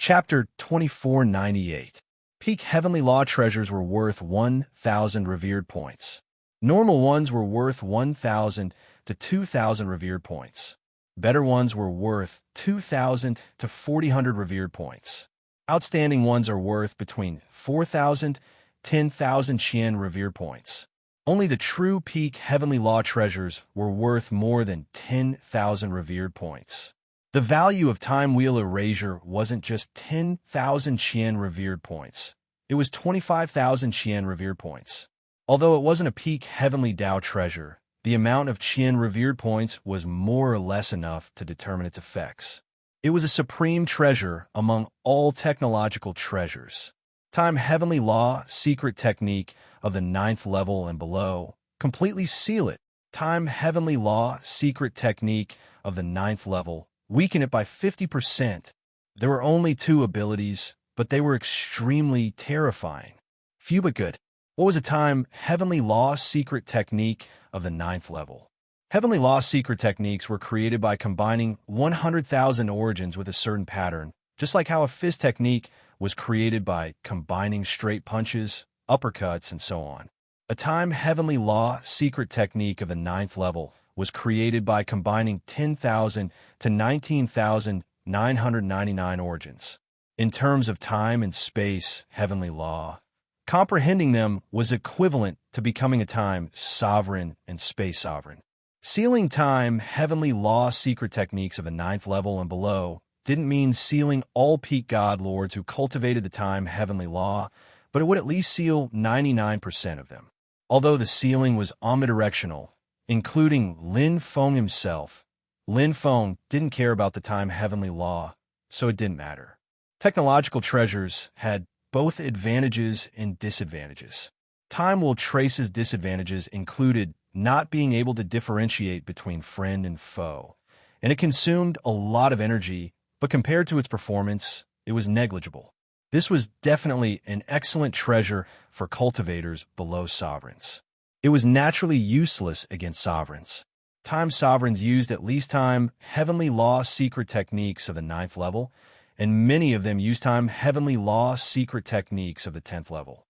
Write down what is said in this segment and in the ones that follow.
Chapter 2498. Peak Heavenly Law treasures were worth 1,000 revered points. Normal ones were worth 1,000 to 2,000 revered points. Better ones were worth 2,000 to 4,000 revered points. Outstanding ones are worth between 4,000 10,000 Qian revered points. Only the true peak Heavenly Law treasures were worth more than 10,000 revered points. The value of Time Wheel Erasure wasn't just 10,000 Qian revered points. It was 25,000 Qian revered points. Although it wasn't a peak Heavenly Tao treasure, the amount of Qian revered points was more or less enough to determine its effects. It was a supreme treasure among all technological treasures. Time Heavenly Law Secret Technique of the 9th level and below. Completely seal it. Time Heavenly Law Secret Technique of the 9th level. Weaken it by 50%. There were only 2 abilities, but they were extremely terrifying. Few but good. What was a Time Heavenly Law Secret Technique of the 9th level? Heavenly Law Secret Techniques were created by combining 100,000 origins with a certain pattern, just like how a fist technique was created by combining straight punches, uppercuts, and so on. A Time Heavenly Law Secret Technique of the 9th level was created by combining 10,000 to 19,999 origins. In terms of time and space, Heavenly Law, comprehending them was equivalent to becoming a time sovereign and space sovereign. Sealing Time Heavenly Law Secret Techniques of the 9th level and below didn't mean sealing all peak God lords who cultivated the Time Heavenly Law, but it would at least seal 99% of them. Although the sealing was omnidirectional, including Lin Feng himself, Lin Feng didn't care about the Time Heavenly Law, so it didn't matter. Technological treasures had both advantages and disadvantages. Time Will Trace's disadvantages included not being able to differentiate between friend and foe, and it consumed a lot of energy, but compared to its performance, it was negligible. This was definitely an excellent treasure for cultivators below sovereigns. It was naturally useless against sovereigns. Time sovereigns used at least Time Heavenly Law Secret Techniques of the 9th level, and many of them used Time Heavenly Law Secret Techniques of the 10th level.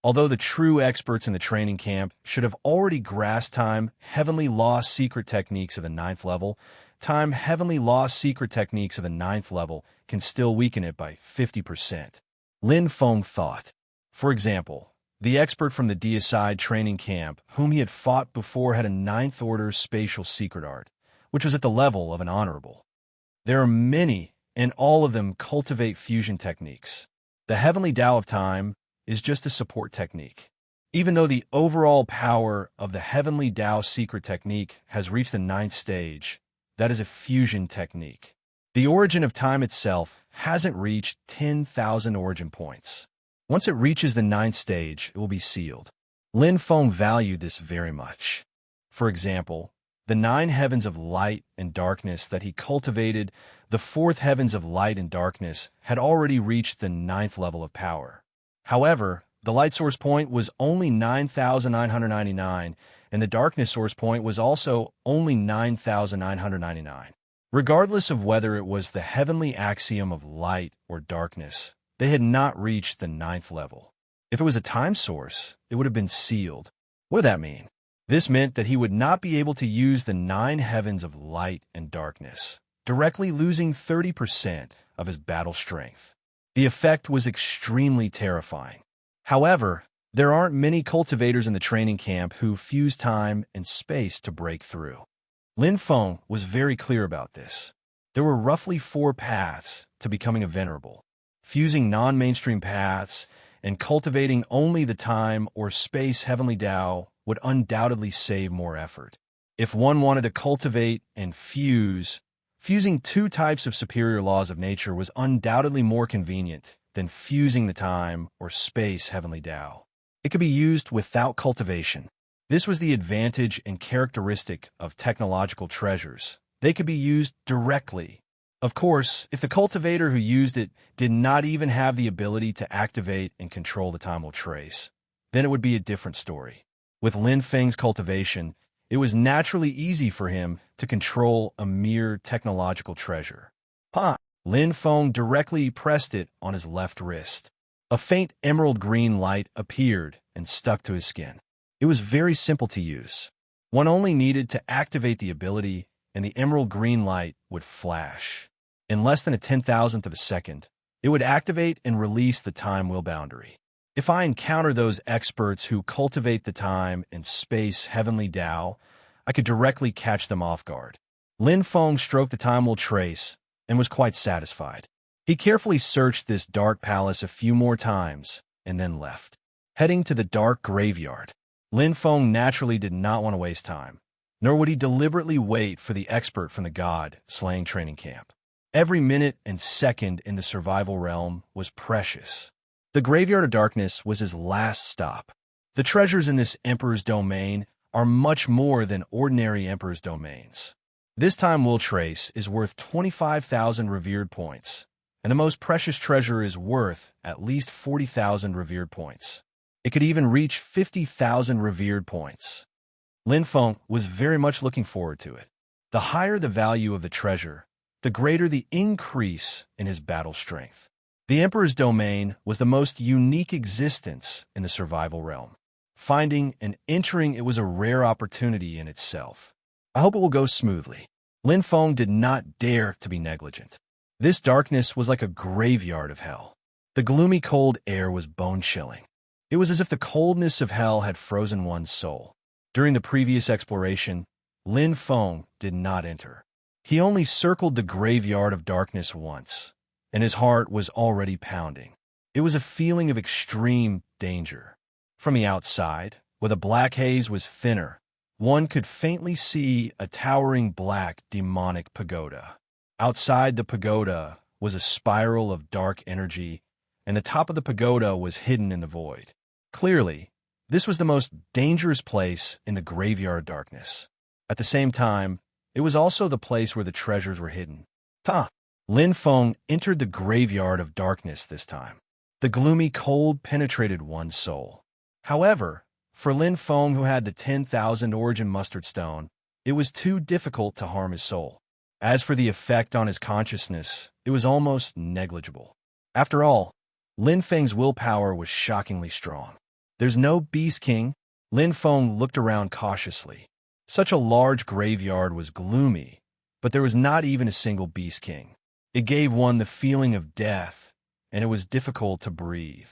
Although the true experts in the training camp should have already grasped Time Heavenly Law Secret Techniques of the 9th level, Time Heavenly Law Secret Techniques of the 9th level can still weaken it by 50%. Lin Feng thought. For example, the expert from the Deicide training camp, whom he had fought before, had a 9th order spatial secret art, which was at the level of an honorable. There are many, and all of them cultivate fusion techniques. The Heavenly Tao of Time is just a support technique. Even though the overall power of the Heavenly Tao secret technique has reached the 9th stage, that is a fusion technique. The origin of time itself hasn't reached 10,000 origin points. Once it reaches the 9th stage, it will be sealed. Lin Feng valued this very much. For example, the 9 heavens of light and darkness that he cultivated, the 4th heavens of light and darkness, had already reached the 9th level of power. However, the light source point was only 9,999, and the darkness source point was also only 9,999. Regardless of whether it was the heavenly axiom of light or darkness, they had not reached the 9th level. If it was a time source, it would have been sealed. What did that mean? This meant that he would not be able to use the 9 heavens of light and darkness, directly losing 30% of his battle strength. The effect was extremely terrifying. However, there aren't many cultivators in the training camp who fuse time and space to break through. Lin Feng was very clear about this. There were roughly 4 paths to becoming a venerable. Fusing non-mainstream paths and cultivating only the time or space Heavenly Tao would undoubtedly save more effort. If one wanted to cultivate and fusing 2 types of superior laws of nature was undoubtedly more convenient than fusing the time or space Heavenly Tao. It could be used without cultivation. This was the advantage and characteristic of technological treasures. They could be used directly. Of course, if the cultivator who used it did not even have the ability to activate and control the Time Will Trace, then it would be a different story. With Lin Feng's cultivation, it was naturally easy for him to control a mere technological treasure. Lin Feng directly pressed it on his left wrist. A faint emerald green light appeared and stuck to his skin. It was very simple to use. One only needed to activate the ability, and the emerald green light would flash. In less than a 10,000th of a second, it would activate and release the time wheel boundary. If I encounter those experts who cultivate the time and space heavenly Tao, I could directly catch them off guard. Lin Feng stroked the time wheel trace and was quite satisfied. He carefully searched this dark palace a few more times and then left. Heading to the dark graveyard, Lin Feng naturally did not want to waste time, nor would he deliberately wait for the expert from the god-slaying training camp. Every minute and second in the survival realm was precious. The Graveyard of Darkness was his last stop. The treasures in this Emperor's domain are much more than ordinary Emperor's domains. This time will trace is worth 25,000 revered points, and the most precious treasure is worth at least 40,000 revered points. It could even reach 50,000 revered points. Lin Feng was very much looking forward to it. The higher the value of the treasure, the greater the increase in his battle strength. The Emperor's domain was the most unique existence in the survival realm. Finding and entering it was a rare opportunity in itself. I hope it will go smoothly. Lin Feng did not dare to be negligent. This darkness was like a graveyard of hell. The gloomy cold air was bone-chilling. It was as if the coldness of hell had frozen one's soul. During the previous exploration, Lin Feng did not enter. He only circled the Graveyard of Darkness once, and his heart was already pounding. It was a feeling of extreme danger. From the outside, where the black haze was thinner, one could faintly see a towering black demonic pagoda. Outside the pagoda was a spiral of dark energy, and the top of the pagoda was hidden in the void. Clearly, this was the most dangerous place in the Graveyard of Darkness. At the same time, it was also the place where the treasures were hidden. Lin Feng entered the Graveyard of Darkness this time. The gloomy cold penetrated one's soul. However, for Lin Feng, who had the 10,000 origin mustard stone, it was too difficult to harm his soul. As for the effect on his consciousness, it was almost negligible. After all, Lin Feng's willpower was shockingly strong. There's no Beast King. Lin Feng looked around cautiously. Such a large graveyard was gloomy, but there was not even a single Beast King. It gave one the feeling of death, and it was difficult to breathe.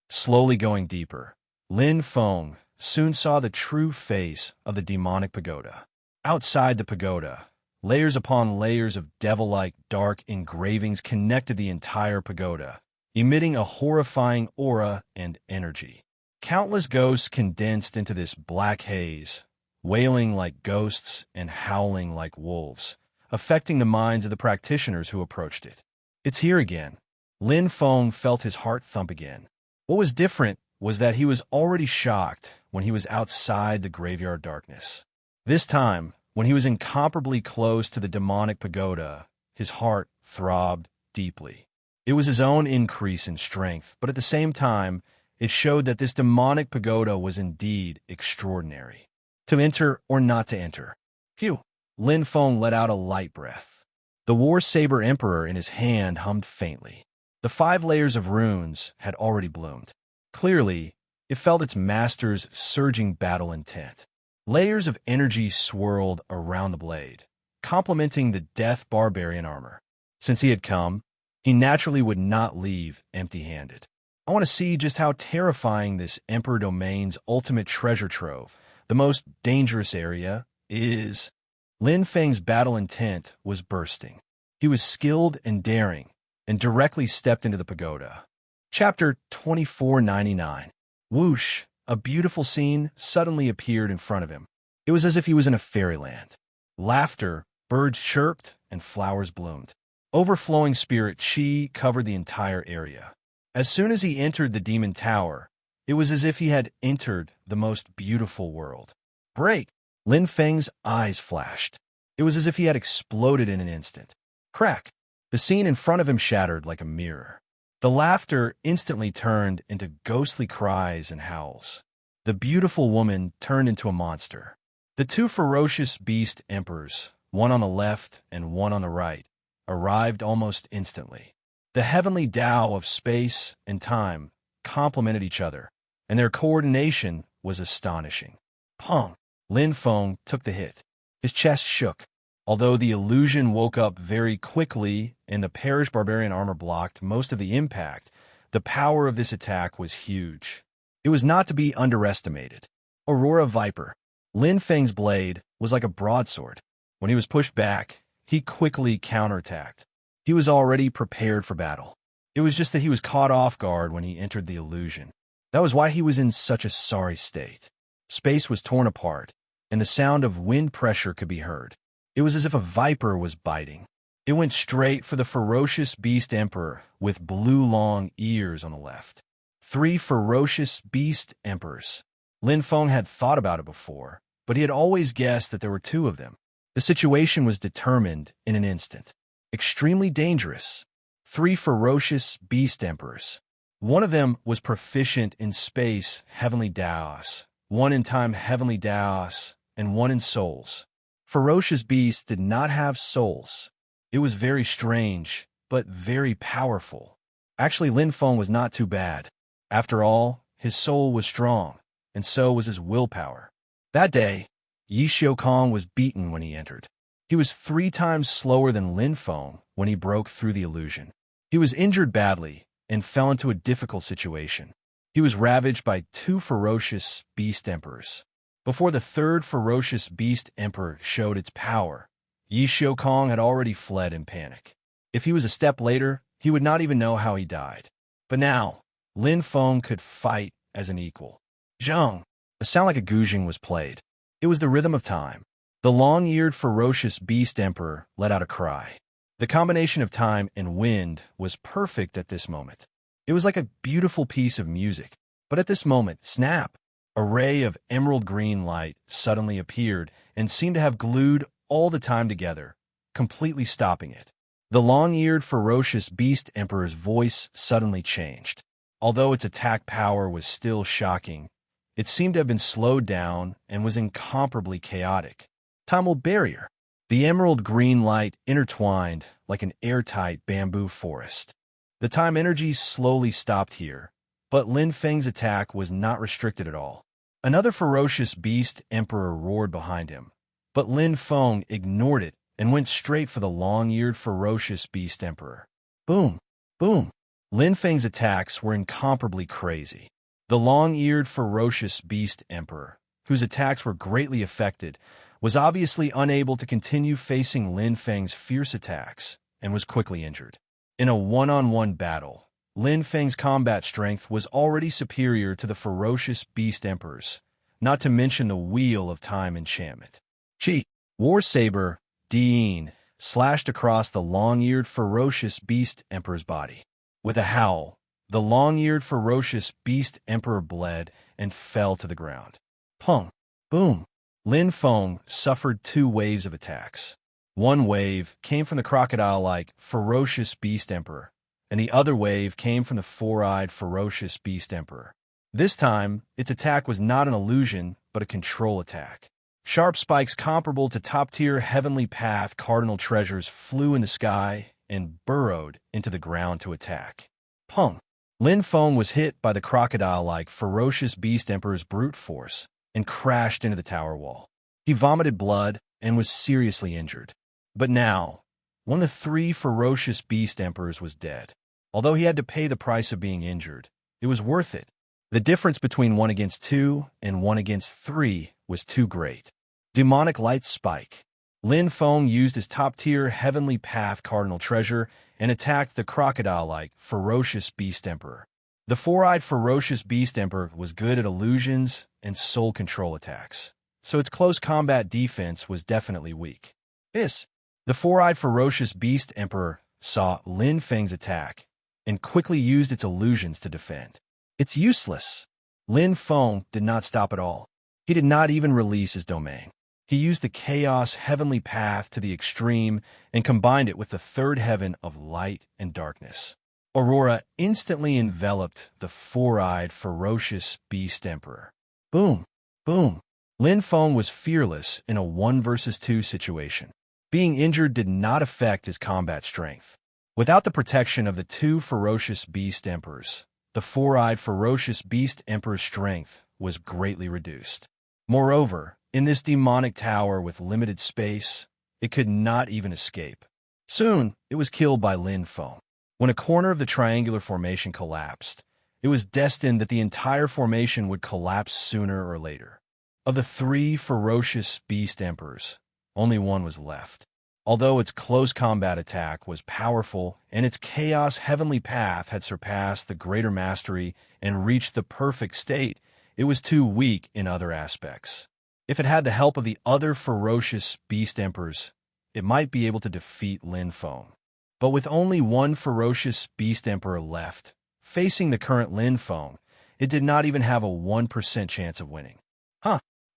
Slowly going deeper, Lin Feng soon saw the true face of the demonic pagoda. Outside the pagoda, layers upon layers of devil-like dark engravings connected the entire pagoda, emitting a horrifying aura and energy. Countless ghosts condensed into this black haze, wailing like ghosts and howling like wolves, affecting the minds of the practitioners who approached it. It's here again. Lin Feng felt his heart thump again. What was different was that he was already shocked when he was outside the Graveyard Darkness. This time, when he was incomparably close to the demonic pagoda, his heart throbbed deeply. It was his own increase in strength, but at the same time, it showed that this demonic pagoda was indeed extraordinary. To enter or not to enter? Phew! Lin Feng let out a light breath. The War Saber Emperor in his hand hummed faintly. The 5 layers of runes had already bloomed. Clearly, it felt its master's surging battle intent. Layers of energy swirled around the blade, complementing the death barbarian armor. Since he had come, he naturally would not leave empty-handed. I want to see just how terrifying this Emperor Domain's ultimate treasure trove, the most dangerous area, is. Lin Feng's battle intent was bursting. He was skilled and daring, and directly stepped into the pagoda. Chapter 2499. Whoosh! A beautiful scene suddenly appeared in front of him. It was as if he was in a fairyland. Laughter, birds chirped, and flowers bloomed. Overflowing spirit chi covered the entire area. As soon as he entered the Demon Tower, it was as if he had entered the most beautiful world. Break! Lin Feng's eyes flashed. It was as if he had exploded in an instant. Crack! The scene in front of him shattered like a mirror. The laughter instantly turned into ghostly cries and howls. The beautiful woman turned into a monster. The 2 ferocious beast emperors, one on the left and one on the right, arrived almost instantly. The heavenly Tao of space and time complemented each other, and their coordination was astonishing. Pong! Lin Feng took the hit. His chest shook. Although the illusion woke up very quickly and the Parish Barbarian armor blocked most of the impact, the power of this attack was huge. It was not to be underestimated. Aurora Viper. Lin Feng's blade was like a broadsword. When he was pushed back, he quickly counterattacked. He was already prepared for battle. It was just that he was caught off guard when he entered the illusion. That was why he was in such a sorry state. Space was torn apart, and the sound of wind pressure could be heard. It was as if a viper was biting. It went straight for the ferocious beast emperor with blue long ears on the left. 3 ferocious beast emperors. Lin Feng had thought about it before, but he had always guessed that there were 2 of them. The situation was determined in an instant. Extremely dangerous. 3 ferocious beast emperors. One of them was proficient in space heavenly Daos, one in time heavenly Daos, and one in souls. Ferocious beasts did not have souls. It was very strange, but very powerful. Actually, Lin Feng was not too bad. After all, his soul was strong, and so was his willpower. That day, Yi Xiaokong was beaten when he entered. He was 3 times slower than Lin Feng when he broke through the illusion. He was injured badly and fell into a difficult situation. He was ravaged by 2 ferocious beast emperors. Before the 3rd ferocious beast emperor showed its power, Yi Xiaokong had already fled in panic. If he was a step later, he would not even know how he died. But now, Lin Feng could fight as an equal. Zheng! A sound like a guzheng was played. It was the rhythm of time. The long-eared ferocious beast emperor let out a cry. The combination of time and wind was perfect at this moment. It was like a beautiful piece of music. But at this moment, snap! A ray of emerald green light suddenly appeared and seemed to have glued all the time together, completely stopping it. The long-eared ferocious beast emperor's voice suddenly changed. Although its attack power was still shocking, it seemed to have been slowed down and was incomparably chaotic. Time will barrier. The emerald green light intertwined like an airtight bamboo forest. The time energy slowly stopped here, but Lin Feng's attack was not restricted at all. Another ferocious beast emperor roared behind him, but Lin Feng ignored it and went straight for the long-eared ferocious beast emperor. Boom! Boom! Lin Feng's attacks were incomparably crazy. The long-eared ferocious beast emperor, whose attacks were greatly affected, was obviously unable to continue facing Lin Feng's fierce attacks and was quickly injured. In a one-on-one battle, Lin Feng's combat strength was already superior to the ferocious beast emperors, not to mention the Wheel of Time enchantment. Chi, War Saber, Diin, slashed across the long-eared ferocious beast emperor's body. With a howl, the long-eared ferocious beast emperor bled and fell to the ground. Pong! Boom! Lin Feng suffered 2 waves of attacks. One wave came from the crocodile-like ferocious beast emperor, and the other wave came from the 4-eyed ferocious beast emperor. This time, its attack was not an illusion, but a control attack. Sharp spikes comparable to top-tier Heavenly Path cardinal treasures flew in the sky and burrowed into the ground to attack. Pong! Lin Feng was hit by the crocodile-like ferocious beast emperor's brute force and crashed into the tower wall. He vomited blood and was seriously injured. But now, one of the 3 ferocious beast emperors was dead. Although he had to pay the price of being injured, it was worth it. The difference between 1 against 2 and 1 against 3 was too great. Demonic Light Spike. Lin Feng used his top-tier Heavenly Path cardinal treasure and attacked the crocodile-like ferocious beast emperor. The 4-eyed ferocious beast emperor was good at illusions and soul control attacks, so its close combat defense was definitely weak. The 4-eyed ferocious beast emperor saw Lin Feng's attack and quickly used its illusions to defend. It's useless. Lin Feng did not stop at all. He did not even release his domain. He used the Chaos Heavenly Path to the extreme and combined it with the 3rd heaven of light and darkness. Aurora instantly enveloped the 4-eyed ferocious beast emperor. Boom! Boom! Lin Feng was fearless in a 1 versus 2 situation. Being injured did not affect his combat strength. Without the protection of the two ferocious beast emperors, the four-eyed ferocious beast emperor's strength was greatly reduced. Moreover, in this demonic tower with limited space, it could not even escape. Soon, it was killed by Lin Feng. When a corner of the triangular formation collapsed, it was destined that the entire formation would collapse sooner or later. Of the three ferocious beast emperors, only one was left. Although its close combat attack was powerful and its chaos heavenly path had surpassed the greater mastery and reached the perfect state, it was too weak in other aspects. If it had the help of the other ferocious beast emperors, it might be able to defeat Lin Feng. But with only one ferocious beast emperor left, facing the current Lin Feng, it did not even have a 1% chance of winning.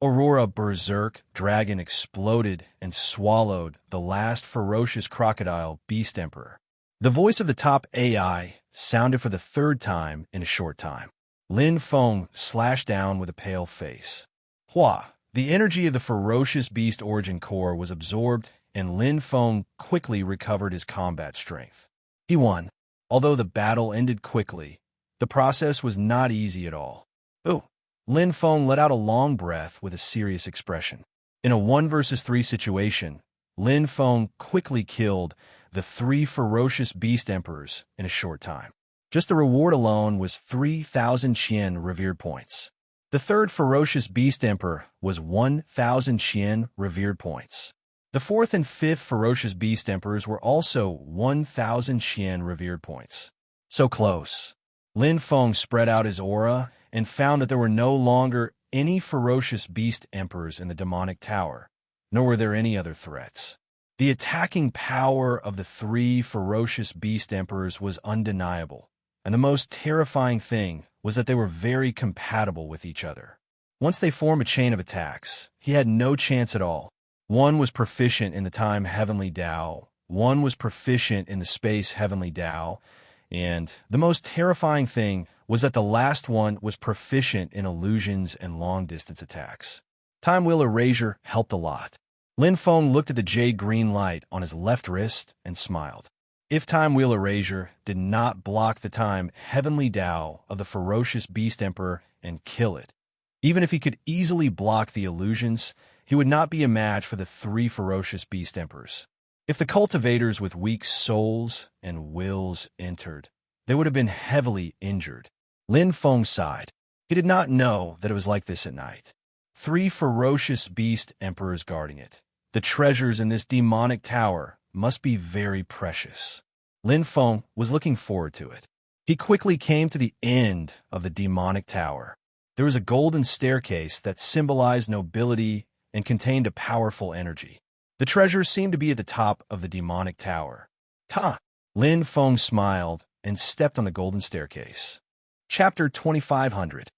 Aurora Berserk Dragon exploded and swallowed the last ferocious crocodile beast emperor. The voice of the top AI sounded for the third time in a short time. Lin Feng slashed down with a pale face. The energy of the ferocious beast origin core was absorbed, and Lin Feng quickly recovered his combat strength. He won. Although the battle ended quickly, the process was not easy at all. Lin Feng let out a long breath with a serious expression. In a 1 versus 3 situation, Lin Feng quickly killed the three ferocious beast emperors in a short time. Just the reward alone was 3,000 Qian revered points. The third ferocious beast emperor was 1,000 Qian revered points. The fourth and fifth ferocious beast emperors were also 1,000 Qian revered points. So close. Lin Feng spread out his aura and found that there were no longer any ferocious beast emperors in the demonic tower, nor were there any other threats. The attacking power of the three ferocious beast emperors was undeniable, and the most terrifying thing was that they were very compatible with each other. Once they formed a chain of attacks, he had no chance at all. One was proficient in the time heavenly Tao, one was proficient in the space heavenly Tao, and the most terrifying thing was that the last one was proficient in illusions and long-distance attacks. Time Wheel Erasure helped a lot. Lin Feng looked at the jade green light on his left wrist and smiled. If Time Wheel Erasure did not block the time heavenly Tao of the ferocious beast emperor and kill it, even if he could easily block the illusions, he would not be a match for the three ferocious beast emperors. If the cultivators with weak souls and wills entered, they would have been heavily injured. Lin Feng sighed. He did not know that it was like this at night. Three ferocious beast emperors guarding it. The treasures in this demonic tower must be very precious. Lin Feng was looking forward to it. He quickly came to the end of the demonic tower. There was a golden staircase that symbolized nobility and contained a powerful energy. The treasures seemed to be at the top of the demonic tower. Lin Feng smiled and stepped on the golden staircase. Chapter 2500.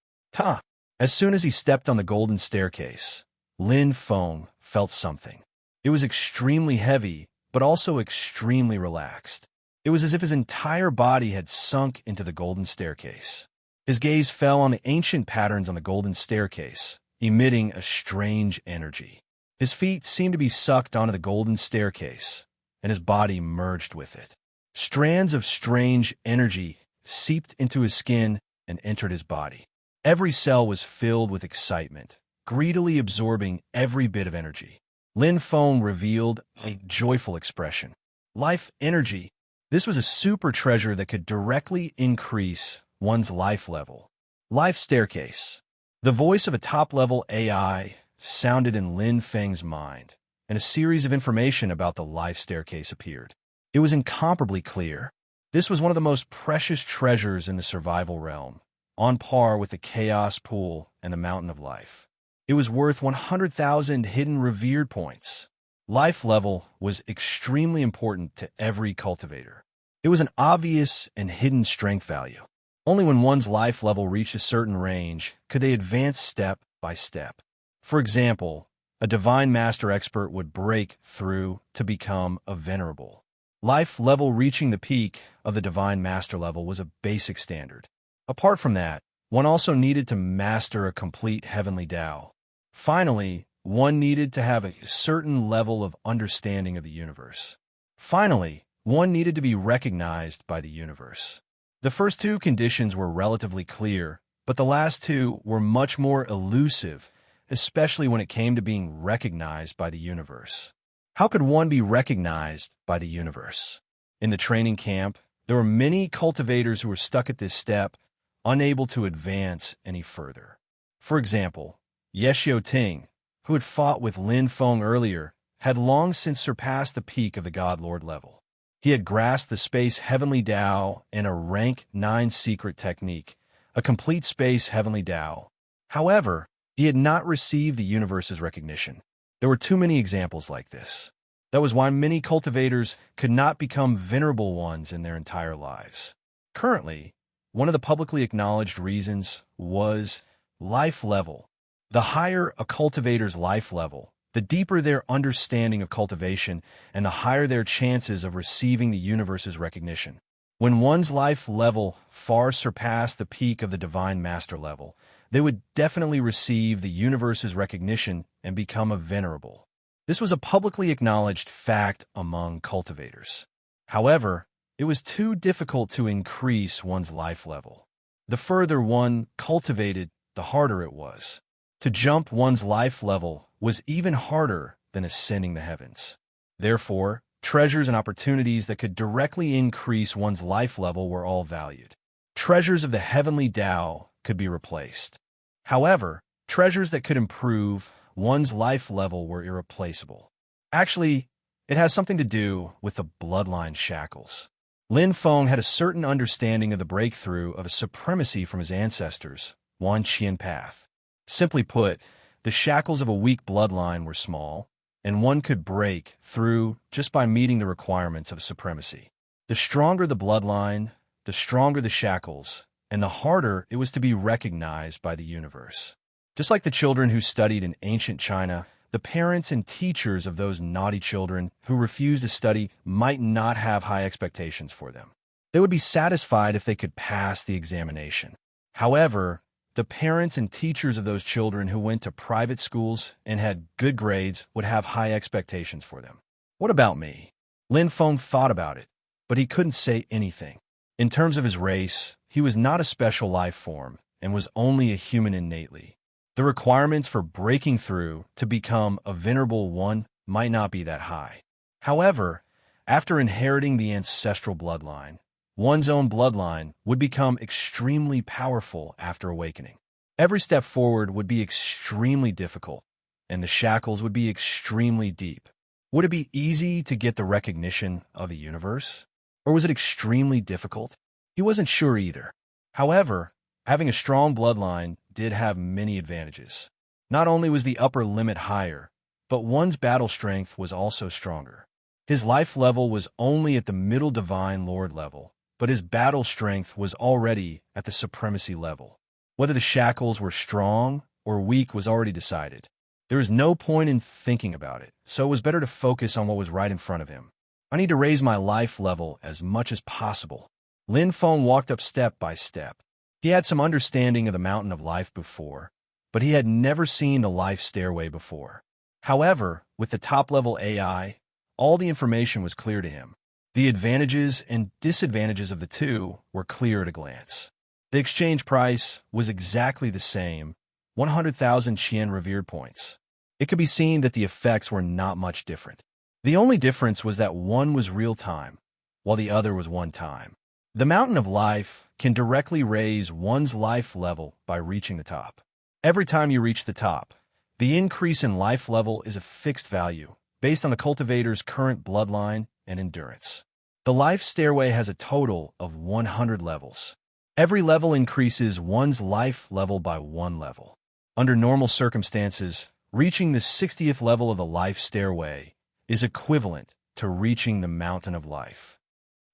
As soon as he stepped on the golden staircase, Lin Feng felt something. It was extremely heavy, but also extremely relaxed. It was as if his entire body had sunk into the golden staircase. His gaze fell on the ancient patterns on the golden staircase, emitting a strange energy. His feet seemed to be sucked onto the golden staircase, and his body merged with it. Strands of strange energy seeped into his skin and entered his body. Every cell was filled with excitement, greedily absorbing every bit of energy. Lin Feng revealed a joyful expression. Life energy. This was a super treasure that could directly increase one's life level. Life staircase. The voice of a top-level AI sounded in Lin Feng's mind, and a series of information about the life staircase appeared. It was incomparably clear. This was one of the most precious treasures in the survival realm, on par with the Chaos Pool and the Mountain of Life. It was worth 100,000 hidden revered points. Life level was extremely important to every cultivator. It was an obvious and hidden strength value. Only when one's life level reached a certain range could they advance step by step. For example, a Divine Master Expert would break through to become a Venerable. Life level reaching the peak of the Divine Master level was a basic standard. Apart from that, one also needed to master a complete Heavenly Tao. Finally, one needed to have a certain level of understanding of the universe. Finally, one needed to be recognized by the universe. The first two conditions were relatively clear, but the last two were much more elusive, especially when it came to being recognized by the universe. How could one be recognized by the universe? In the training camp, there were many cultivators who were stuck at this step, unable to advance any further. For example, Yeshio Ting, who had fought with Lin Feng earlier, had long since surpassed the peak of the God Lord level. He had grasped the space heavenly Tao and a rank 9 secret technique, a complete space heavenly Tao. However, he had not received the universe's recognition. There were too many examples like this. That was why many cultivators could not become venerable ones in their entire lives. Currently, one of the publicly acknowledged reasons was life level. The higher a cultivator's life level, the deeper their understanding of cultivation and the higher their chances of receiving the universe's recognition. When one's life level far surpassed the peak of the divine master level, they would definitely receive the universe's recognition and become a venerable. This was a publicly acknowledged fact among cultivators. However, it was too difficult to increase one's life level. The further one cultivated, the harder it was. To jump one's life level was even harder than ascending the heavens. Therefore, treasures and opportunities that could directly increase one's life level were all valued. Treasures of the heavenly Tao could be replaced. However, treasures that could improve one's life level were irreplaceable. Actually, it has something to do with the bloodline shackles. Lin Feng had a certain understanding of the breakthrough of a supremacy from his ancestors, Wan Qian path. Simply put, the shackles of a weak bloodline were small, and one could break through just by meeting the requirements of supremacy. The stronger the bloodline, the stronger the shackles, and the harder it was to be recognized by the universe. Just like the children who studied in ancient China, the parents and teachers of those naughty children who refused to study might not have high expectations for them. They would be satisfied if they could pass the examination. However, the parents and teachers of those children who went to private schools and had good grades would have high expectations for them. What about me? Lin Feng thought about it, but he couldn't say anything. In terms of his race, he was not a special life form and was only a human innately. The requirements for breaking through to become a venerable one might not be that high. However, after inheriting the ancestral bloodline, one's own bloodline would become extremely powerful after awakening. Every step forward would be extremely difficult, and the shackles would be extremely deep. Would it be easy to get the recognition of the universe? Or was it extremely difficult? He wasn't sure either. However, having a strong bloodline did have many advantages. Not only was the upper limit higher, but one's battle strength was also stronger. His life level was only at the middle divine lord level, but his battle strength was already at the supremacy level. Whether the shackles were strong or weak was already decided. There was no point in thinking about it, so it was better to focus on what was right in front of him. I need to raise my life level as much as possible. Lin Feng walked up step by step. He had some understanding of the mountain of life before, but he had never seen the life stairway before. However, with the top-level AI, all the information was clear to him. The advantages and disadvantages of the two were clear at a glance. The exchange price was exactly the same, 100,000 Qian revered points. It could be seen that the effects were not much different. The only difference was that one was real-time, while the other was one-time. The mountain of life can directly raise one's life level by reaching the top. Every time you reach the top, the increase in life level is a fixed value based on the cultivator's current bloodline and endurance. The life stairway has a total of 100 levels. Every level increases one's life level by 1 level. Under normal circumstances, reaching the 60th level of the life stairway is equivalent to reaching the mountain of life.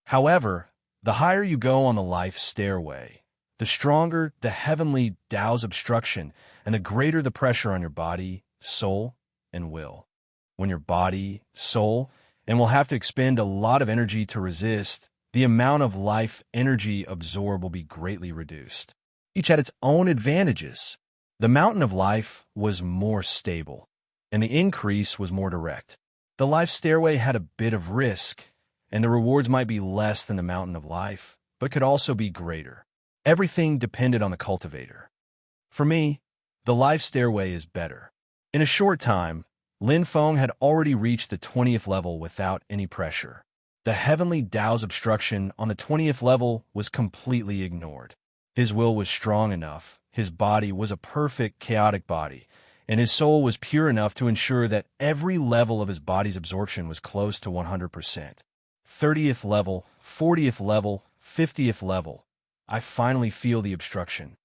However, the higher you go on the life stairway, the stronger the heavenly Tao's obstruction and the greater the pressure on your body, soul, and will. When your body, soul, and will have to expend a lot of energy to resist, the amount of life energy absorbed will be greatly reduced. Each had its own advantages. The mountain of life was more stable. and the increase was more direct. The life stairway had a bit of risk, and the rewards might be less than the mountain of life, but could also be greater. Everything depended on the cultivator. For me, the life stairway is better. In a short time, Lin Feng had already reached the 20th level without any pressure. The heavenly Tao's obstruction on the 20th level was completely ignored. His will was strong enough, his body was a perfect chaotic body, and his soul was pure enough to ensure that every level of his body's absorption was close to 100%. 30th level, 40th level, 50th level. I finally feel the obstruction.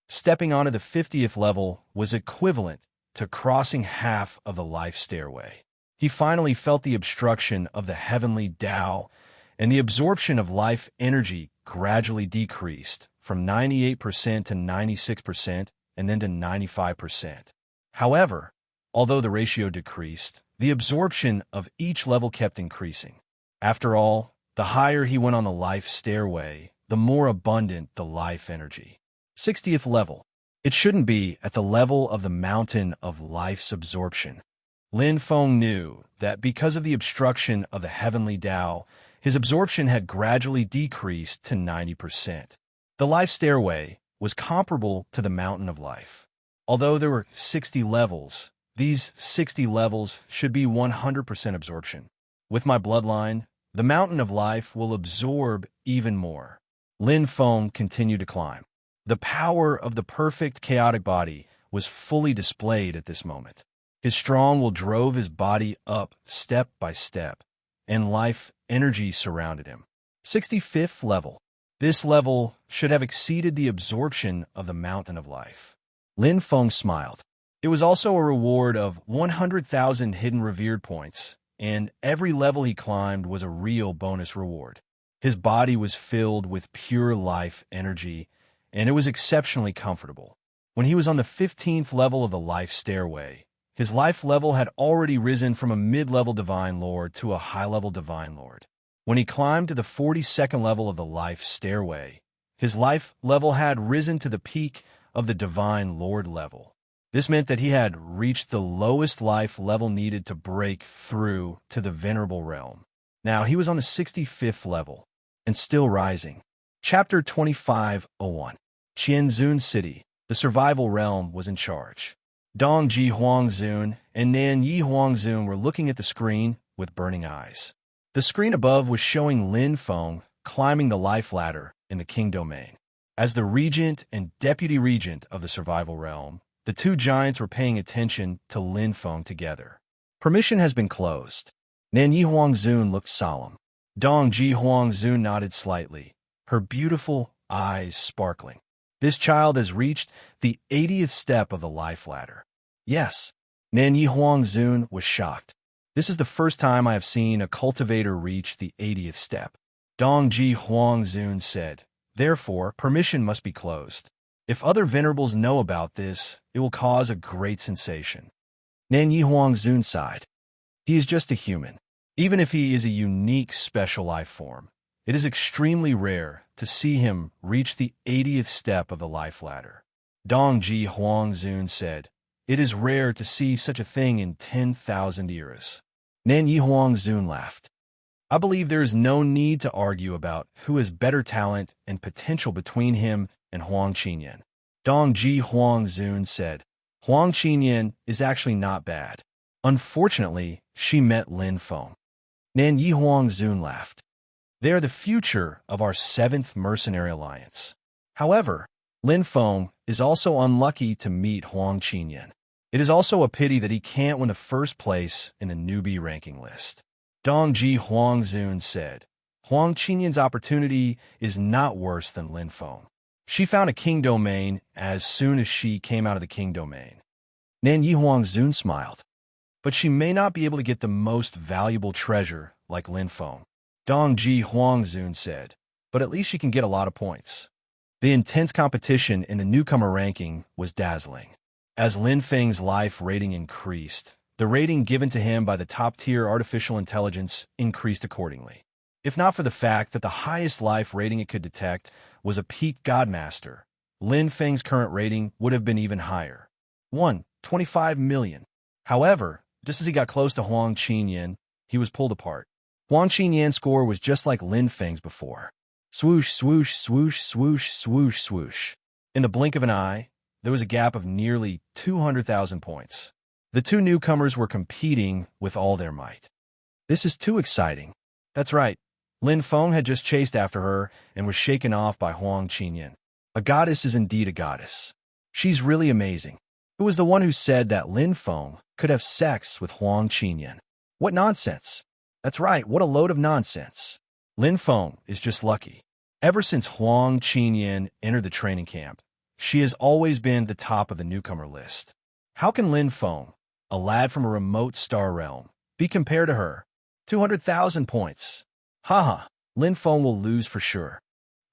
Stepping onto the 50th level was equivalent to crossing half of the life stairway. He finally felt the obstruction of the heavenly Tao, and the absorption of life energy gradually decreased from 98% to 96% and then to 95%. However, although the ratio decreased, the absorption of each level kept increasing. After all, the higher he went on the life stairway, the more abundant the life energy. 60th level. It shouldn't be at the level of the mountain of life's absorption. Lin Feng knew that because of the obstruction of the heavenly Tao, his absorption had gradually decreased to 90%. The life stairway was comparable to the mountain of life. Although there were 60 levels, these 60 levels should be 100% absorption. With my bloodline, the mountain of life will absorb even more. Lin Feng continued to climb. The power of the perfect chaotic body was fully displayed at this moment. His strong will drove his body up step by step, and life energy surrounded him. 65th level. This level should have exceeded the absorption of the mountain of life. Lin Feng smiled. It was also a reward of 100,000 hidden revered points, and every level he climbed was a real bonus reward. His body was filled with pure life energy, and it was exceptionally comfortable. When he was on the 15th level of the life stairway, his life level had already risen from a mid-level Divine Lord to a high-level Divine Lord. When he climbed to the 42nd level of the life stairway, his life level had risen to the peak of the Divine Lord level. This meant that he had reached the lowest life level needed to break through to the Venerable Realm. Now he was on the 65th level, and still rising. Chapter 25:01. Qianzun City, the survival realm, was in charge. Dong Ji Huangzun and Nan Yi Huangzun were looking at the screen with burning eyes. The screen above was showing Lin Feng climbing the life ladder in the King Domain. As the regent and deputy regent of the survival realm, the two giants were paying attention to Lin Feng together. Permission has been closed. Nan Yi Huangzun looked solemn. Dong Ji Huangzun nodded slightly, her beautiful eyes sparkling. This child has reached the 80th step of the life ladder. Yes, Nan Yi Huangzun was shocked. This is the first time I have seen a cultivator reach the 80th step. Dong Ji Huangzun said, therefore, permission must be closed. If other venerables know about this, it will cause a great sensation. Nan Yi Huangzun sighed. He is just a human. Even if he is a unique special life form, it is extremely rare to see him reach the 80th step of the life ladder. Dong Ji Huangzun said, it is rare to see such a thing in 10,000 eras. Nan Yi Huangzun laughed. I believe there is no need to argue about who has better talent and potential between him and Huang Qinyan. Dong Ji Huangzun said, Huang Qinyan is actually not bad. Unfortunately, she met Lin Feng. Nan Yi Huangzun laughed. They are the future of our 7th mercenary alliance. However, Lin Feng is also unlucky to meet Huang Qinyan. It is also a pity that he can't win the first place in the newbie ranking list. Dong Ji Huangzun said, Huang Qinyan's opportunity is not worse than Lin Feng. She found a king domain as soon as she came out of the king domain. Nan Yi Huangzun smiled. But she may not be able to get the most valuable treasure like Lin Feng. Dong Ji Huangzun said, but at least she can get a lot of points. The intense competition in the newcomer ranking was dazzling. As Lin Feng's life rating increased, the rating given to him by the top-tier artificial intelligence increased accordingly. If not for the fact that the highest life rating it could detect was a peak Godmaster, Lin Feng's current rating would have been even higher. 25 million. However, just as he got close to Huang Qinyan, he was pulled apart. Huang Qinyan's score was just like Lin Feng's before. Swoosh, swoosh, swoosh, swoosh, swoosh, swoosh. In the blink of an eye, there was a gap of nearly 200,000 points. The two newcomers were competing with all their might. This is too exciting. That's right. Lin Feng had just chased after her and was shaken off by Huang Qinyan. A goddess is indeed a goddess. She's really amazing. Who was the one who said that Lin Feng could have sex with Huang Qinyan? What nonsense. That's right, what a load of nonsense. Lin Feng is just lucky. Ever since Huang Qinyan entered the training camp, she has always been the top of the newcomer list. How can Lin Feng, a lad from a remote star realm, be compared to her? 200,000 points. Haha, Lin Feng will lose for sure.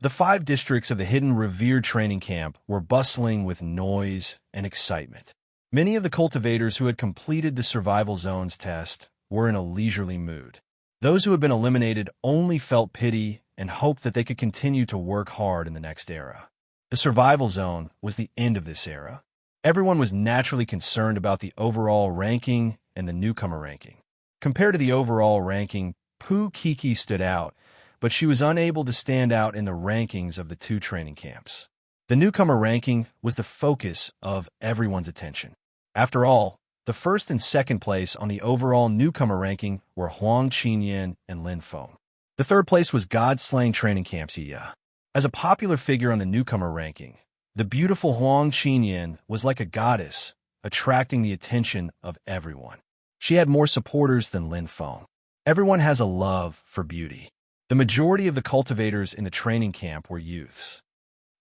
The 5 districts of the hidden revered training camp were bustling with noise and excitement. Many of the cultivators who had completed the survival zones test were in a leisurely mood. Those who had been eliminated only felt pity and hoped that they could continue to work hard in the next era. The survival zone was the end of this era. Everyone was naturally concerned about the overall ranking and the newcomer ranking. Compared to the overall ranking, Pu Kiki stood out, but she was unable to stand out in the rankings of the 2 training camps. The newcomer ranking was the focus of everyone's attention. After all, the first and second place on the overall newcomer ranking were Huang Qinyan and Lin Feng. The third place was God-slaying training camps Iya. As a popular figure on the newcomer ranking, the beautiful Huang Qinyan was like a goddess, attracting the attention of everyone. She had more supporters than Lin Feng. Everyone has a love for beauty. The majority of the cultivators in the training camp were youths.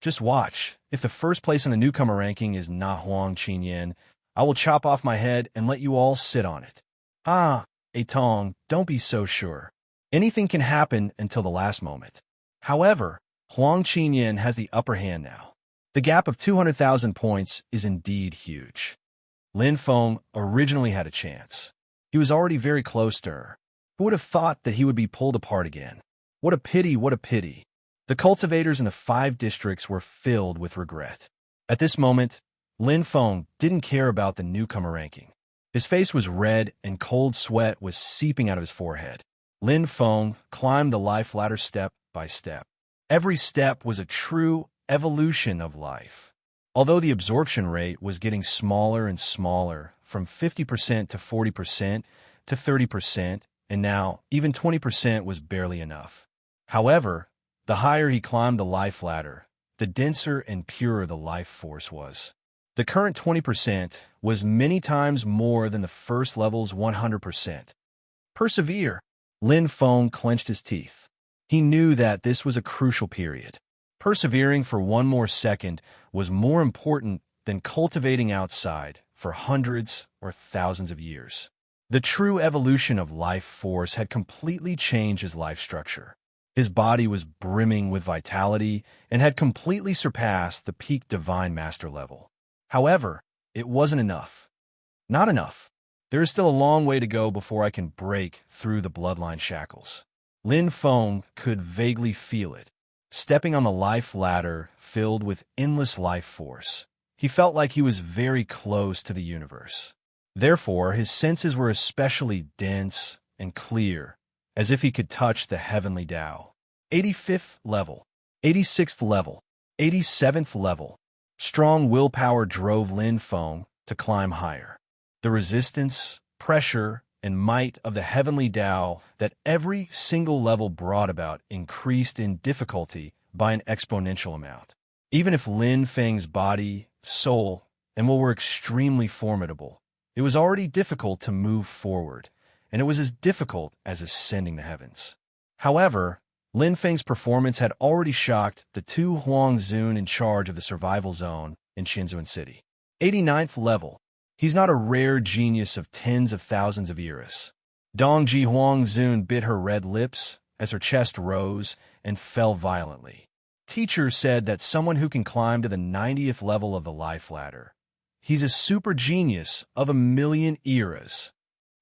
Just watch. If the first place in the newcomer ranking is not Huang Qinyan, I will chop off my head and let you all sit on it. Ah, Atong, don't be so sure. Anything can happen until the last moment. However, Huang Qinyan has the upper hand now. The gap of 200,000 points is indeed huge. Lin Feng originally had a chance. He was already very close to her. Who would have thought that he would be pulled apart again? What a pity, what a pity. The cultivators in the 5 districts were filled with regret. At this moment, Lin Feng didn't care about the newcomer ranking. His face was red and cold sweat was seeping out of his forehead. Lin Feng climbed the life ladder step by step. Every step was a true evolution of life. Although the absorption rate was getting smaller and smaller, from 50% to 40% to 30%, and now even 20% was barely enough. However, the higher he climbed the life ladder, the denser and purer the life force was. The current 20% was many times more than the first level's 100%. Persevere. Lin Feng clenched his teeth. He knew that this was a crucial period. Persevering for one more second was more important than cultivating outside for hundreds or thousands of years. The true evolution of life force had completely changed his life structure. His body was brimming with vitality and had completely surpassed the peak divine master level. However, it wasn't enough. Not enough. There is still a long way to go before I can break through the bloodline shackles. Lin Feng could vaguely feel it. Stepping on the life ladder filled with endless life force, he felt like he was very close to the universe. Therefore, his senses were especially dense and clear, as if he could touch the heavenly Tao. 85th level, 86th level, 87th level. Strong willpower drove Lin Feng to climb higher. The resistance, pressure, and might of the heavenly Tao that every single level brought about increased in difficulty by an exponential amount. Even if Lin Feng's body, soul, and will were extremely formidable, it was already difficult to move forward, and it was as difficult as ascending the heavens. However, Lin Feng's performance had already shocked the 2 Huang Zun in charge of the survival zone in Shenzhen City. 89th level. He's not a rare genius of tens of thousands of eras. Dongji Huang Zun bit her red lips as her chest rose and fell violently. Teacher said that someone who can climb to the 90th level of the life ladder. He's a super genius of a million eras.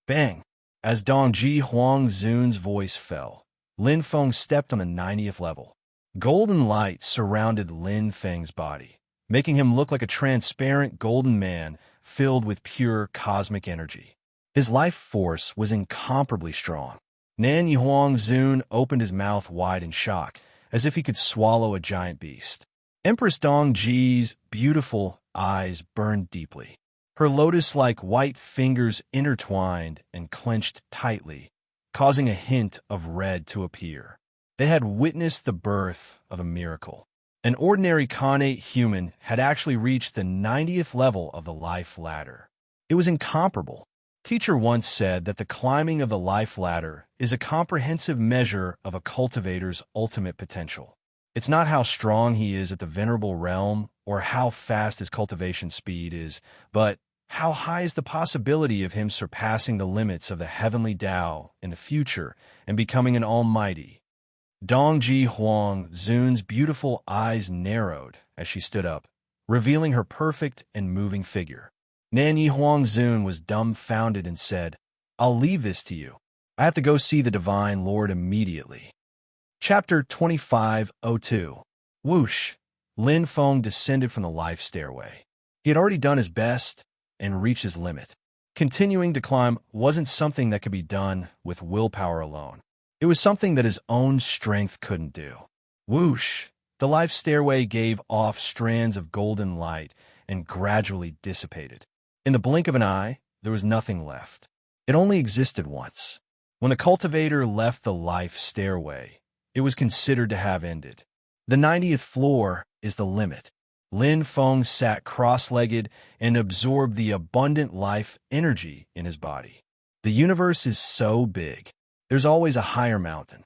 Bang! As Dongji Huang Zun's voice fell, Lin Feng stepped on the 90th level. Golden light surrounded Lin Feng's body, making him look like a transparent golden man filled with pure cosmic energy. His life force was incomparably strong. Nan Yuhuang Zun opened his mouth wide in shock, as if he could swallow a giant beast. Empress Dongji's beautiful eyes burned deeply. Her lotus-like white fingers intertwined and clenched tightly, causing a hint of red to appear. They had witnessed the birth of a miracle. An ordinary Khanate human had actually reached the 90th level of the life ladder. It was incomparable. Teacher once said that the climbing of the life ladder is a comprehensive measure of a cultivator's ultimate potential. It's not how strong he is at the venerable realm or how fast his cultivation speed is, but how high is the possibility of him surpassing the limits of the heavenly Tao in the future and becoming an almighty. Dongji Huang Zun's beautiful eyes narrowed as she stood up, revealing her perfect and moving figure. Nanyi Huang Zun was dumbfounded and said, "I'll leave this to you. I have to go see the Divine Lord immediately." Chapter 2502. Whoosh! Lin Feng descended from the life stairway. He had already done his best and reached his limit. Continuing to climb wasn't something that could be done with willpower alone. It was something that his own strength couldn't do. Whoosh! The life stairway gave off strands of golden light and gradually dissipated. In the blink of an eye, there was nothing left. It only existed once. When the cultivator left the life stairway, it was considered to have ended. The 90th floor is the limit. Lin Feng sat cross-legged and absorbed the abundant life energy in his body. The universe is so big. There's always a higher mountain.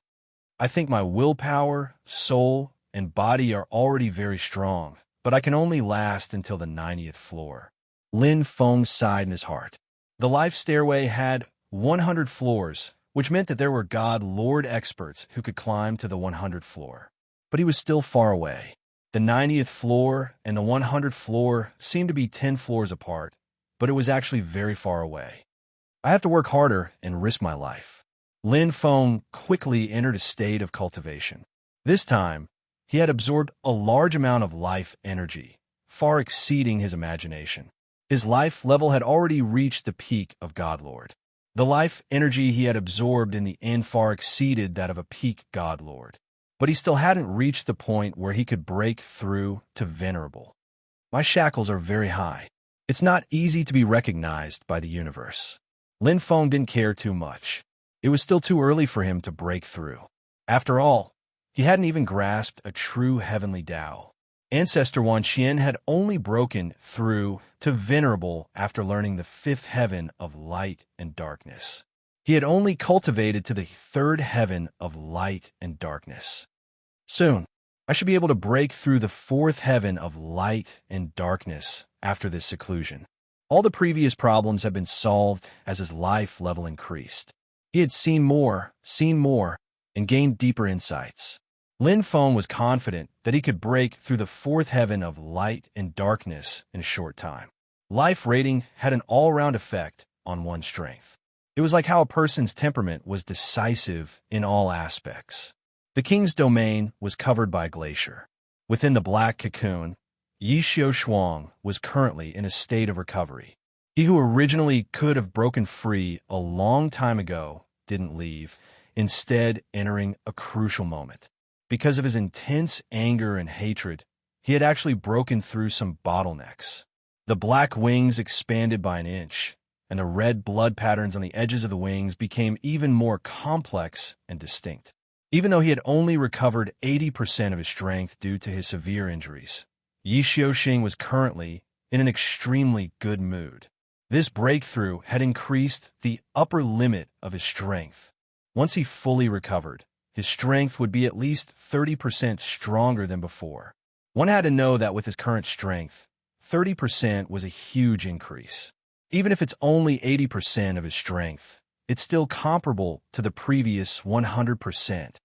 I think my willpower, soul, and body are already very strong, but I can only last until the 90th floor. Lin Feng sighed in his heart. The life stairway had 100 floors, which meant that there were God Lord experts who could climb to the 100th floor. But he was still far away. The 90th floor and the 100th floor seemed to be 10 floors apart, but it was actually very far away. I have to work harder and risk my life. Lin Feng quickly entered a state of cultivation. This time, he had absorbed a large amount of life energy, far exceeding his imagination. His life level had already reached the peak of God Lord. The life energy he had absorbed in the end far exceeded that of a peak God Lord. But he still hadn't reached the point where he could break through to venerable. My shackles are very high. It's not easy to be recognized by the universe. Lin Feng didn't care too much. It was still too early for him to break through. After all, he hadn't even grasped a true heavenly Tao. Ancestor Wan Qian had only broken through to venerable after learning the 5th heaven of light and darkness. He had only cultivated to the 3rd heaven of light and darkness. Soon, I should be able to break through the 4th heaven of light and darkness after this seclusion. All the previous problems had been solved as his life level increased. He had seen more, and gained deeper insights. Lin Feng was confident that he could break through the 4th heaven of light and darkness in a short time. Life rating had an all-round effect on one's strength. It was like how a person's temperament was decisive in all aspects. The king's domain was covered by a glacier. Within the black cocoon, Yi Xiu Shuang was currently in a state of recovery. He who originally could have broken free a long time ago didn't leave, instead entering a crucial moment. Because of his intense anger and hatred, he had actually broken through some bottlenecks. The black wings expanded by an inch, and the red blood patterns on the edges of the wings became even more complex and distinct. Even though he had only recovered 80% of his strength due to his severe injuries, Yi Xiuxing was currently in an extremely good mood. This breakthrough had increased the upper limit of his strength. Once he fully recovered, his strength would be at least 30% stronger than before. One had to know that with his current strength, 30% was a huge increase. Even if it's only 80% of his strength, it's still comparable to the previous 100%.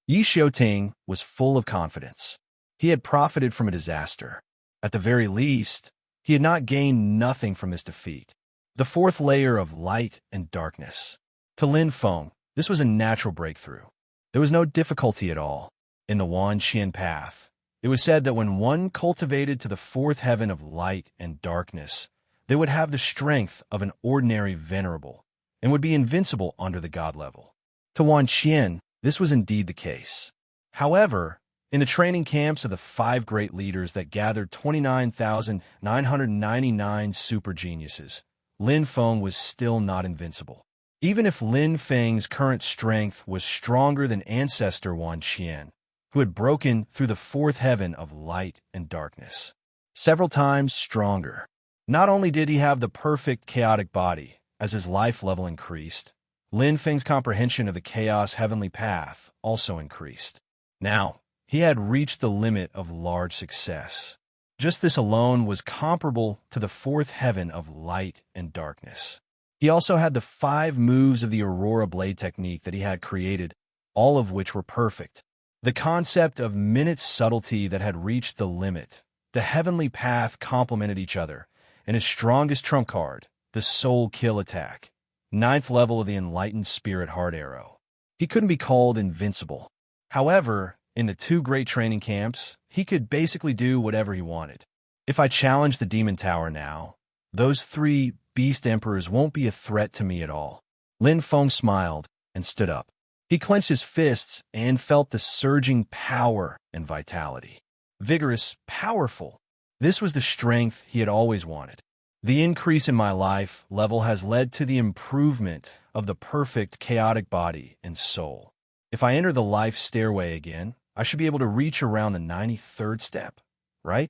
Yi Xiuting was full of confidence. He had profited from a disaster. At the very least, he had not gained nothing from this defeat. The 4th layer of light and darkness. To Lin Feng, this was a natural breakthrough. There was no difficulty at all. In the Wan Qian path, it was said that when one cultivated to the 4th heaven of light and darkness, They would have the strength of an ordinary venerable and would be invincible under the god level. To Wan Qian, this was indeed the case. However, in the training camps of the 5 great leaders that gathered 29,999 super geniuses, Lin Feng was still not invincible. Even if Lin Feng's current strength was stronger than ancestor Wan Qian, who had broken through the 4th heaven of light and darkness, several times stronger. Not only did he have the perfect chaotic body, as his life level increased, Lin Feng's comprehension of the chaos heavenly path also increased. Now, he had reached the limit of large success. Just this alone was comparable to the 4th heaven of light and darkness. He also had the 5 moves of the Aurora Blade technique that he had created, all of which were perfect. The concept of minute subtlety that had reached the limit. The heavenly path complemented each other, and his strongest trump card, the soul kill attack, 9th level of the enlightened spirit heart arrow. He couldn't be called invincible. However, in the 2 great training camps, he could basically do whatever he wanted. If I challenge the Demon Tower now, those 3 Beast Emperors won't be a threat to me at all. Lin Feng smiled and stood up. He clenched his fists and felt the surging power and vitality. Vigorous, powerful. This was the strength he had always wanted. The increase in my life level has led to the improvement of the perfect chaotic body and soul. If I enter the life stairway again, I should be able to reach around the 93rd step, right?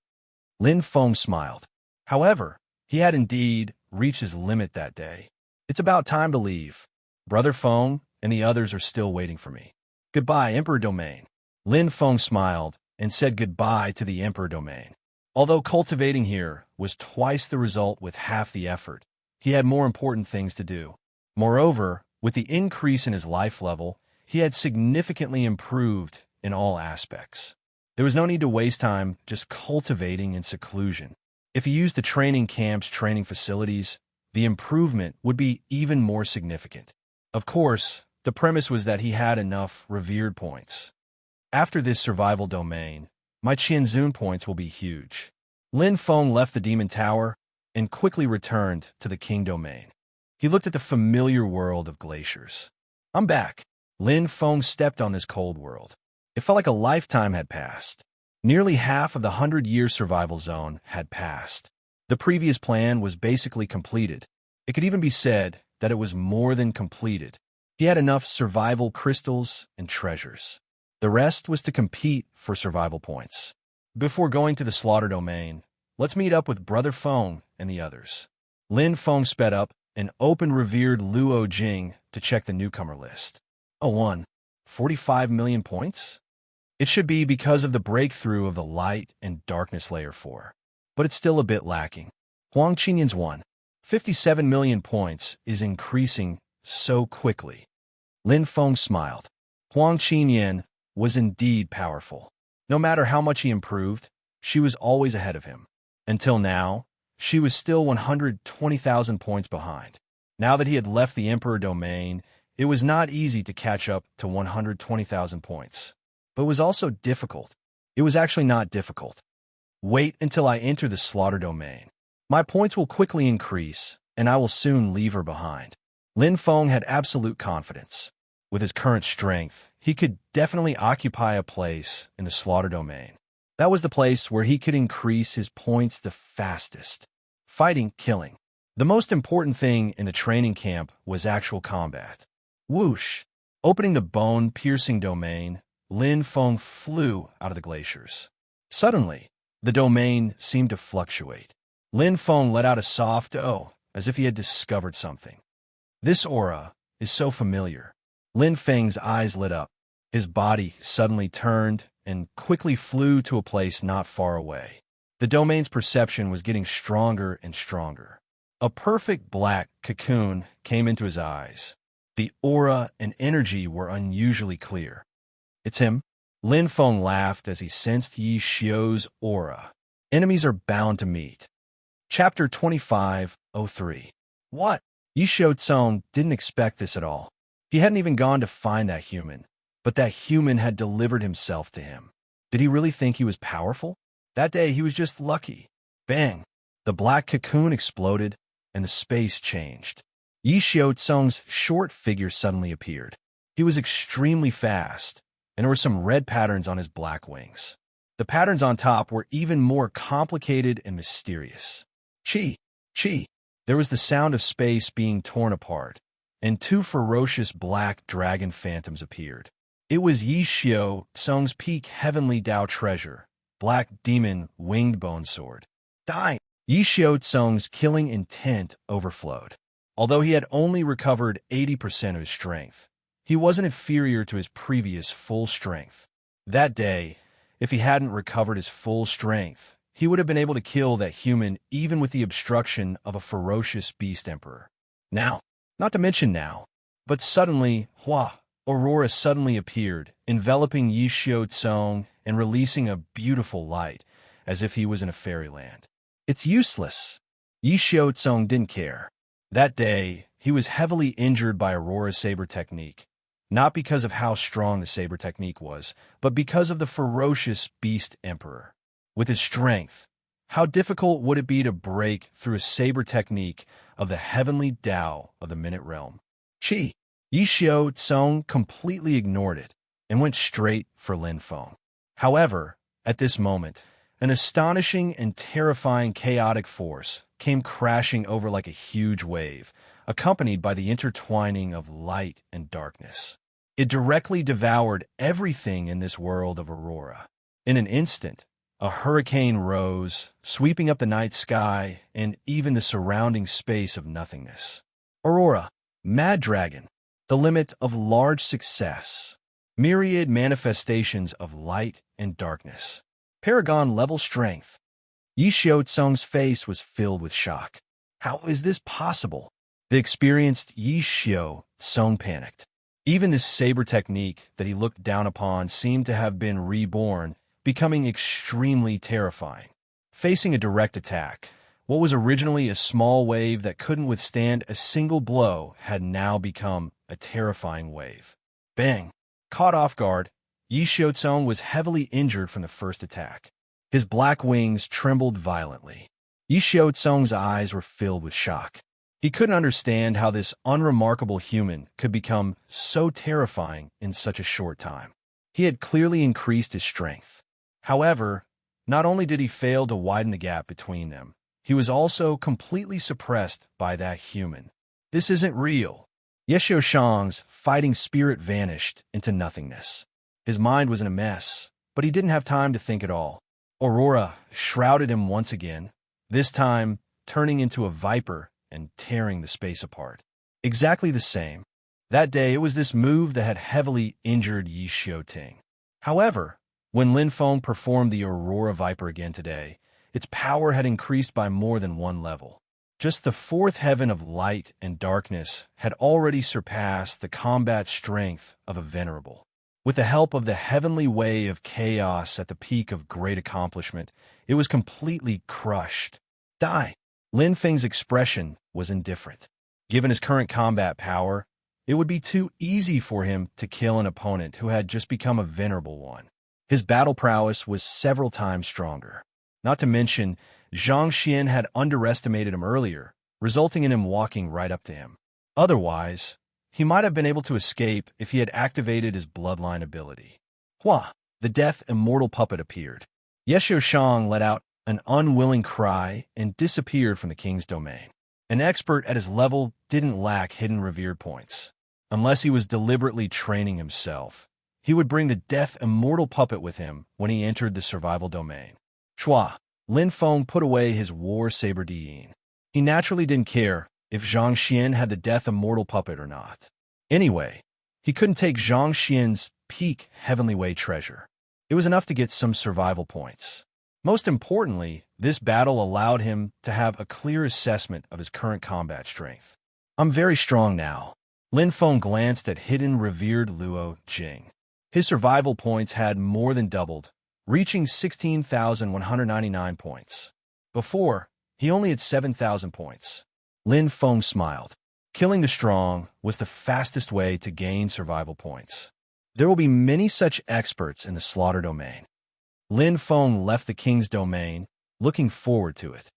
Lin Feng smiled. However, he had indeed reached his limit that day. It's about time to leave. Brother Feng and the others are still waiting for me. Goodbye, Emperor Domain. Lin Feng smiled and said goodbye to the Emperor Domain. Although cultivating here was twice the result with half the effort, he had more important things to do. Moreover, with the increase in his life level, he had significantly improved in all aspects. There was no need to waste time just cultivating in seclusion. If he used the training camp's training facilities, the improvement would be even more significant. Of course, the premise was that he had enough revered points. After this survival domain, my Qianzun points will be huge. Lin Feng left the Demon Tower and quickly returned to the King Domain. He looked at the familiar world of glaciers. I'm back. Lin Feng stepped on this cold world. It felt like a lifetime had passed. Nearly half of the 100-year survival zone had passed. The previous plan was basically completed. It could even be said that it was more than completed. He had enough survival crystals and treasures. The rest was to compete for survival points. Before going to the slaughter domain, let's meet up with Brother Feng and the others. Lin Feng sped up and opened revered Luo Jing to check the newcomer list. Oh, 45 million points? It should be because of the breakthrough of the light and darkness layer 4. But it's still a bit lacking. Huang Qinyan's 57 million points is increasing so quickly. Lin Feng smiled. Huang Qinyan was indeed powerful. No matter how much he improved, she was always ahead of him. Until now, she was still 120,000 points behind. Now that he had left the Emperor Domain, it was not easy to catch up to 120,000 points. But it was also difficult. It was actually not difficult. Wait until I enter the slaughter domain. My points will quickly increase, and I will soon leave her behind. Lin Feng had absolute confidence. With his current strength, he could definitely occupy a place in the slaughter domain. That was the place where he could increase his points the fastest. Fighting, killing. The most important thing in the training camp was actual combat. Whoosh! Opening the bone-piercing domain, Lin Feng flew out of the glaciers. Suddenly, the domain seemed to fluctuate. Lin Feng let out a soft "oh," as if he had discovered something. This aura is so familiar. Lin Feng's eyes lit up. His body suddenly turned and quickly flew to a place not far away. The domain's perception was getting stronger and stronger. A perfect black cocoon came into his eyes. The aura and energy were unusually clear. It's him. Lin Feng laughed as he sensed Yi Xiu's aura. Enemies are bound to meet. Chapter 25:03. What? Yi Xiu didn't expect this at all. He hadn't even gone to find that human, but that human had delivered himself to him. Did he really think he was powerful? That day he was just lucky. Bang! The black cocoon exploded, and the space changed. Yi Xiaotsung's short figure suddenly appeared. He was extremely fast, and there were some red patterns on his black wings. The patterns on top were even more complicated and mysterious. Chi! Chi! There was the sound of space being torn apart, and two ferocious black dragon phantoms appeared. It was Yi Xiaotsung's peak heavenly Dao treasure, black demon winged bone sword. Die! Yi Xiaotsung's killing intent overflowed. Although he had only recovered 80% of his strength, he wasn't inferior to his previous full strength. That day, if he hadn't recovered his full strength, he would have been able to kill that human even with the obstruction of a ferocious beast emperor. Now, not to mention now, but suddenly, Aurora suddenly appeared, enveloping Yi Xiaotsung and releasing a beautiful light, as if he was in a fairyland. It's useless. Yi Xiaotsung didn't care. That day, he was heavily injured by Aurora's saber technique, not because of how strong the saber technique was, but because of the ferocious beast emperor. With his strength, how difficult would it be to break through a saber technique of the heavenly Tao of the Minute Realm? Yi Xiaotsung completely ignored it and went straight for Lin Feng. However, at this moment, an astonishing and terrifying chaotic force came crashing over like a huge wave, accompanied by the intertwining of light and darkness. It directly devoured everything in this world of Aurora. In an instant, a hurricane rose, sweeping up the night sky and even the surrounding space of nothingness. Aurora, Mad Dragon, the limit of large success. Myriad manifestations of light and darkness. Paragon-level strength. Yi Xiaotsung's face was filled with shock. How is this possible? The experienced Yi Xiaotsung panicked. Even this saber technique that he looked down upon seemed to have been reborn, becoming extremely terrifying. Facing a direct attack, what was originally a small wave that couldn't withstand a single blow had now become a terrifying wave. Bang! Caught off guard, Yi Xiaotsung was heavily injured from the first attack. His black wings trembled violently. Yi Xiaotsung's eyes were filled with shock. He couldn't understand how this unremarkable human could become so terrifying in such a short time. He had clearly increased his strength. However, not only did he fail to widen the gap between them, he was also completely suppressed by that human. This isn't real. Ye Xiaoshang's fighting spirit vanished into nothingness. His mind was in a mess, but he didn't have time to think at all. Aurora shrouded him once again, this time turning into a viper and tearing the space apart. Exactly the same. That day, it was this move that had heavily injured Yi Xiaoting. However, when Lin Feng performed the Aurora Viper again today, its power had increased by more than one level. Just the fourth heaven of light and darkness had already surpassed the combat strength of a venerable. With the help of the heavenly way of chaos at the peak of great accomplishment, it was completely crushed. Die! Lin Feng's expression was indifferent. Given his current combat power, it would be too easy for him to kill an opponent who had just become a venerable one. His battle prowess was several times stronger. Not to mention, Zhang Xian had underestimated him earlier, resulting in him walking right up to him. Otherwise, he might have been able to escape if he had activated his bloodline ability. The death immortal puppet appeared. Ye Xiaoshang let out an unwilling cry and disappeared from the king's domain. An expert at his level didn't lack hidden revered points. Unless he was deliberately training himself, he would bring the death immortal puppet with him when he entered the survival domain. Lin Feng put away his war saber Diyin. He naturally didn't care if Zhang Xian had the death immortal puppet or not. Anyway, he couldn't take Zhang Xian's peak heavenly way treasure. It was enough to get some survival points. Most importantly, this battle allowed him to have a clear assessment of his current combat strength. I'm very strong now. Lin Feng glanced at hidden revered Luo Jing. His survival points had more than doubled, reaching 16,199 points. Before, he only had 7,000 points. Lin Feng smiled. Killing the strong was the fastest way to gain survival points. There will be many such experts in the slaughter domain. Lin Feng left the king's domain, looking forward to it.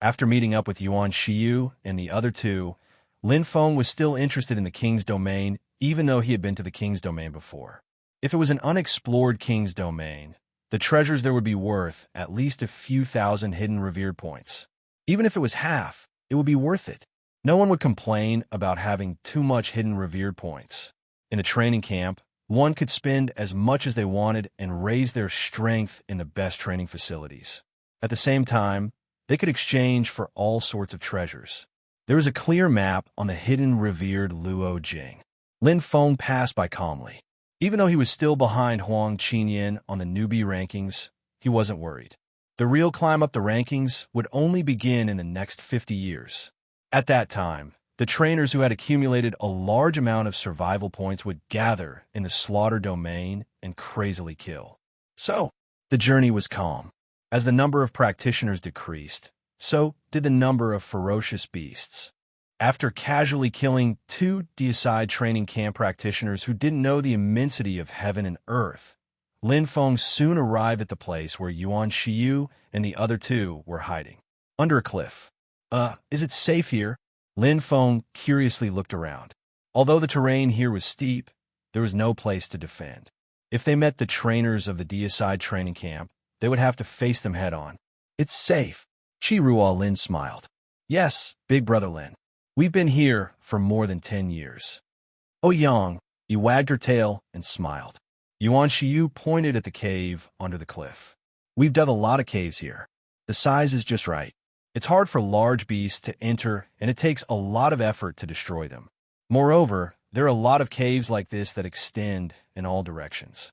After meeting up with Yuan Shiyu and the other two, Lin Feng was still interested in the king's domain, even though he had been to the king's domain before. If it was an unexplored king's domain, the treasures there would be worth at least a few thousand hidden revered points. Even if it was half, it would be worth it. No one would complain about having too much hidden revered points. In a training camp, one could spend as much as they wanted and raise their strength in the best training facilities. At the same time, they could exchange for all sorts of treasures. There was a clear map on the hidden revered Luo Jing. Lin Feng passed by calmly. Even though he was still behind Huang Qinyan on the newbie rankings, he wasn't worried. The real climb up the rankings would only begin in the next 50 years. At that time, the trainers who had accumulated a large amount of survival points would gather in the slaughter domain and crazily kill. So, the journey was calm. As the number of practitioners decreased, so did the number of ferocious beasts. After casually killing 2 deicide training camp practitioners who didn't know the immensity of heaven and earth, Lin Feng soon arrived at the place where Yuan Shiyu and the other 2 were hiding. Under a cliff. Is it safe here? Lin Feng curiously looked around. Although the terrain here was steep, there was no place to defend. If they met the trainers of the deicide training camp, they would have to face them head-on. It's safe. Chi Ruo Lin smiled. Yes, big brother Lin. We've been here for more than 10 years. Oh Yang, you wagged her tail and smiled. Yuan Shiyu pointed at the cave under the cliff. We've dug a lot of caves here. The size is just right. It's hard for large beasts to enter, and it takes a lot of effort to destroy them. Moreover, there are a lot of caves like this that extend in all directions.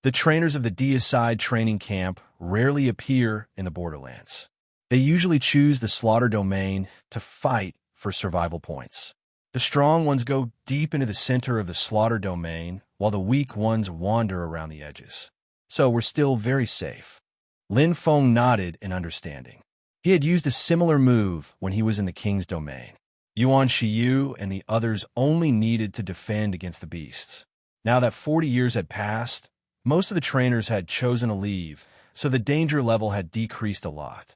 The trainers of the deicide training camp rarely appear in the borderlands. They usually choose the slaughter domain to fight for survival points. The strong ones go deep into the center of the slaughter domain, while the weak ones wander around the edges. So we're still very safe. Lin Feng nodded in understanding. He had used a similar move when he was in the king's domain. Yuan Shiyu and the others only needed to defend against the beasts. Now that 40 years had passed, most of the trainers had chosen to leave, so the danger level had decreased a lot.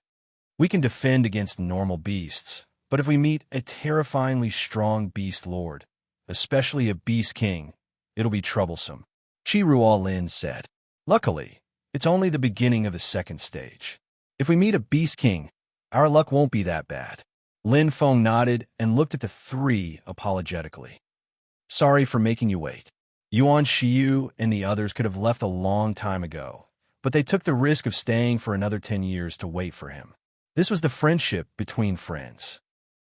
We can defend against normal beasts, but if we meet a terrifyingly strong beast lord, especially a beast king, it'll be troublesome, Chi Ruo Lin said. Luckily, it's only the beginning of the second stage. If we meet a beast king, our luck won't be that bad. Lin Feng nodded and looked at the 3 apologetically. Sorry for making you wait. Yuan Shiyu and the others could have left a long time ago, but they took the risk of staying for another 10 years to wait for him. This was the friendship between friends.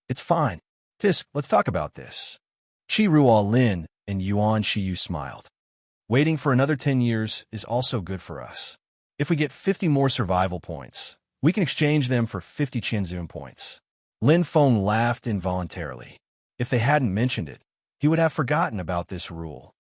It's fine. Tisk, let's talk about this. Chi Ruo Lin and Yuan Shiyu smiled. Waiting for another 10 years is also good for us. If we get 50 more survival points, we can exchange them for 50 Qianzun points. Lin Feng laughed involuntarily. If they hadn't mentioned it, he would have forgotten about this rule.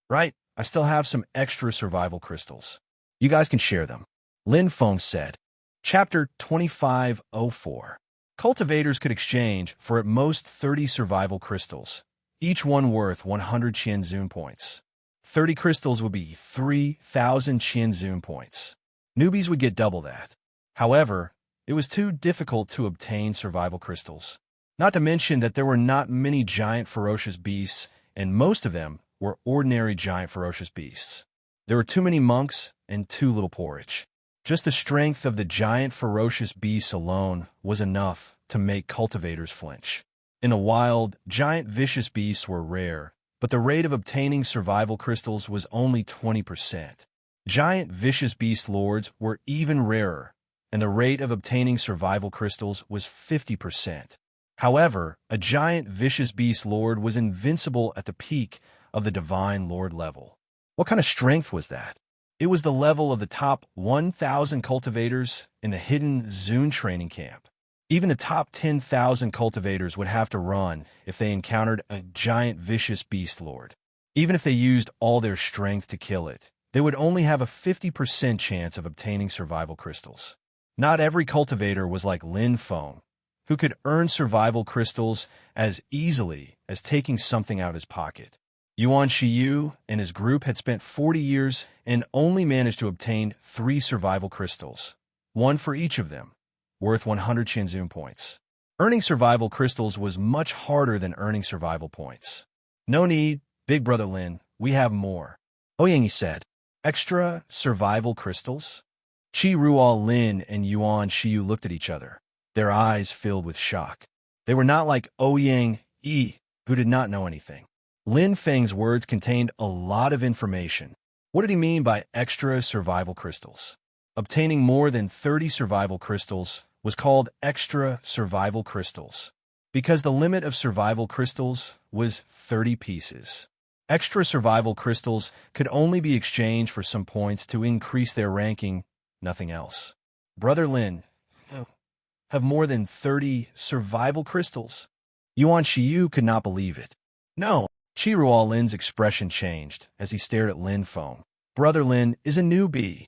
Right, I still have some extra survival crystals. You guys can share them. Lin Feng said. Chapter 2504. Cultivators could exchange for at most 30 survival crystals, each one worth 100 Qianzun points. 30 crystals would be 3,000 Qianzun points. Newbies would get double that. However, it was too difficult to obtain survival crystals. Not to mention that there were not many giant ferocious beasts, and most of them were ordinary giant ferocious beasts. There were too many monks and too little porridge. Just the strength of the giant ferocious beasts alone was enough to make cultivators flinch. In the wild, giant vicious beasts were rare, but the rate of obtaining survival crystals was only 20%. Giant vicious beast lords were even rarer, and the rate of obtaining survival crystals was 50%. However, a giant vicious beast lord was invincible at the peak of the divine lord level. What kind of strength was that? It was the level of the top 1,000 cultivators in the hidden Zun training camp. Even the top 10,000 cultivators would have to run if they encountered a giant vicious beast lord. Even if they used all their strength to kill it, they would only have a 50% chance of obtaining survival crystals. Not every cultivator was like Lin Feng, who could earn survival crystals as easily as taking something out of his pocket. Yuan Shiyu and his group had spent 40 years and only managed to obtain 3 survival crystals, one for each of them, worth 100 Shinzun points. Earning survival crystals was much harder than earning survival points. No need, Big Brother Lin, we have more. Ouyang said. Extra survival crystals? Qi Ruo Lin and Yuan Shiyu looked at each other, their eyes filled with shock. They were not like Ouyang Yi, who did not know anything. Lin Feng's words contained a lot of information. What did he mean by extra survival crystals? Obtaining more than 30 survival crystals was called extra survival crystals, because the limit of survival crystals was 30 pieces. Extra survival crystals could only be exchanged for some points to increase their ranking, nothing else. Brother Lin, have more than 30 survival crystals? Yuan Shiyu could not believe it. No. Qi Ruo Lin's expression changed as he stared at Lin Feng. Brother Lin is a newbie.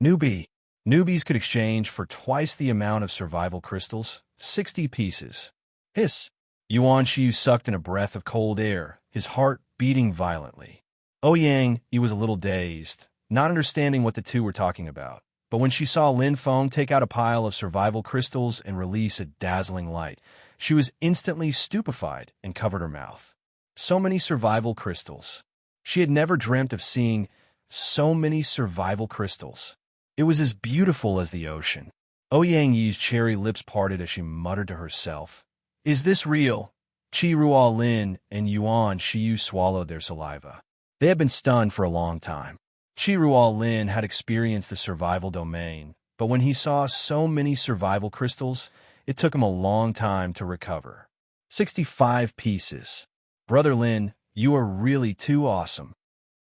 Newbies could exchange for twice the amount of survival crystals, 60 pieces. Hiss. Yuan Shiyu sucked in a breath of cold air, his heart beating violently. Ouyang, he was a little dazed, not understanding what the two were talking about. But when she saw Lin Feng take out a pile of survival crystals and release a dazzling light, she was instantly stupefied and covered her mouth. So many survival crystals. She had never dreamt of seeing so many survival crystals. It was as beautiful as the ocean. Ouyang Yi's cherry lips parted as she muttered to herself, "Is this real?" Qi Ruo Lin and Yuan Shiyu swallowed their saliva. They had been stunned for a long time. Qi Ruo Lin had experienced the survival domain, but when he saw so many survival crystals, it took him a long time to recover. 65 pieces. Brother Lin, you are really too awesome.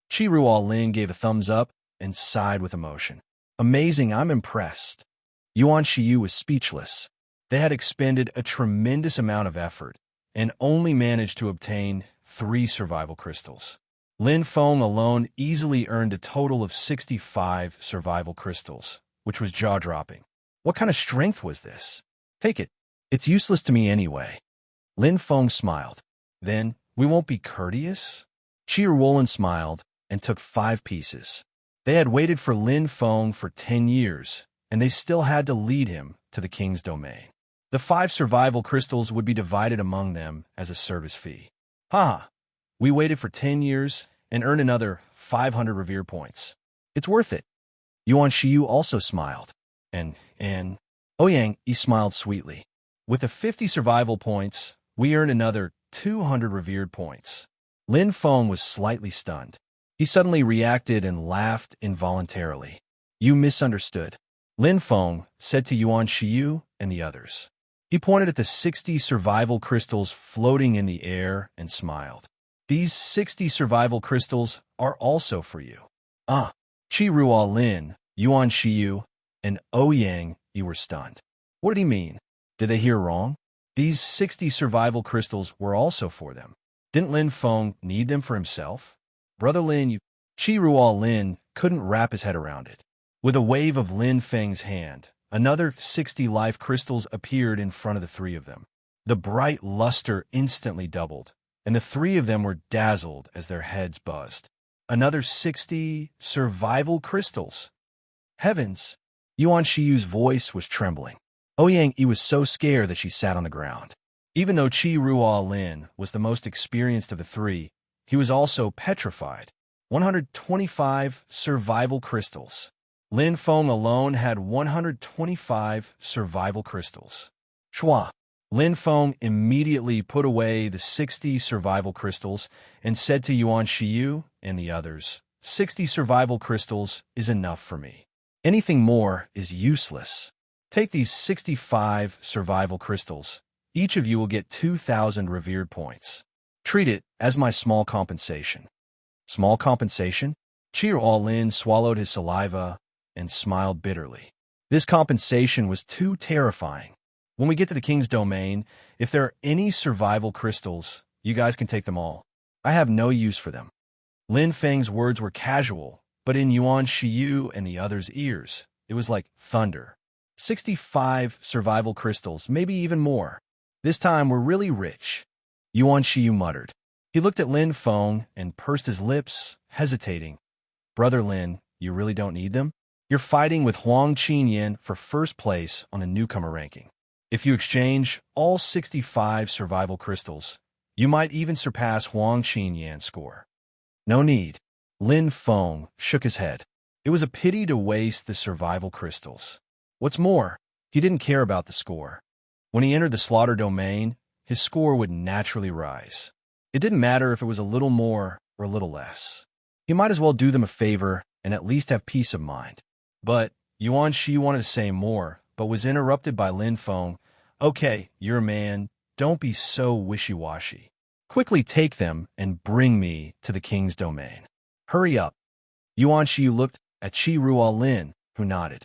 Qi Ruo Lin gave a thumbs up and sighed with emotion. Amazing, I'm impressed. Yuan Shiyu was speechless. They had expended a tremendous amount of effort and only managed to obtain 3 survival crystals. Lin Feng alone easily earned a total of 65 survival crystals, which was jaw-dropping. What kind of strength was this? Take it. It's useless to me anyway. Lin Feng smiled. Then, we won't be courteous? Qi Ruolin smiled and took 5 pieces. They had waited for Lin Feng for 10 years, and they still had to lead him to the king's domain. The 5 survival crystals would be divided among them as a service fee. We waited for 10 years and earned another 500 revere points. It's worth it. Yuan Shiyu also smiled. And Ouyang, he smiled sweetly. With the 50 survival points, we earned another 200 revered points. Lin Feng was slightly stunned. He suddenly reacted and laughed involuntarily. You misunderstood. Lin Feng said to Yuan Shiyu and the others. He pointed at the 60 survival crystals floating in the air and smiled. These 60 survival crystals are also for you. Qi Ruo Lin, Yuan Shiyu, and Ouyang, you were stunned. What did he mean? Did they hear wrong? These 60 survival crystals were also for them. Didn't Lin Feng need them for himself? Brother Lin, Qi Ruo Lin couldn't wrap his head around it. With a wave of Lin Feng's hand, another 60 life crystals appeared in front of the 3 of them. The bright luster instantly doubled, and the 3 of them were dazzled as their heads buzzed. Another 60 survival crystals. Heavens! Yuan Shiyu's voice was trembling. Ouyang Yi was so scared that she sat on the ground. Even though Qi Ruo Lin was the most experienced of the 3, he was also petrified. 125 survival crystals. Lin Feng alone had 125 survival crystals. Shua. Lin Feng immediately put away the 60 survival crystals and said to Yuan Shiyu and the others, 60 survival crystals is enough for me. Anything more is useless. Take these 65 survival crystals. Each of you will get 2,000 revered points. Treat it as my small compensation. Small compensation? Qi Ruo Lin swallowed his saliva and smiled bitterly. This compensation was too terrifying. When we get to the king's domain, if there are any survival crystals, you guys can take them all. I have no use for them. Lin Feng's words were casual, but in Yuan Shiyu and the others' ears, it was like thunder. 65 survival crystals, maybe even more. This time we're really rich. Yuan Shiyu muttered. He looked at Lin Feng and pursed his lips, hesitating. Brother Lin, you really don't need them? You're fighting with Huang Qinyan for first place on the newcomer ranking. If you exchange all 65 survival crystals, you might even surpass Huang Qinyan's score. No need. Lin Feng shook his head. It was a pity to waste the survival crystals. What's more, he didn't care about the score. When he entered the slaughter domain, his score would naturally rise. It didn't matter if it was a little more or a little less. He might as well do them a favor and at least have peace of mind. But Yuan Shi wanted to say more, but was interrupted by Lin Feng. Okay, you're a man. Don't be so wishy-washy. Quickly take them and bring me to the king's domain. Hurry up. Yuan Shi looked at Qi Ruolin, who nodded.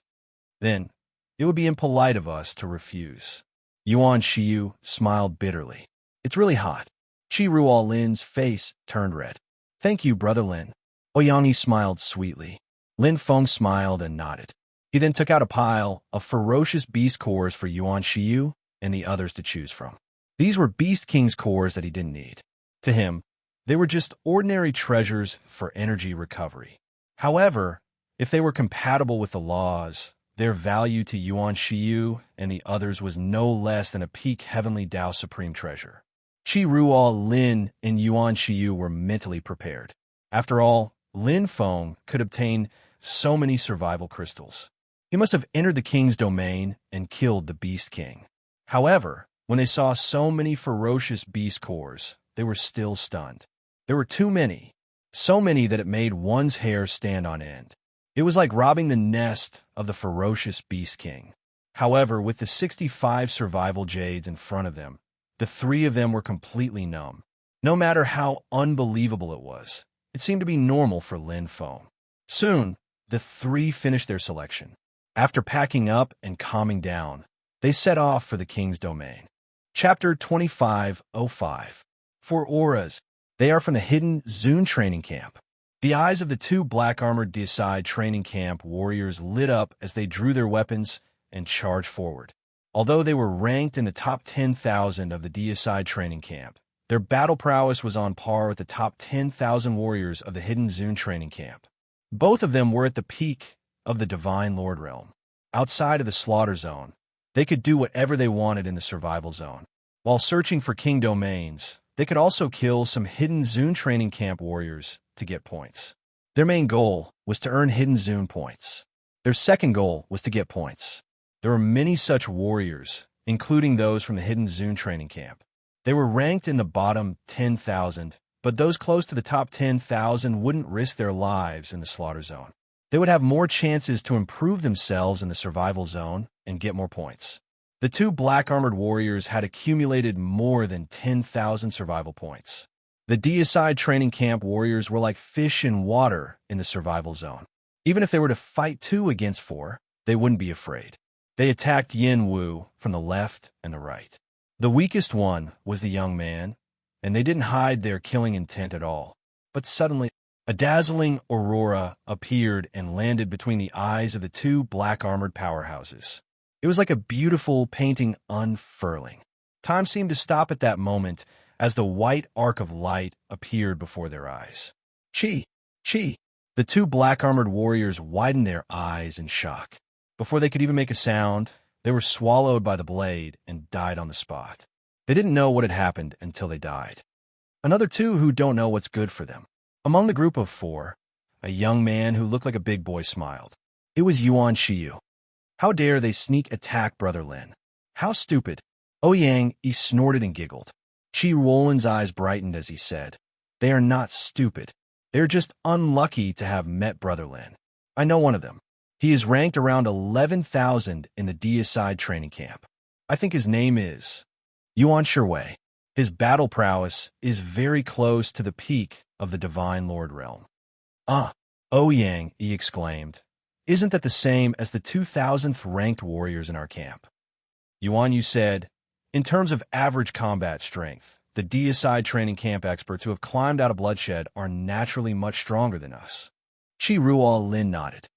Then, it would be impolite of us to refuse. Yuan Shiyu smiled bitterly. It's really hot. Qi Ruolin's face turned red. Thank you, Brother Lin. Ouyang smiled sweetly. Lin Feng smiled and nodded. He then took out a pile of ferocious beast cores for Yuan Shiyu and the others to choose from. These were Beast King's cores that he didn't need. To him, they were just ordinary treasures for energy recovery. However, if they were compatible with the laws, their value to Yuan Shiyu and the others was no less than a peak heavenly Tao supreme treasure. Qi Ruolin and Yuan Shiyu were mentally prepared. After all, Lin Feng could obtain so many survival crystals. He must have entered the king's domain and killed the Beast King. However, when they saw so many ferocious beast cores, they were still stunned. There were too many, so many that it made one's hair stand on end. It was like robbing the nest of the ferocious Beast King. However, with the 65 survival jades in front of them, the three of them were completely numb. No matter how unbelievable it was, it seemed to be normal for Lin Feng. Soon, the three finished their selection. After packing up and calming down, they set off for the king's domain. Chapter 25:05. For auras, they are from the hidden Zune training camp. The eyes of the two black-armored Deicide training camp warriors lit up as they drew their weapons and charged forward. Although they were ranked in the top 10,000 of the Deicide training camp, their battle prowess was on par with the top 10,000 warriors of the hidden Zune training camp. Both of them were at the peak of the Divine Lord realm. Outside of the slaughter zone, they could do whatever they wanted in the survival zone. While searching for king domains, they could also kill some hidden Zune training camp warriors to get points. Their main goal was to earn hidden Zune points. Their second goal was to get points. There were many such warriors, including those from the hidden Zune training camp. They were ranked in the bottom 10,000, but those close to the top 10,000 wouldn't risk their lives in the slaughter zone. They would have more chances to improve themselves in the survival zone and get more points. The two black-armored warriors had accumulated more than 10,000 survival points. The Deicide training camp warriors were like fish in water in the survival zone. Even if they were to fight 2 against 4, they wouldn't be afraid. They attacked Yin Wu from the left and the right. The weakest one was the young man, and they didn't hide their killing intent at all. But suddenly, a dazzling aurora appeared and landed between the eyes of the two black-armored powerhouses. It was like a beautiful painting unfurling. Time seemed to stop at that moment as the white arc of light appeared before their eyes. Chi! Chi! The two black-armored warriors widened their eyes in shock. Before they could even make a sound, they were swallowed by the blade and died on the spot. They didn't know what had happened until they died. Another two who don't know what's good for them. Among the group of 4, a young man who looked like a big boy smiled. It was Yuan Shiyu. How dare they sneak attack Brother Lin? How stupid. Ouyang snorted and giggled. Qi Ruolin's eyes brightened as he said, They are not stupid. They are just unlucky to have met Brother Lin. I know one of them. He is ranked around 11,000 in the Deicide training camp. I think his name is Yuan Shiwei. His battle prowess is very close to the peak of the Divine Lord realm. Ouyang, he exclaimed. Isn't that the same as the 2,000th ranked warriors in our camp? Yuan Yu said, In terms of average combat strength, the Deicide training camp experts who have climbed out of bloodshed are naturally much stronger than us. Qi Ruolin nodded.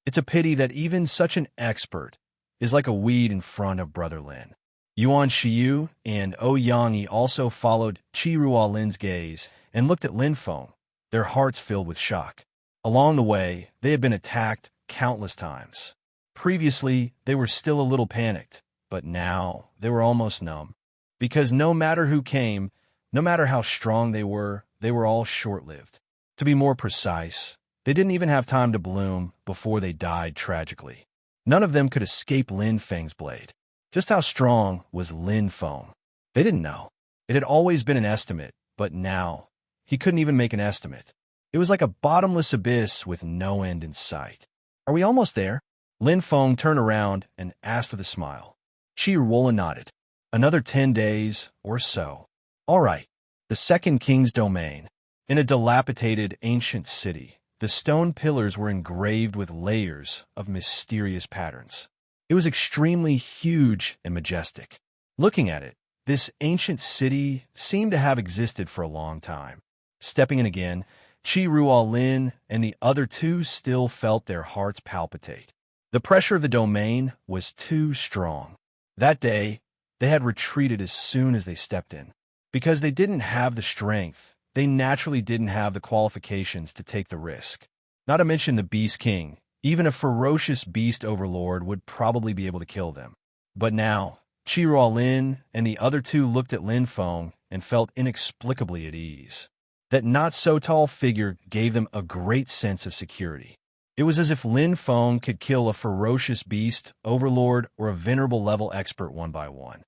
It's a pity that even such an expert is like a weed in front of Brother Lin. Yuan Shiyu and Ouyang also followed Qi Ruolin's gaze and looked at Lin Feng, their hearts filled with shock. Along the way, they had been attacked, countless times. Previously, they were still a little panicked, but now they were almost numb. Because no matter who came, no matter how strong they were all short-lived. To be more precise, they didn't even have time to bloom before they died tragically. None of them could escape Lin Feng's blade. Just how strong was Lin Feng? They didn't know. It had always been an estimate, but now he couldn't even make an estimate. It was like a bottomless abyss with no end in sight. Are we almost there? Lin Feng turned around and asked with a smile. Chi Ruola nodded. Another 10 days or so. All right. The second king's domain. In a dilapidated ancient city, the stone pillars were engraved with layers of mysterious patterns. It was extremely huge and majestic. Looking at it, this ancient city seemed to have existed for a long time. Stepping in again, Chi Ruolin and the other two still felt their hearts palpitate. The pressure of the domain was too strong. That day, they had retreated as soon as they stepped in. Because they didn't have the strength, they naturally didn't have the qualifications to take the risk. Not to mention the Beast King. Even a ferocious beast overlord would probably be able to kill them. But now, Chi Ruolin and the other two looked at Lin Feng and felt inexplicably at ease. That not-so-tall figure gave them a great sense of security. It was as if Lin Feng could kill a ferocious beast, overlord, or a venerable level expert one by one.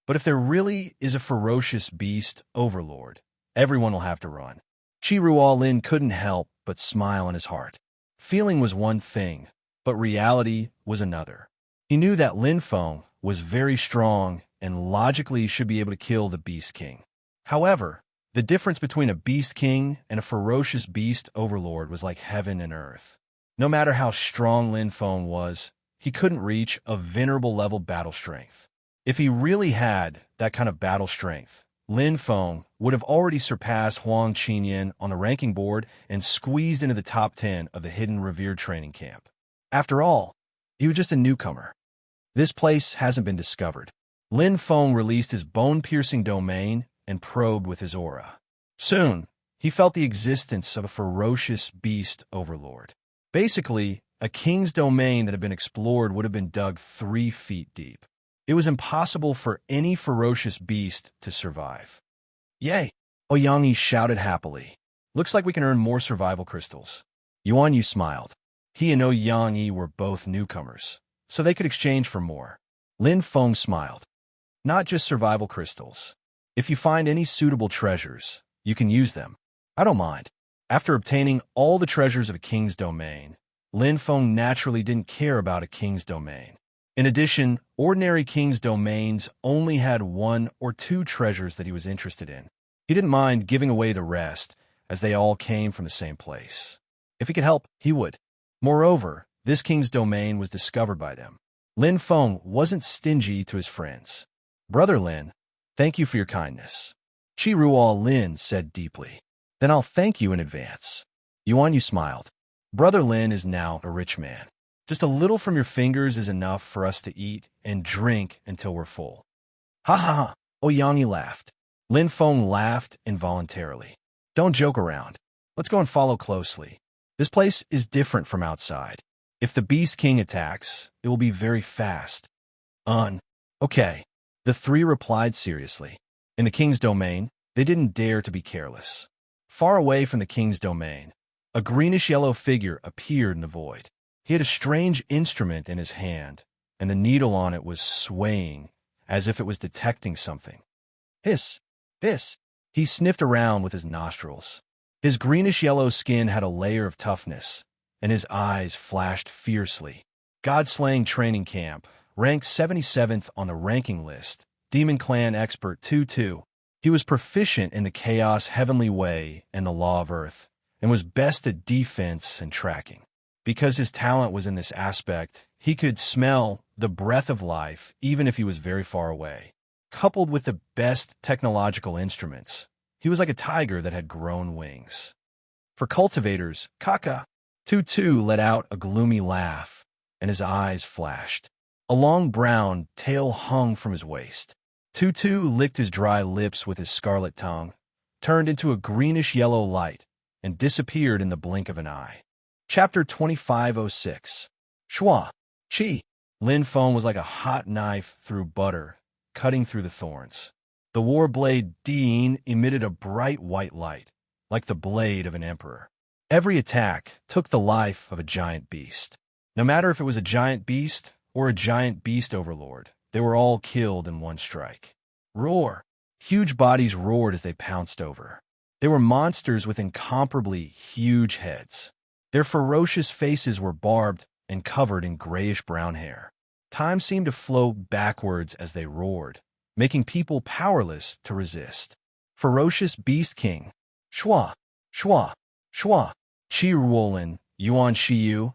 But if there really is a ferocious beast, overlord, everyone will have to run. Chi Ruolin couldn't help but smile in his heart. Feeling was one thing, but reality was another. He knew that Lin Feng was very strong and logically should be able to kill the Beast King. However, the difference between a Beast King and a ferocious beast overlord was like heaven and earth. No matter how strong Lin Feng was, he couldn't reach a venerable level battle strength. If he really had that kind of battle strength, Lin Feng would have already surpassed Huang Qinyan on the ranking board and squeezed into the top 10 of the hidden revered training camp. After all, he was just a newcomer. This place hasn't been discovered. Lin Feng released his bone-piercing domain and probed with his aura. Soon, he felt the existence of a ferocious beast overlord. Basically, a king's domain that had been explored would have been dug 3 feet deep. It was impossible for any ferocious beast to survive. Yay! Ouyang shouted happily. Looks like we can earn more survival crystals. Yuan Yu smiled. He and Ouyang were both newcomers, so they could exchange for more. Lin Feng smiled. Not just survival crystals. If you find any suitable treasures, you can use them. I don't mind. After obtaining all the treasures of a king's domain, Lin Feng naturally didn't care about a king's domain. In addition, ordinary king's domains only had 1 or 2 treasures that he was interested in. He didn't mind giving away the rest, as they all came from the same place. If he could help, he would. Moreover, this king's domain was discovered by them. Lin Feng wasn't stingy to his friends. Brother Lin, thank you for your kindness. Chi Ruolin said deeply. Then I'll thank you in advance. Yuan Yu smiled. Brother Lin is now a rich man. Just a little from your fingers is enough for us to eat and drink until we're full. Ha ha ha, Ouyang laughed. Lin Feng laughed involuntarily. Don't joke around. Let's go and follow closely. This place is different from outside. If the Beast King attacks, it will be very fast. Okay. The 3 replied seriously. In the king's domain, they didn't dare to be careless. Far away from the king's domain, a greenish-yellow figure appeared in the void. He had a strange instrument in his hand, and the needle on it was swaying, as if it was detecting something. Hiss! Hiss! He sniffed around with his nostrils. His greenish-yellow skin had a layer of toughness, and his eyes flashed fiercely. God-slaying training camp, ranked 77th on the ranking list, Demon Clan expert 2-2. He was proficient in the Chaos Heavenly Way and the Law of Earth, and was best at defense and tracking. Because his talent was in this aspect, he could smell the breath of life even if he was very far away. Coupled with the best technological instruments, he was like a tiger that had grown wings. For cultivators, Kaka, Tutu let out a gloomy laugh, and his eyes flashed. A long brown tail hung from his waist. Tutu licked his dry lips with his scarlet tongue, turned into a greenish-yellow light, and disappeared in the blink of an eye. Chapter 2506. Shua. Chi. Lin Feng was like a hot knife through butter, cutting through the thorns. The war blade Dean emitted a bright white light, like the blade of an emperor. Every attack took the life of a giant beast. No matter if it was a giant beast or a giant beast overlord, they were all killed in one strike. Roar! Huge bodies roared as they pounced over. They were monsters with incomparably huge heads. Their ferocious faces were barbed and covered in grayish-brown hair. Time seemed to flow backwards as they roared, making people powerless to resist. Ferocious Beast King. Shua, Shua, Shua. Qi Ruolin, Yuan Shiyu,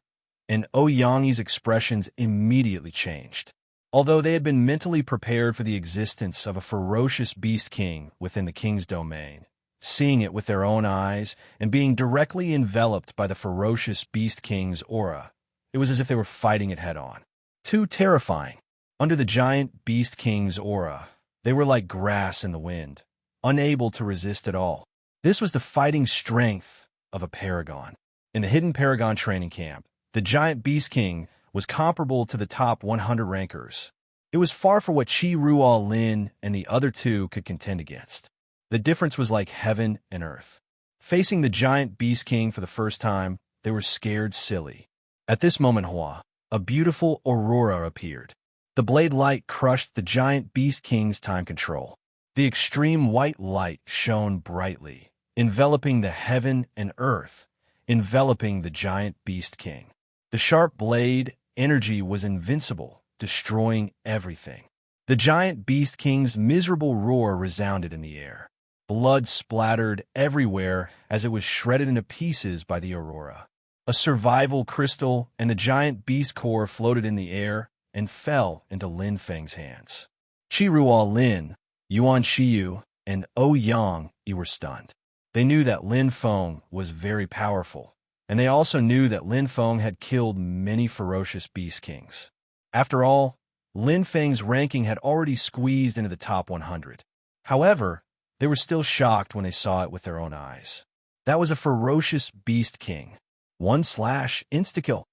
and Ouyang's expressions immediately changed. Although they had been mentally prepared for the existence of a ferocious Beast King within the king's domain, seeing it with their own eyes and being directly enveloped by the ferocious Beast King's aura, it was as if they were fighting it head-on. Too terrifying. Under the giant Beast King's aura, they were like grass in the wind, unable to resist at all. This was the fighting strength of a paragon. In the hidden paragon training camp, the giant Beast King was comparable to the top 100 rankers. It was far from what Qi Ruo Lin and the other two could contend against. The difference was like heaven and earth. Facing the giant Beast King for the first time, they were scared silly. At this moment, a beautiful aurora appeared. The blade light crushed the giant Beast King's time control. The extreme white light shone brightly, enveloping the heaven and earth, enveloping the giant Beast King. The sharp blade energy was invincible, destroying everything. The giant Beast King's miserable roar resounded in the air. Blood splattered everywhere as it was shredded into pieces by the aurora. A survival crystal and the giant beast core floated in the air and fell into Lin Feng's hands. Qi Ruo Lin, Yuan Shiyu, and Ouyang were stunned. They knew that Lin Feng was very powerful, and they also knew that Lin Feng had killed many ferocious Beast Kings. After all, Lin Feng's ranking had already squeezed into the top 100. However, they were still shocked when they saw it with their own eyes. That was a ferocious Beast King. 1/insta-kill.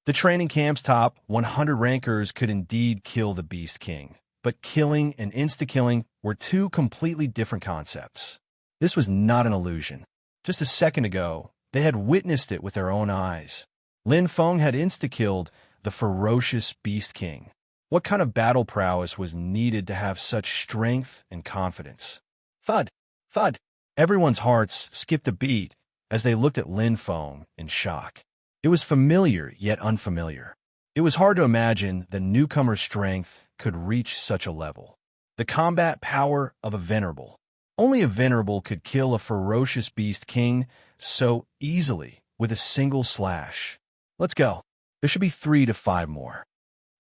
The training camp's top 100 rankers could indeed kill the Beast King, but killing and insta-killing were two completely different concepts. This was not an illusion. Just a second ago, they had witnessed it with their own eyes. Lin Feng had insta-killed the ferocious Beast King. What kind of battle prowess was needed to have such strength and confidence? Thud! Thud! Everyone's hearts skipped a beat as they looked at Lin Feng in shock. It was familiar yet unfamiliar. It was hard to imagine the newcomer's strength could reach such a level. The combat power of a venerable. Only a venerable could kill a ferocious Beast King so easily with a single slash. Let's go. There should be 3 to 5 more.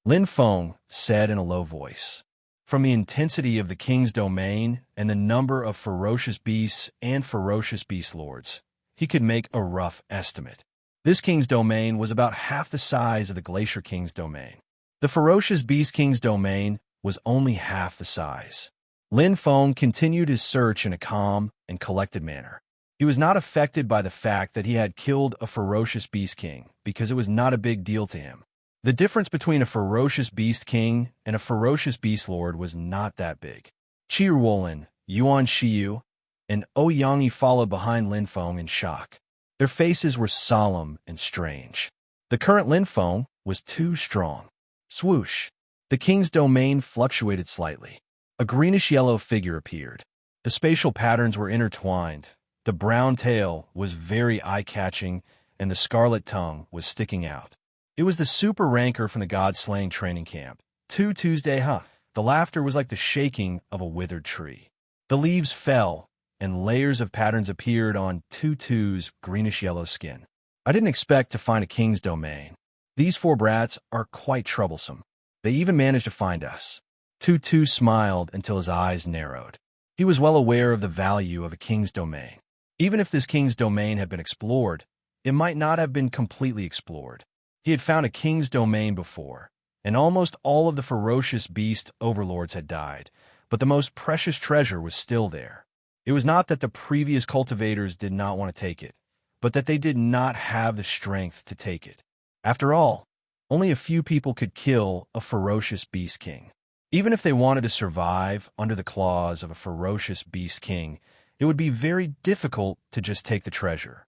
Lin Feng said in a low voice. From the intensity of the king's domain and the number of ferocious beasts and ferocious beast lords, he could make a rough estimate. This king's domain was about half the size of the Glacier King's domain. The ferocious Beast King's domain was only half the size. Lin Feng continued his search in a calm and collected manner. He was not affected by the fact that he had killed a ferocious Beast King because it was not a big deal to him. The difference between a ferocious Beast King and a ferocious Beast Lord was not that big. Qi Ruolin, Yuan Shiyu, and Ouyang followed behind Lin Feng in shock. Their faces were solemn and strange. The current Lin Feng was too strong. Swoosh! The king's domain fluctuated slightly. A greenish-yellow figure appeared. The spatial patterns were intertwined. The brown tail was very eye-catching, and the scarlet tongue was sticking out. It was the super ranker from the God-slaying training camp. Tuesday. The laughter was like the shaking of a withered tree. The leaves fell, and layers of patterns appeared on Tutu's greenish-yellow skin. I didn't expect to find a king's domain. These 4 brats are quite troublesome. They even managed to find us. Tutu smiled until his eyes narrowed. He was well aware of the value of a king's domain. Even if this king's domain had been explored, it might not have been completely explored. He had found a king's domain before, and almost all of the ferocious beast overlords had died, but the most precious treasure was still there. It was not that the previous cultivators did not want to take it, but that they did not have the strength to take it. After all, only a few people could kill a ferocious beast king. Even if they wanted to survive under the claws of a ferocious beast king, it would be very difficult to just take the treasure.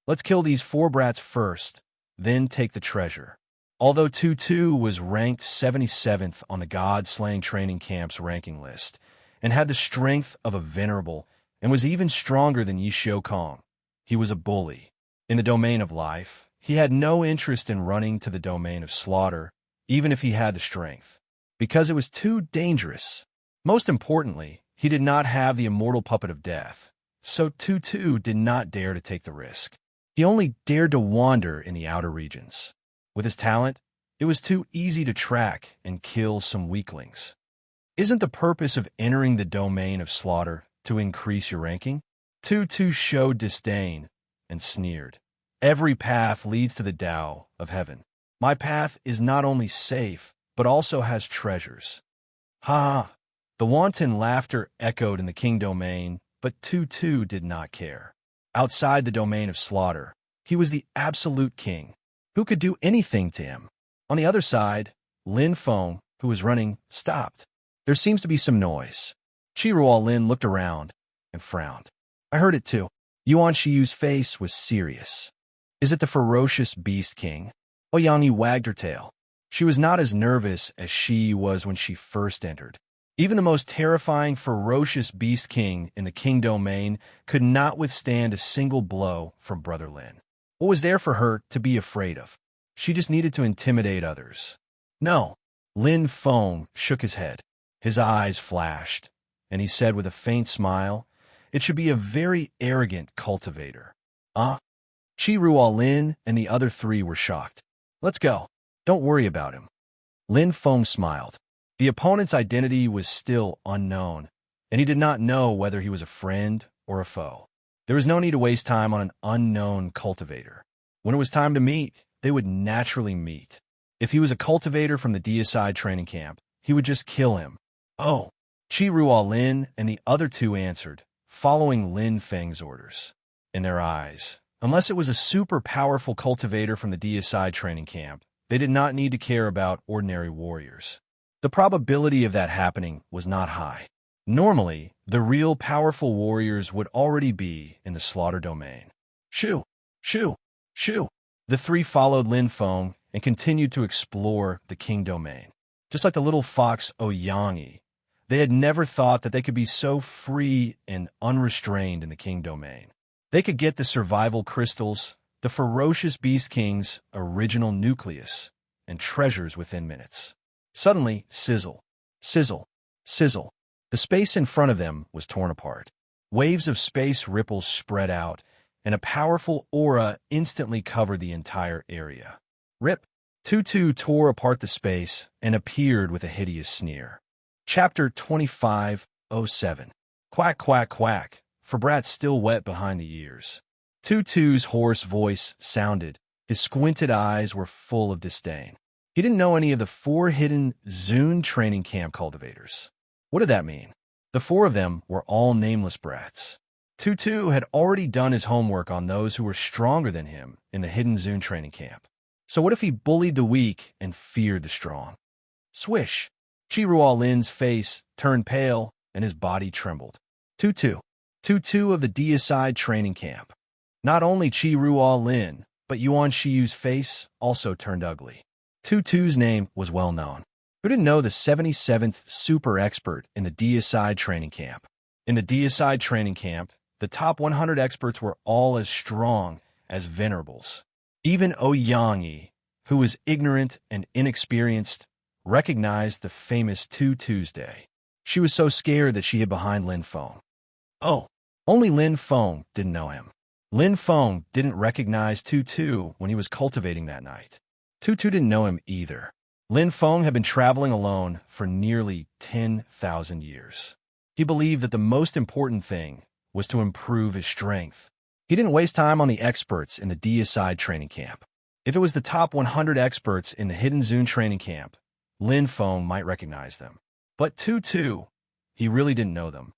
Let's kill these 4 brats first, then take the treasure. Although Tutu was ranked 77th on the God-slaying training camp's ranking list, and had the strength of a venerable, and was even stronger than Yishio Kong, he was a bully. In the domain of life, he had no interest in running to the domain of slaughter, even if he had the strength, because it was too dangerous. Most importantly, he did not have the immortal puppet of death, so Tutu did not dare to take the risk. He only dared to wander in the outer regions. With his talent, it was too easy to track and kill some weaklings. Isn't the purpose of entering the domain of slaughter to increase your ranking? Tutu showed disdain and sneered. Every path leads to the Tao of heaven. My path is not only safe, but also has treasures. Ha ha! The wanton laughter echoed in the king domain, but Tutu did not care. Outside the domain of slaughter, he was the absolute king. Who could do anything to him? On the other side, Lin Feng, who was running, stopped. There seems to be some noise. Chiruo Lin looked around and frowned. I heard it too. Yuan Shiyu's face was serious. Is it the ferocious beast king? Ouyang wagged her tail. She was not as nervous as she was when she first entered. Even the most terrifying, ferocious beast king in the king domain could not withstand a single blow from Brother Lin. What was there for her to be afraid of? She just needed to intimidate others. No. Lin Feng shook his head. His eyes flashed, and he said with a faint smile, it should be a very arrogant cultivator. Chi Ruolin and the other 3 were shocked. Let's go. Don't worry about him. Lin Feng smiled. The opponent's identity was still unknown, and he did not know whether he was a friend or a foe. There was no need to waste time on an unknown cultivator. When it was time to meet, they would naturally meet. If he was a cultivator from the Deicide training camp, he would just kill him. Oh, Chi Ruolin and the other 2 answered, following Lin Feng's orders. In their eyes, unless it was a super powerful cultivator from the Deicide training camp, they did not need to care about ordinary warriors. The probability of that happening was not high. Normally, the real powerful warriors would already be in the slaughter domain. Shoo! Shoo! Shoo! The 3 followed Lin Feng and continued to explore the king domain. Just like the little fox Ouyang, they had never thought that they could be so free and unrestrained in the king domain. They could get the survival crystals, the ferocious beast king's original nucleus, and treasures within minutes. Suddenly, sizzle, sizzle, sizzle. The space in front of them was torn apart. Waves of space ripples spread out, and a powerful aura instantly covered the entire area. Rip! Tutu tore apart the space and appeared with a hideous sneer. Chapter 25:07. Quack, quack, quack, for Brat's still wet behind the ears. Tutu's hoarse voice sounded. His squinted eyes were full of disdain. He didn't know any of the 4 hidden Zune training camp cultivators. What did that mean? The 4 of them were all nameless brats. Tutu had already done his homework on those who were stronger than him in the hidden Zune training camp. So what if he bullied the weak and feared the strong? Swish! Chiruo Lin's face turned pale and his body trembled. Tutu of the Deicide training camp. Not only Chiruo Lin, but Yuan Shiyu's face also turned ugly. Tutu's name was well known. Who didn't know the 77th super expert in the Deicide training camp? In the Deicide training camp, the top 100 experts were all as strong as venerables. Even Ouyang, who was ignorant and inexperienced, recognized the famous Tuesday. She was so scared that she hid behind Lin Feng. Oh, only Lin Feng didn't know him. Lin Feng didn't recognize Tutu when he was cultivating that night. Tutu didn't know him either. Lin Feng had been traveling alone for nearly 10,000 years. He believed that the most important thing was to improve his strength. He didn't waste time on the experts in the Deicide training camp. If it was the top 100 experts in the Hidden Zune training camp, Lin Feng might recognize them. But Tutu, he really didn't know them.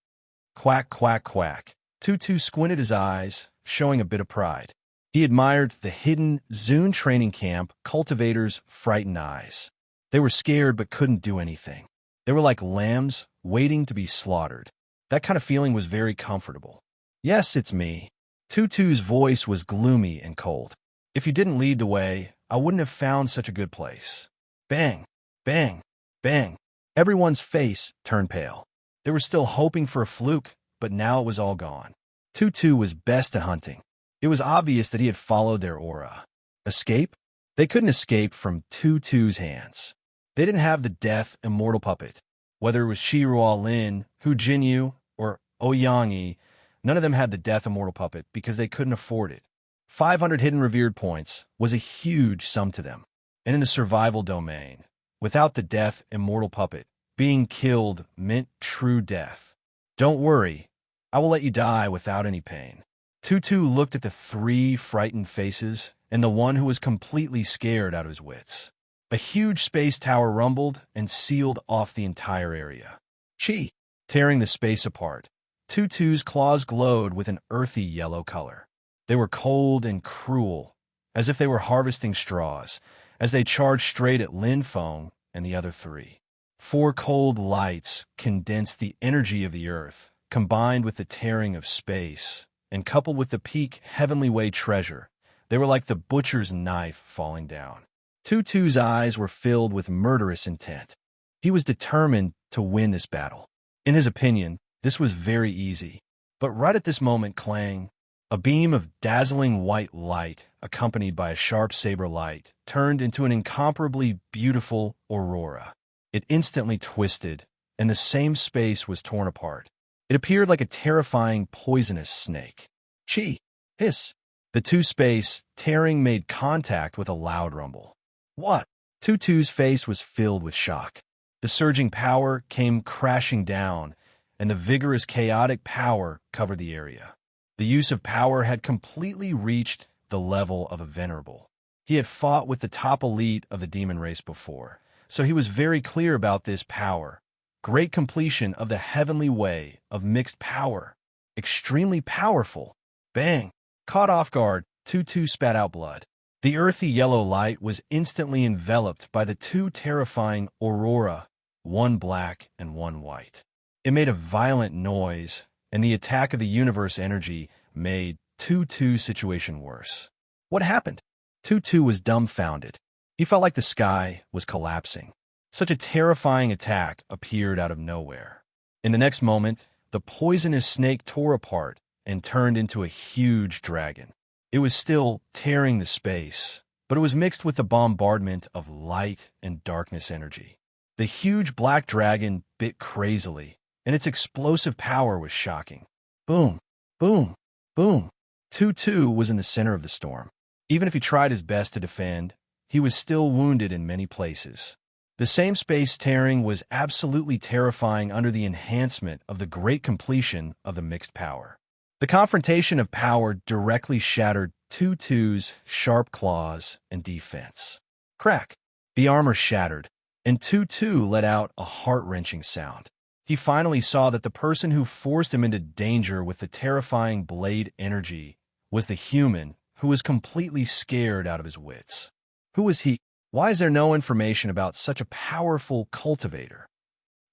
Quack, quack, quack. Tutu squinted his eyes, showing a bit of pride. He admired the hidden Zune training camp cultivators' frightened eyes. They were scared but couldn't do anything. They were like lambs waiting to be slaughtered. That kind of feeling was very comfortable. Yes, it's me. Tutu's voice was gloomy and cold. If you didn't lead the way, I wouldn't have found such a good place. Bang, bang, bang. Everyone's face turned pale. They were still hoping for a fluke, but now it was all gone. Tutu was best at hunting. It was obvious that he had followed their aura. Escape? They couldn't escape from Tutu's hands. They didn't have the death immortal puppet. Whether it was Shiruo Lin, Hu Jinyu, or Ouyang, none of them had the death immortal puppet because they couldn't afford it. 500 hidden revered points was a huge sum to them. And in the survival domain, without the death immortal puppet, being killed meant true death. Don't worry, I will let you die without any pain. Tutu looked at the three frightened faces and the one who was completely scared out of his wits. A huge space tower rumbled and sealed off the entire area. Chi, tearing the space apart. Tutu's claws glowed with an earthy yellow color. They were cold and cruel, as if they were harvesting straws, as they charged straight at Lin Feng and the other three. 4 cold lights condensed the energy of the earth, combined with the tearing of space, and coupled with the peak heavenly way treasure. They were like the butcher's knife falling down. Tutu's eyes were filled with murderous intent. He was determined to win this battle. In his opinion, this was very easy. But right at this moment, clang, a beam of dazzling white light, accompanied by a sharp saber light, turned into an incomparably beautiful aurora. It instantly twisted, and the same space was torn apart. It appeared like a terrifying, poisonous snake. Chi! Hiss! The two space tearing made contact with a loud rumble. What? Tutu's face was filled with shock. The surging power came crashing down, and the vigorous chaotic power covered the area. The use of power had completely reached the level of a venerable. He had fought with the top elite of the demon race before, so he was very clear about this power. Great completion of the heavenly way of mixed power. Extremely powerful. Bang! Caught off guard, Tutu spat out blood. The earthy yellow light was instantly enveloped by the two terrifying aurora, one black and one white. It made a violent noise, and the attack of the universe energy made Tutu's situation worse. What happened? Tutu was dumbfounded. He felt like the sky was collapsing. Such a terrifying attack appeared out of nowhere. In the next moment, the poisonous snake tore apart and turned into a huge dragon. It was still tearing the space, but it was mixed with the bombardment of light and darkness energy. The huge black dragon bit crazily, and its explosive power was shocking. Boom, boom, boom. Tutu was in the center of the storm. Even if he tried his best to defend, he was still wounded in many places. The same space tearing was absolutely terrifying under the enhancement of the great completion of the mixed power. The confrontation of power directly shattered Tutu's sharp claws and defense. Crack! The armor shattered, and Tutu let out a heart-wrenching sound. He finally saw that the person who forced him into danger with the terrifying blade energy was the human who was completely scared out of his wits. Who was he? Why is there no information about such a powerful cultivator?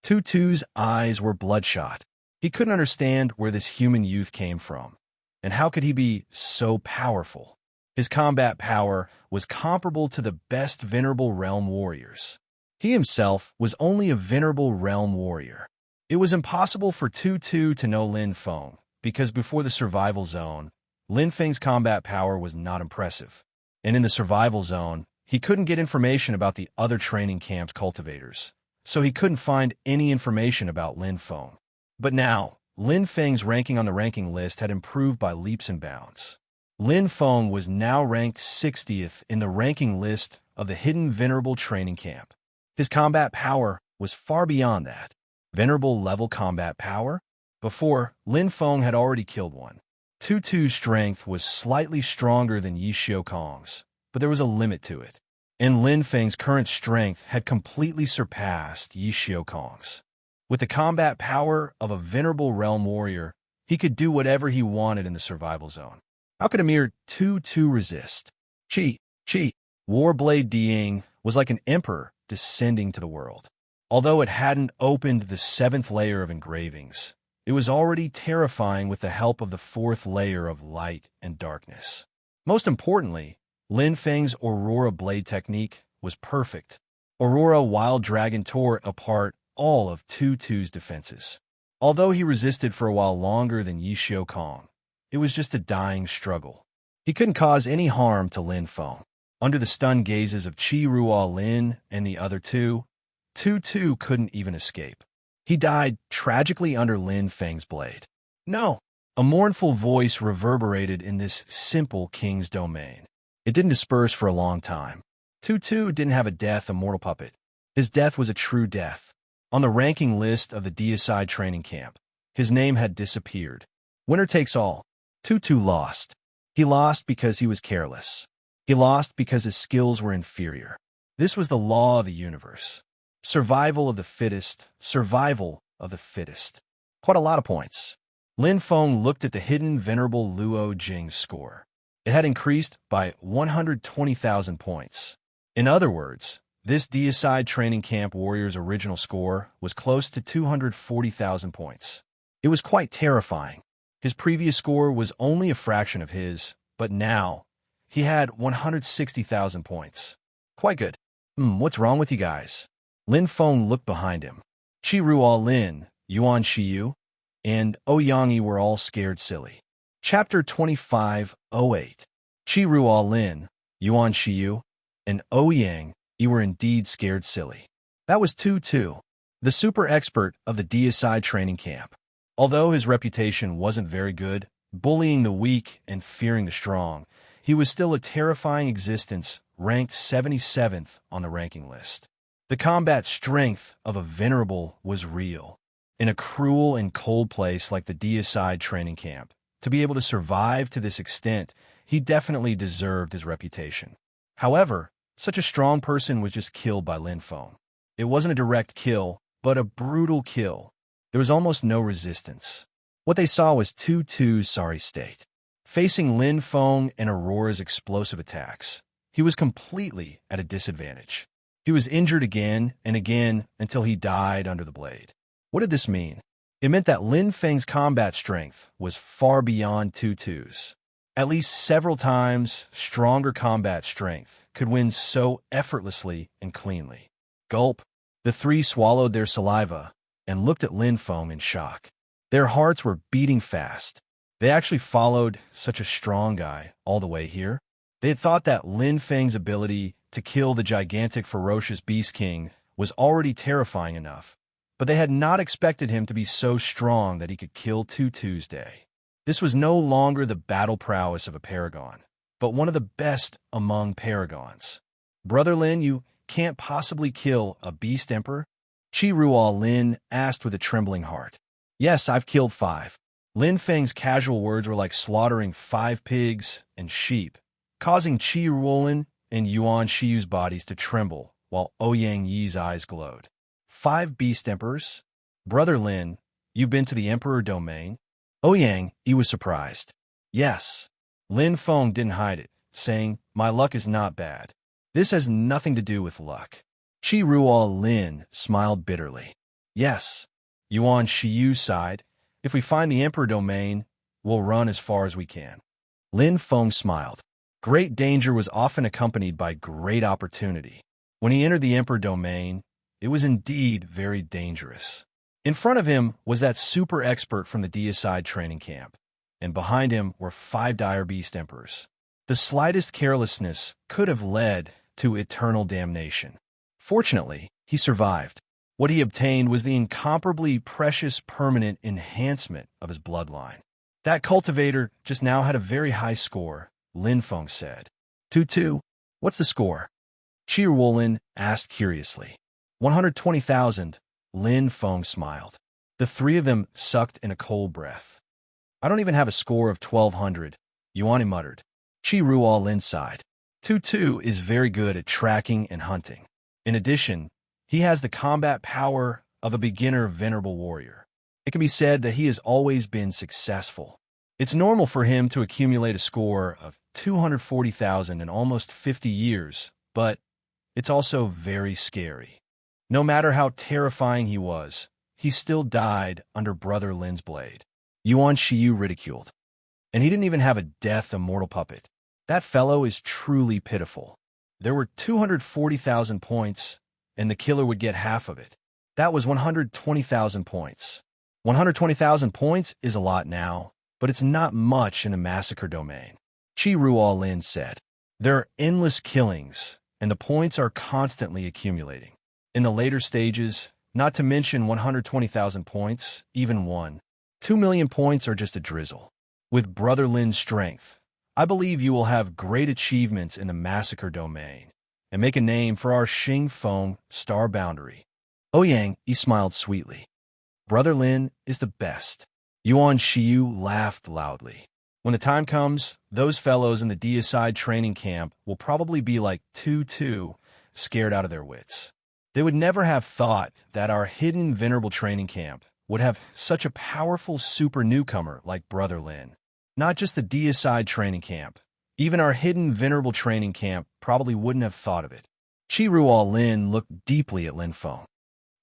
Tutu's eyes were bloodshot. He couldn't understand where this human youth came from, and how could he be so powerful? His combat power was comparable to the best Venerable Realm warriors. He himself was only a Venerable Realm warrior. It was impossible for Tutu to know Lin Feng, because before the survival zone, Lin Feng's combat power was not impressive. And in the survival zone, he couldn't get information about the other training camp's cultivators, so he couldn't find any information about Lin Feng. But now, Lin Feng's ranking on the ranking list had improved by leaps and bounds. Lin Feng was now ranked 60th in the ranking list of the hidden Venerable training camp. His combat power was far beyond that. Venerable level combat power? Before, Lin Feng had already killed one. Tutu's strength was slightly stronger than Yi Xiaokong's, but there was a limit to it. And Lin Feng's current strength had completely surpassed Yi Xiaokong's. With the combat power of a Venerable Realm warrior, he could do whatever he wanted in the survival zone. How could a mere 2-2 resist? Chi, Chi, Warblade Diang was like an emperor descending to the world. Although it hadn't opened the 7th layer of engravings, it was already terrifying with the help of the 4th layer of light and darkness. Most importantly, Lin Feng's Aurora Blade technique was perfect. Aurora Wild Dragon tore apart all of 2-2's defenses. Although he resisted for a while longer than Yi Xiu Kong, it was just a dying struggle. He couldn't cause any harm to Lin Feng. Under the stunned gazes of Qi Ruo Lin and the other two, 2-2 couldn't even escape. He died tragically under Lin Feng's blade. No! A mournful voice reverberated in this simple king's domain. It didn't disperse for a long time. 2-2 didn't have a death a mortal puppet. His death was a true death. On the ranking list of the deicide training camp, his name had disappeared. Winner takes all. 2-2 lost. He lost because he was careless. He lost because his skills were inferior. This was the law of the universe. Survival of the fittest, survival of the fittest. Quite a lot of points. Lin Feng looked at the hidden venerable Luo Jing's score. It had increased by 120,000 points. In other words, this deicide training camp warrior's original score was close to 240,000 points. It was quite terrifying. His previous score was only a fraction of his, but now he had 160,000 points. Quite good. What's wrong with you guys? Lin Feng looked behind him. Qi Ruo Lin, Yuan Shiyu, and Ouyang were all scared silly. Chapter 25:08. Qi Ruo Lin, Yuan Shiyu, and Ouyang were indeed scared silly. That was 2-2, the super expert of the deicide training camp. Although his reputation wasn't very good, bullying the weak and fearing the strong, he was still a terrifying existence, ranked 77th on the ranking list. The combat strength of a venerable was real. In a cruel and cold place like the deicide training camp, to be able to survive to this extent, he definitely deserved his reputation. However, such a strong person was just killed by Lin Feng. It wasn't a direct kill, but a brutal kill. There was almost no resistance. What they saw was 2-2's sorry state. Facing Lin Feng and Aurora's explosive attacks, he was completely at a disadvantage. He was injured again and again until he died under the blade. What did this mean? It meant that Lin Feng's combat strength was far beyond 2-2's. At least several times, stronger combat strength could win so effortlessly and cleanly. Gulp. The three swallowed their saliva and looked at Lin Feng in shock. Their hearts were beating fast. They actually followed such a strong guy all the way here. They had thought that Lin Feng's ability to kill the gigantic ferocious Beast King was already terrifying enough, but they had not expected him to be so strong that he could kill 2-2's day. This was no longer the battle prowess of a paragon, but one of the best among paragons. Brother Lin, you can't possibly kill a beast emperor? Qi Ruo Lin asked with a trembling heart. Yes, I've killed 5. Lin Feng's casual words were like slaughtering 5 pigs and sheep, causing Qi Ruolin and Yuan Shiyu's bodies to tremble while Ouyang Yi's eyes glowed. 5 beast emperors? Brother Lin, you've been to the emperor domain? Ouyang Yi was surprised. Yes. Lin Feng didn't hide it, saying, my luck is not bad. This has nothing to do with luck. Qi Ruo Lin smiled bitterly. Yes. Yuan Shiyu sighed. If we find the emperor domain, we'll run as far as we can. Lin Feng smiled. Great danger was often accompanied by great opportunity. When he entered the emperor domain, it was indeed very dangerous. In front of him was that super expert from the deicide training camp, and behind him were 5 dire beast emperors. The slightest carelessness could have led to eternal damnation. Fortunately, he survived. What he obtained was the incomparably precious permanent enhancement of his bloodline. That cultivator just now had a very high score, Lin Feng said. 2-2, what's the score? Qi Ruolin asked curiously. 120,000, Lin Feng smiled. The 3 of them sucked in a cold breath. I don't even have a score of 1,200, Yuan muttered. Qi Ruolin sighed. 2-2 is very good at tracking and hunting. In addition, he has the combat power of a beginner venerable warrior. It can be said that he has always been successful. It's normal for him to accumulate a score of 240,000 in almost 50 years, but it's also very scary. No matter how terrifying he was, he still died under Brother Lin's blade. Yuan Shiyu ridiculed. And he didn't even have a death immortal puppet. That fellow is truly pitiful. There were 240,000 points, and the killer would get half of it. That was 120,000 points. 120,000 points is a lot now, but it's not much in a massacre domain. Qi Ruolin said. There are endless killings, and the points are constantly accumulating. In the later stages, not to mention 120,000 points, even 2 million points are just a drizzle. With Brother Lin's strength, I believe you will have great achievements in the massacre domain and make a name for our Xingfeng star boundary. Ouyang, he smiled sweetly. Brother Lin is the best. Yuan Shiyu laughed loudly. When the time comes, those fellows in the deicide training camp will probably be like two, scared out of their wits. They would never have thought that our hidden venerable training camp would have such a powerful super newcomer like Brother Lin. Not just the deicide training camp. Even our hidden venerable training camp probably wouldn't have thought of it. Qi Ruolin looked deeply at Lin Feng.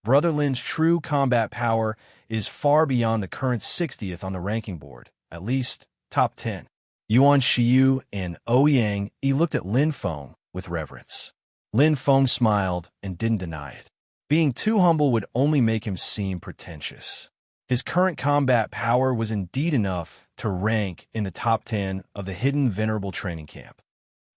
Brother Lin's true combat power is far beyond the current 60th on the ranking board, at least top 10. Yuan Shiyu and Ouyang looked at Lin Feng with reverence. Lin Feng smiled and didn't deny it. Being too humble would only make him seem pretentious. His current combat power was indeed enough to rank in the top 10 of the hidden venerable training camp.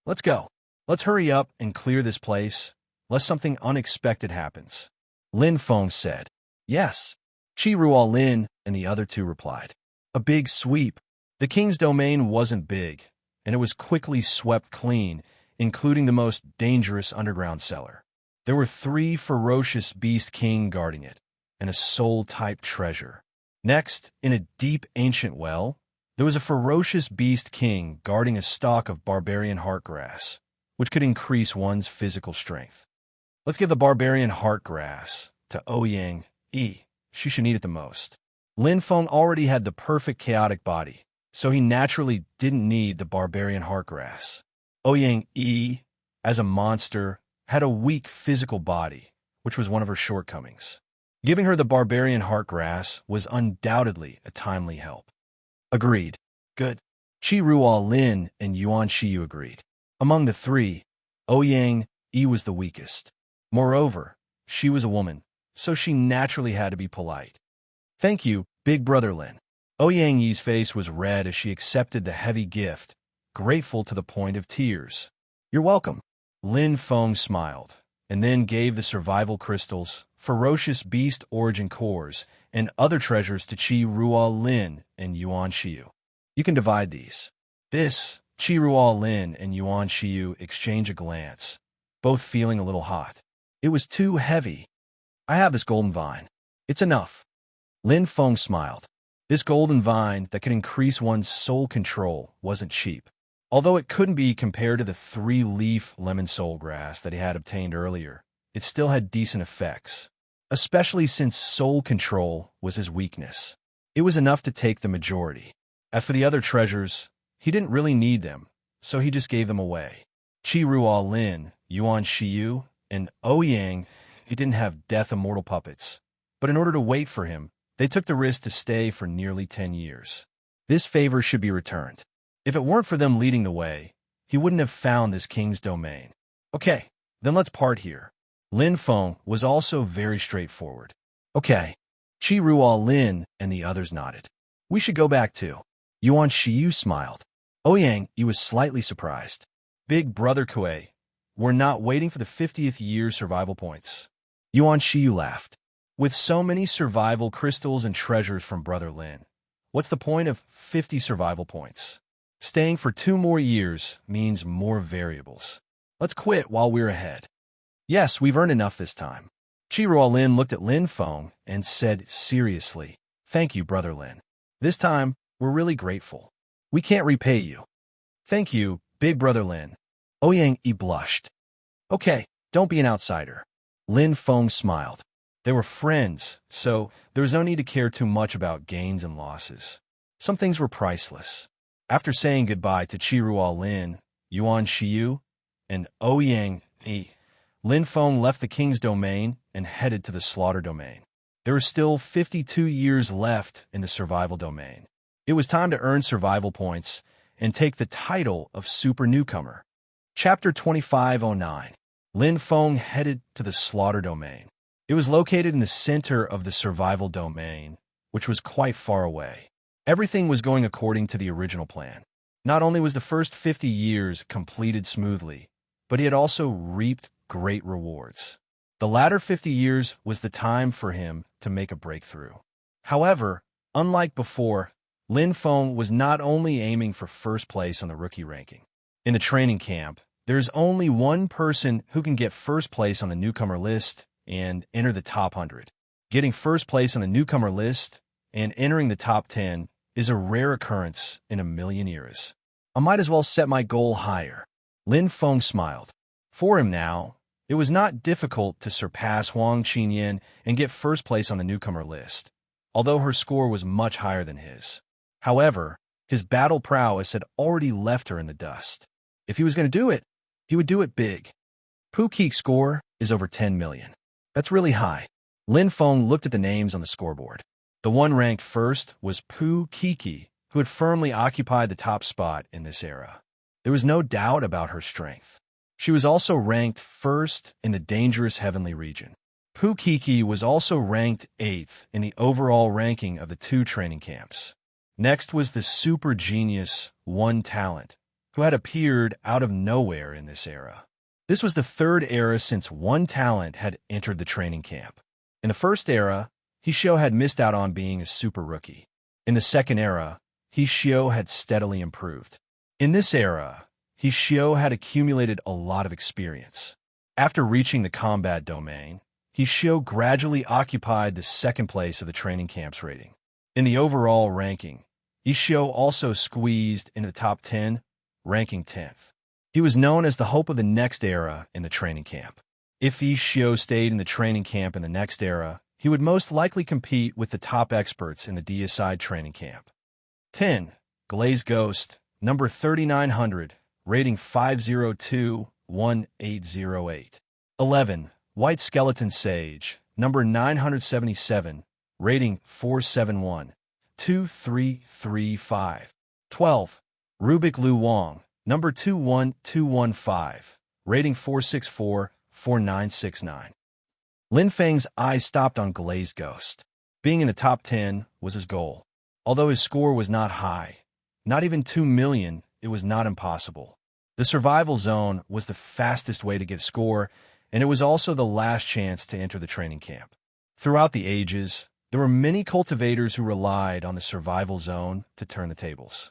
Let's go. Let's hurry up and clear this place, lest something unexpected happens. Lin Feng said. Yes. Qi Ruolin and the other two replied. A big sweep. The king's domain wasn't big, and it was quickly swept clean, including the most dangerous underground cellar. There were 3 ferocious beast king guarding it, and a soul-type treasure. Next, in a deep ancient well, there was a ferocious beast king guarding a stalk of barbarian heartgrass, which could increase one's physical strength. Let's give the barbarian heartgrass to Ouyang Yi. She should need it the most. Lin Feng already had the perfect chaotic body, so he naturally didn't need the barbarian heartgrass. Ouyang Yi, as a monster, had a weak physical body, which was one of her shortcomings. Giving her the barbarian heartgrass was undoubtedly a timely help. Agreed. Good. Qi Ruolin and Yuan Shiyu agreed. Among the 3, Ouyang Yi was the weakest. Moreover, she was a woman, so she naturally had to be polite. Thank you, Big Brother Lin. Ouyang Yi's face was red as she accepted the heavy gift, grateful to the point of tears. You're welcome. Lin Feng smiled, and then gave the survival crystals, ferocious beast origin cores, and other treasures to Qi Ruolin and Yuan Shiyu. You can divide these. Qi Ruolin and Yuan Shiyu exchanged a glance, both feeling a little hot. It was too heavy. I have this golden vine. It's enough. Lin Feng smiled. This golden vine that could increase one's soul control wasn't cheap. Although it couldn't be compared to the 3-leaf lemon soul grass that he had obtained earlier, it still had decent effects, especially since soul control was his weakness. It was enough to take the majority. As for the other treasures, he didn't really need them, so he just gave them away. Qi Ruolin, Yuan Shiyu, and Ouyang, he didn't have death immortal puppets, but in order to wait for him, they took the risk to stay for nearly 10 years. This favor should be returned. If it weren't for them leading the way, he wouldn't have found this king's domain. Okay, then let's part here. Lin Feng was also very straightforward. Okay. Qi Ruolin and the others nodded. We should go back too. Yuan Shiyu smiled. Ouyang, he was slightly surprised. Big Brother Kuei, we're not waiting for the 50th year survival points. Yuan Shiyu laughed. With so many survival crystals and treasures from Brother Lin, what's the point of 50 survival points? Staying for 2 more years means more variables. Let's quit while we're ahead. Yes, we've earned enough this time. Qi Ruolin looked at Lin Feng and said seriously, Thank you, Brother Lin. This time, we're really grateful. We can't repay you. Thank you, Big Brother Lin. Ouyang blushed. Okay, don't be an outsider. Lin Feng smiled. They were friends, so there was no need to care too much about gains and losses. some things were priceless. After saying goodbye to Chiruo Lin, Yuan Shiyu, and Ouyang Yi, Lin Feng left the king's domain and headed to the slaughter domain. There were still 52 years left in the survival domain. It was time to earn survival points and take the title of Super Newcomer. Chapter 2509. Lin Feng headed to the slaughter domain. It was located in the center of the survival domain, which was quite far away. Everything was going according to the original plan. Not only was the first 50 years completed smoothly, but he had also reaped great rewards. The latter 50 years was the time for him to make a breakthrough. However, unlike before, Lin Feng was not only aiming for first place on the rookie ranking. In the training camp, there is only one person who can get first place on the newcomer list and enter the top 100. Getting first place on the newcomer list and entering the top 10 is a rare occurrence in a million years. I might as well set my goal higher. Lin Feng smiled. For him now, it was not difficult to surpass Huang Qinyan and get first place on the newcomer list, although her score was much higher than his. However, his battle prowess had already left her in the dust. If he was going to do it, he would do it big. Pu Keek's score is over 10 million. That's really high. Lin Feng looked at the names on the scoreboard. The one ranked first was Pu Kiki, who had firmly occupied the top spot in this era. There was no doubt about her strength. She was also ranked first in the dangerous heavenly region. Pu Kiki was also ranked 8th in the overall ranking of the 2 training camps. Next was the super genius One Talent, who had appeared out of nowhere in this era. This was the 3rd era since One Talent had entered the training camp. In the first era, Hishio had missed out on being a super rookie. In the second era, Hishio had steadily improved. In this era, Hishio had accumulated a lot of experience. After reaching the combat domain, Hishio gradually occupied the 2nd place of the training camp's rating. In the overall ranking, Hishio also squeezed into the top 10, ranking 10th. He was known as the hope of the next era in the training camp. If Hishio stayed in the training camp in the next era, he would most likely compete with the top experts in the deicide training camp. 10. Glazed Ghost, number 3900, rating 502-1808. 11. White Skeleton Sage, number 977, rating 471-2335. 12. Rubik Lu Wang, number 21215, rating 464-4969. Lin Feng's eyes stopped on Glazed Ghost. Being in the top 10 was his goal. Although his score was not high, not even 2 million, it was not impossible. The survival zone was the fastest way to get score, and it was also the last chance to enter the training camp. Throughout the ages, there were many cultivators who relied on the survival zone to turn the tables.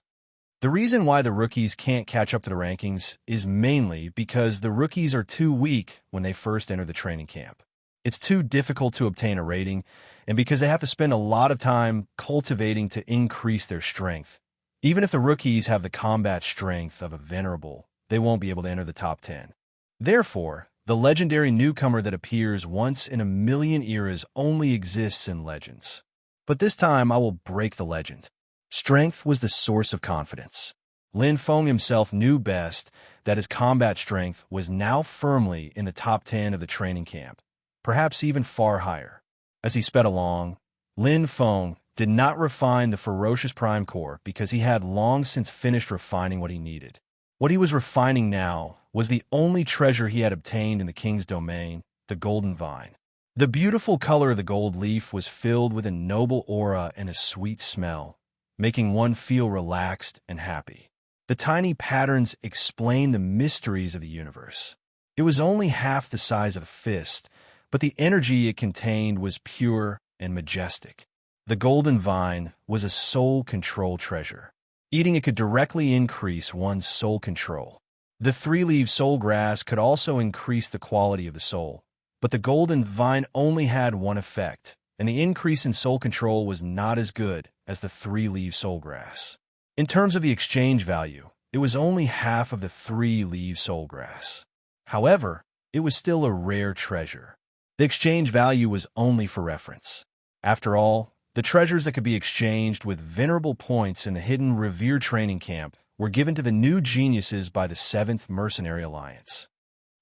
The reason why the rookies can't catch up to the rankings is mainly because the rookies are too weak when they first enter the training camp. It's too difficult to obtain a rating, and because they have to spend a lot of time cultivating to increase their strength. Even if the rookies have the combat strength of a venerable, they won't be able to enter the top 10. Therefore, the legendary newcomer that appears once in a million eras only exists in legends. But this time I will break the legend. Strength was the source of confidence. Lin Feng himself knew best that his combat strength was now firmly in the top 10 of the training camp, perhaps even far higher. As he sped along, Lin Feng did not refine the ferocious prime core because he had long since finished refining what he needed. What he was refining now was the only treasure he had obtained in the king's domain, the golden vine. The beautiful color of the gold leaf was filled with a noble aura and a sweet smell, making one feel relaxed and happy. The tiny patterns explained the mysteries of the universe. It was only half the size of a fist, but the energy it contained was pure and majestic. The golden vine was a soul control treasure. Eating it could directly increase one's soul control. The 3-leaf soul grass could also increase the quality of the soul, but the golden vine only had one effect, and the increase in soul control was not as good as the 3-leaf soul grass. In terms of the exchange value, it was only half of the 3-leaf soul grass. However, it was still a rare treasure. The exchange value was only for reference. After all, The treasures that could be exchanged with venerable points in the hidden Revere training camp were given to the new geniuses by the 7th Mercenary Alliance.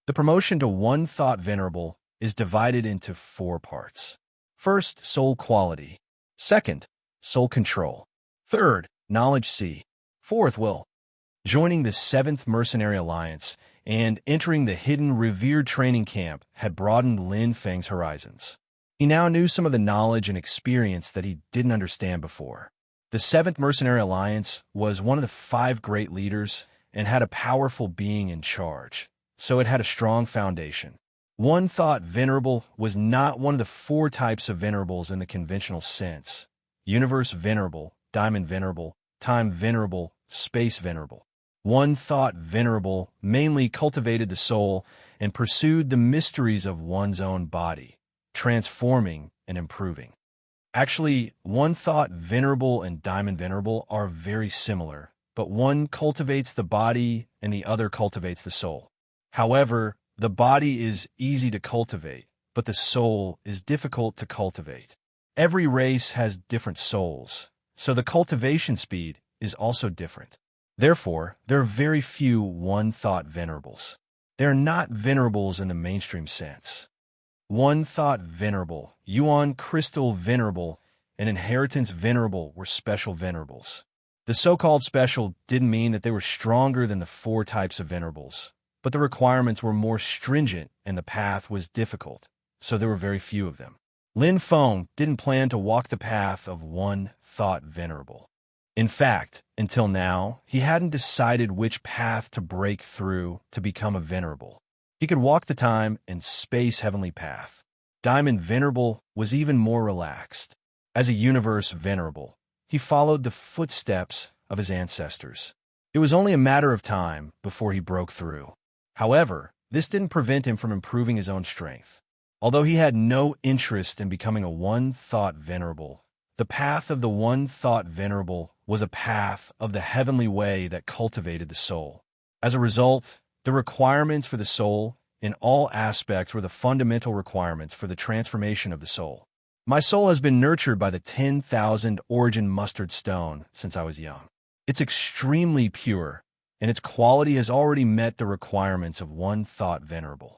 The promotion to one thought venerable is divided into 4 parts. First, soul quality. Second, soul control. Third, knowledge C. Fourth, will. Joining the 7th Mercenary Alliance and entering the hidden Revere training camp had broadened Lin Feng's horizons. He now knew some of the knowledge and experience that he didn't understand before. The 7th Mercenary Alliance was one of the 5 great leaders and had a powerful being in charge, so it had a strong foundation. One thought venerable was not one of the 4 types of venerables in the conventional sense: universe venerable, diamond venerable, time venerable, space venerable. One thought venerable mainly cultivated the soul and pursued the mysteries of one's own body, transforming and improving. Actually, one thought venerable and diamond venerable are very similar, but one cultivates the body and the other cultivates the soul. However, the body is easy to cultivate, but the soul is difficult to cultivate. Every race has different souls, so the cultivation speed is also different. Therefore, there are very few one-thought venerables. They are not venerables in the mainstream sense. One-thought venerable, Yuan crystal venerable, and inheritance venerable were special venerables. The so-called special didn't mean that they were stronger than the 4 types of venerables, but the requirements were more stringent and the path was difficult, so there were very few of them. Lin Feng didn't plan to walk the path of one-thought venerable. In fact, until now, he hadn't decided which path to break through to become a venerable. He could walk the time and space heavenly path. Diamond venerable was even more relaxed. As a universe venerable, he followed the footsteps of his ancestors. It was only a matter of time before he broke through. However, this didn't prevent him from improving his own strength. Although he had no interest in becoming a one-thought venerable, the path of the one-thought venerable was a path of the heavenly way that cultivated the soul. As a result, the requirements for the soul in all aspects were the fundamental requirements for the transformation of the soul. My soul has been nurtured by the 10,000 origin mustard stone since I was young. It's extremely pure, and its quality has already met the requirements of one-thought venerable.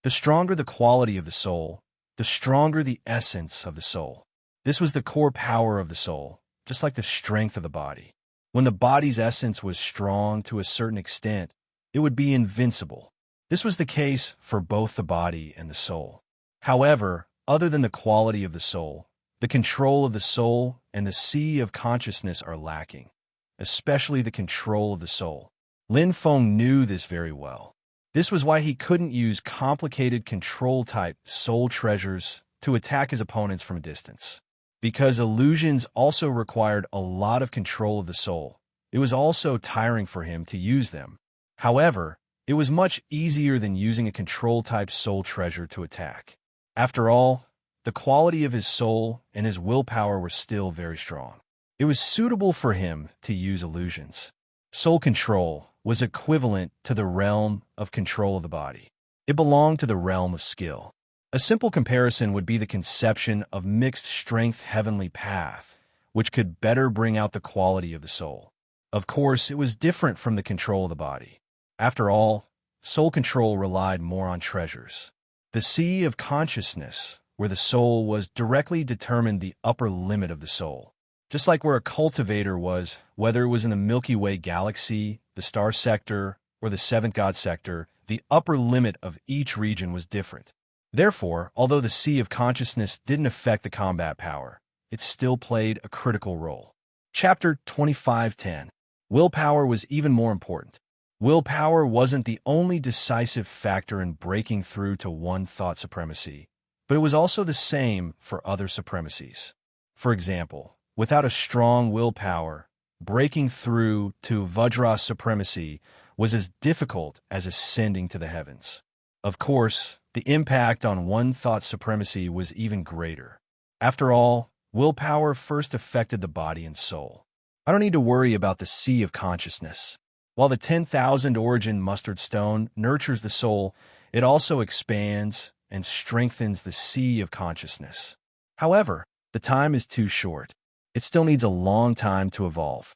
The stronger the quality of the soul, the stronger the essence of the soul. This was the core power of the soul, just like the strength of the body. When the body's essence was strong to a certain extent, it would be invincible. This was the case for both the body and the soul. However, other than the quality of the soul, the control of the soul and the sea of consciousness are lacking, especially the control of the soul. Lin Feng knew this very well. This was why he couldn't use complicated control-type soul treasures to attack his opponents from a distance. Because illusions also required a lot of control of the soul, it was also tiring for him to use them. However, it was much easier than using a control-type soul treasure to attack. After all, the quality of his soul and his willpower were still very strong. It was suitable for him to use illusions. Soul control was equivalent to the realm of control of the body. It belonged to the realm of skill. A simple comparison would be the conception of mixed strength heavenly path, which could better bring out the quality of the soul. Of course, it was different from the control of the body. After all, soul control relied more on treasures. The sea of consciousness, where the soul was directly determined the upper limit of the soul. Just like where a cultivator was, whether it was in the Milky Way galaxy, the star sector, or the seventh god sector, the upper limit of each region was different. Therefore, although the sea of consciousness didn't affect the combat power, it still played a critical role. Chapter 25:10. Willpower was even more important. Willpower wasn't the only decisive factor in breaking through to one-thought supremacy, but it was also the same for other supremacies. For example, without a strong willpower, breaking through to Vajra supremacy was as difficult as ascending to the heavens. Of course, the impact on one-thought supremacy was even greater. After all, willpower first affected the body and soul. I don't need to worry about the sea of consciousness. While the 10,000 origin mustard stone nurtures the soul, it also expands and strengthens the sea of consciousness. However, The time is too short. It still needs a long time to evolve.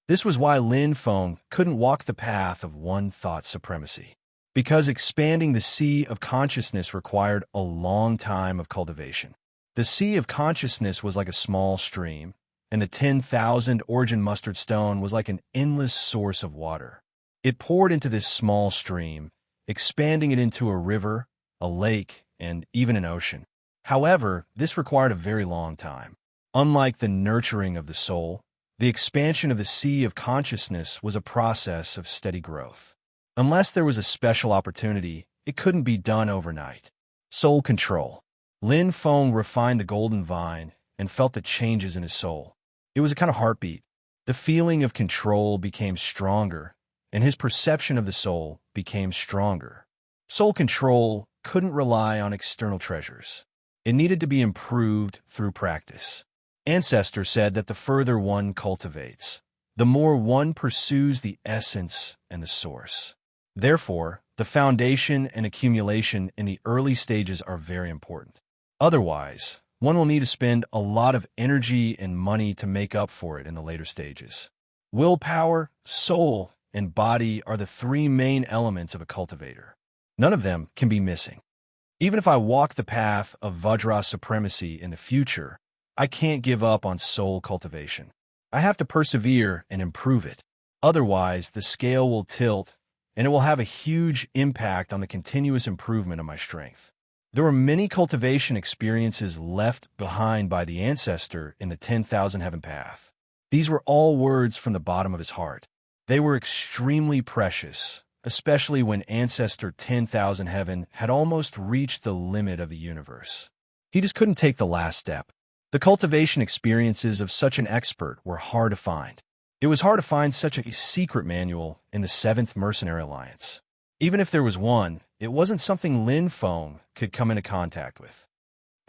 This was why Lin Feng couldn't walk the path of one thought supremacy. Because expanding the sea of consciousness required a long time of cultivation. The sea of consciousness was like a small stream, and the 10,000 origin mustard stone was like an endless source of water. It poured into this small stream, expanding it into a river, a lake, and even an ocean. However, this required a very long time. Unlike the nurturing of the soul, the expansion of the sea of consciousness was a process of steady growth. Unless there was a special opportunity, it couldn't be done overnight. Soul control. Lin Feng refined the golden vine and felt the changes in his soul. It was a kind of heartbeat. The feeling of control became stronger, and his perception of the soul became stronger. Soul control couldn't rely on external treasures. It needed to be improved through practice. Ancestor said that the further one cultivates, the more one pursues the essence and the source. Therefore, the foundation and accumulation in the early stages are very important. Otherwise, one will need to spend a lot of energy and money to make up for it in the later stages. Willpower, soul, and body are the three main elements of a cultivator. None of them can be missing. Even if I walk the path of Vajra supremacy in the future, I can't give up on soul cultivation. I have to persevere and improve it. Otherwise, the scale will tilt, and it will have a huge impact on the continuous improvement of my strength. There were many cultivation experiences left behind by the ancestor in the 10,000 heaven path. These were all words from the bottom of his heart. They were extremely precious, especially when Ancestor 10,000 heaven had almost reached the limit of the universe. He just couldn't take the last step. The cultivation experiences of such an expert were hard to find. It was hard to find such a secret manual in the 7th Mercenary Alliance. Even if there was one, it wasn't something Lin Feng could come into contact with.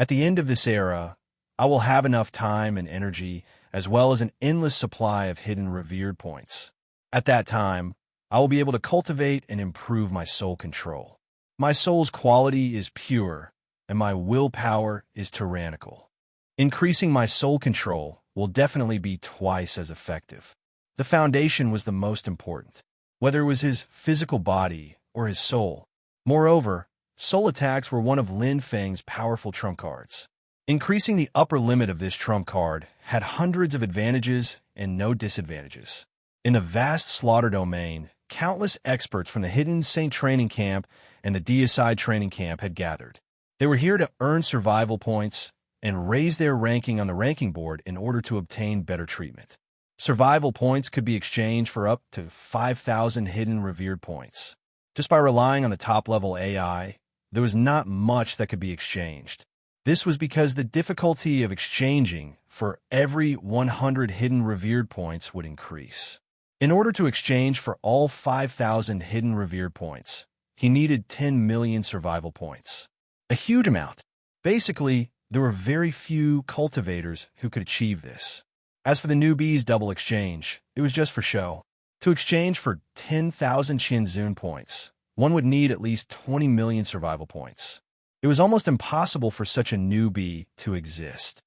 At the end of this era, I will have enough time and energy, as well as an endless supply of hidden revered points. At that time, I will be able to cultivate and improve my soul control. My soul's quality is pure, and my willpower is tyrannical. Increasing my soul control will definitely be twice as effective. The foundation was the most important, whether it was his physical body or his soul. Moreover, soul attacks were one of Lin Feng's powerful trump cards. Increasing the upper limit of this trump card had hundreds of advantages and no disadvantages. In the vast slaughter domain, countless experts from the Hidden Saint Training Camp and the Deicide Training Camp had gathered. They were here to earn survival points and raise their ranking on the ranking board in order to obtain better treatment. Survival points could be exchanged for up to 5,000 hidden revered points. Just by relying on the top-level AI, there was not much that could be exchanged. This was because the difficulty of exchanging for every 100 hidden revered points would increase. In order to exchange for all 5,000 hidden revered points, he needed 10 million survival points. A huge amount. Basically, there were very few cultivators who could achieve this. As for the newbies' double exchange, it was just for show. To exchange for 10,000 Qinzun points, one would need at least 20 million survival points. It was almost impossible for such a newbie to exist.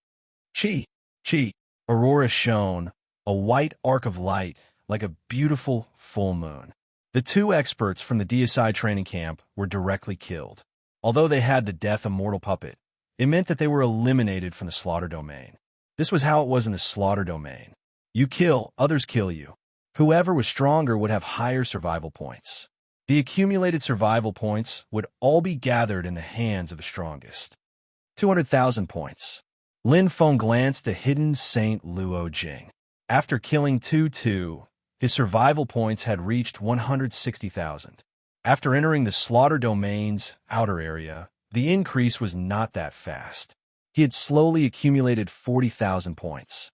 Chi. Aurora shone, a white arc of light, like a beautiful full moon. The two experts from the Deicide training camp were directly killed. Although they had the death immortal puppet, it meant that they were eliminated from the slaughter domain. This was how it was in the slaughter domain. You kill, others kill you. Whoever was stronger would have higher survival points. The accumulated survival points would all be gathered in the hands of the strongest. 200,000 points. Lin Feng glanced at hidden Saint Luo Jing. After killing 2-2, his survival points had reached 160,000. After entering the slaughter domain's outer area, the increase was not that fast. He had slowly accumulated 40,000 points.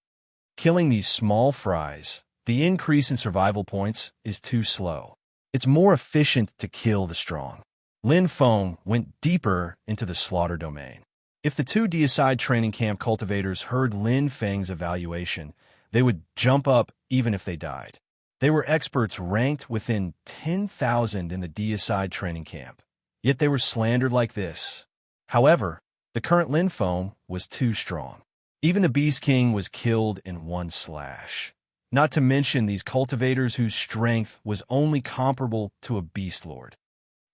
Killing these small fries, the increase in survival points is too slow. It's more efficient to kill the strong. Lin Feng went deeper into the slaughter domain. If the two Deicide training camp cultivators heard Lin Feng's evaluation, they would jump up even if they died. They were experts ranked within 10,000 in the Deicide training camp, yet they were slandered like this. However, the current Lin Feng was too strong. Even the Beast King was killed in one slash. Not to mention these cultivators whose strength was only comparable to a Beast Lord.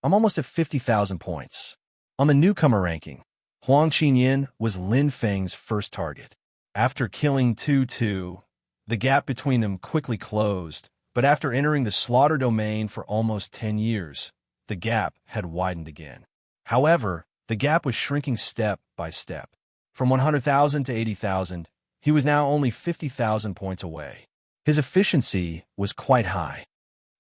I'm almost at 50,000 points. On the newcomer ranking, Huang Qinyan was Lin Feng's first target. After killing Tu, the gap between them quickly closed, but after entering the slaughter domain for almost 10 years, the gap had widened again. However, the gap was shrinking step by step. From 100,000 to 80,000, he was now only 50,000 points away. His efficiency was quite high.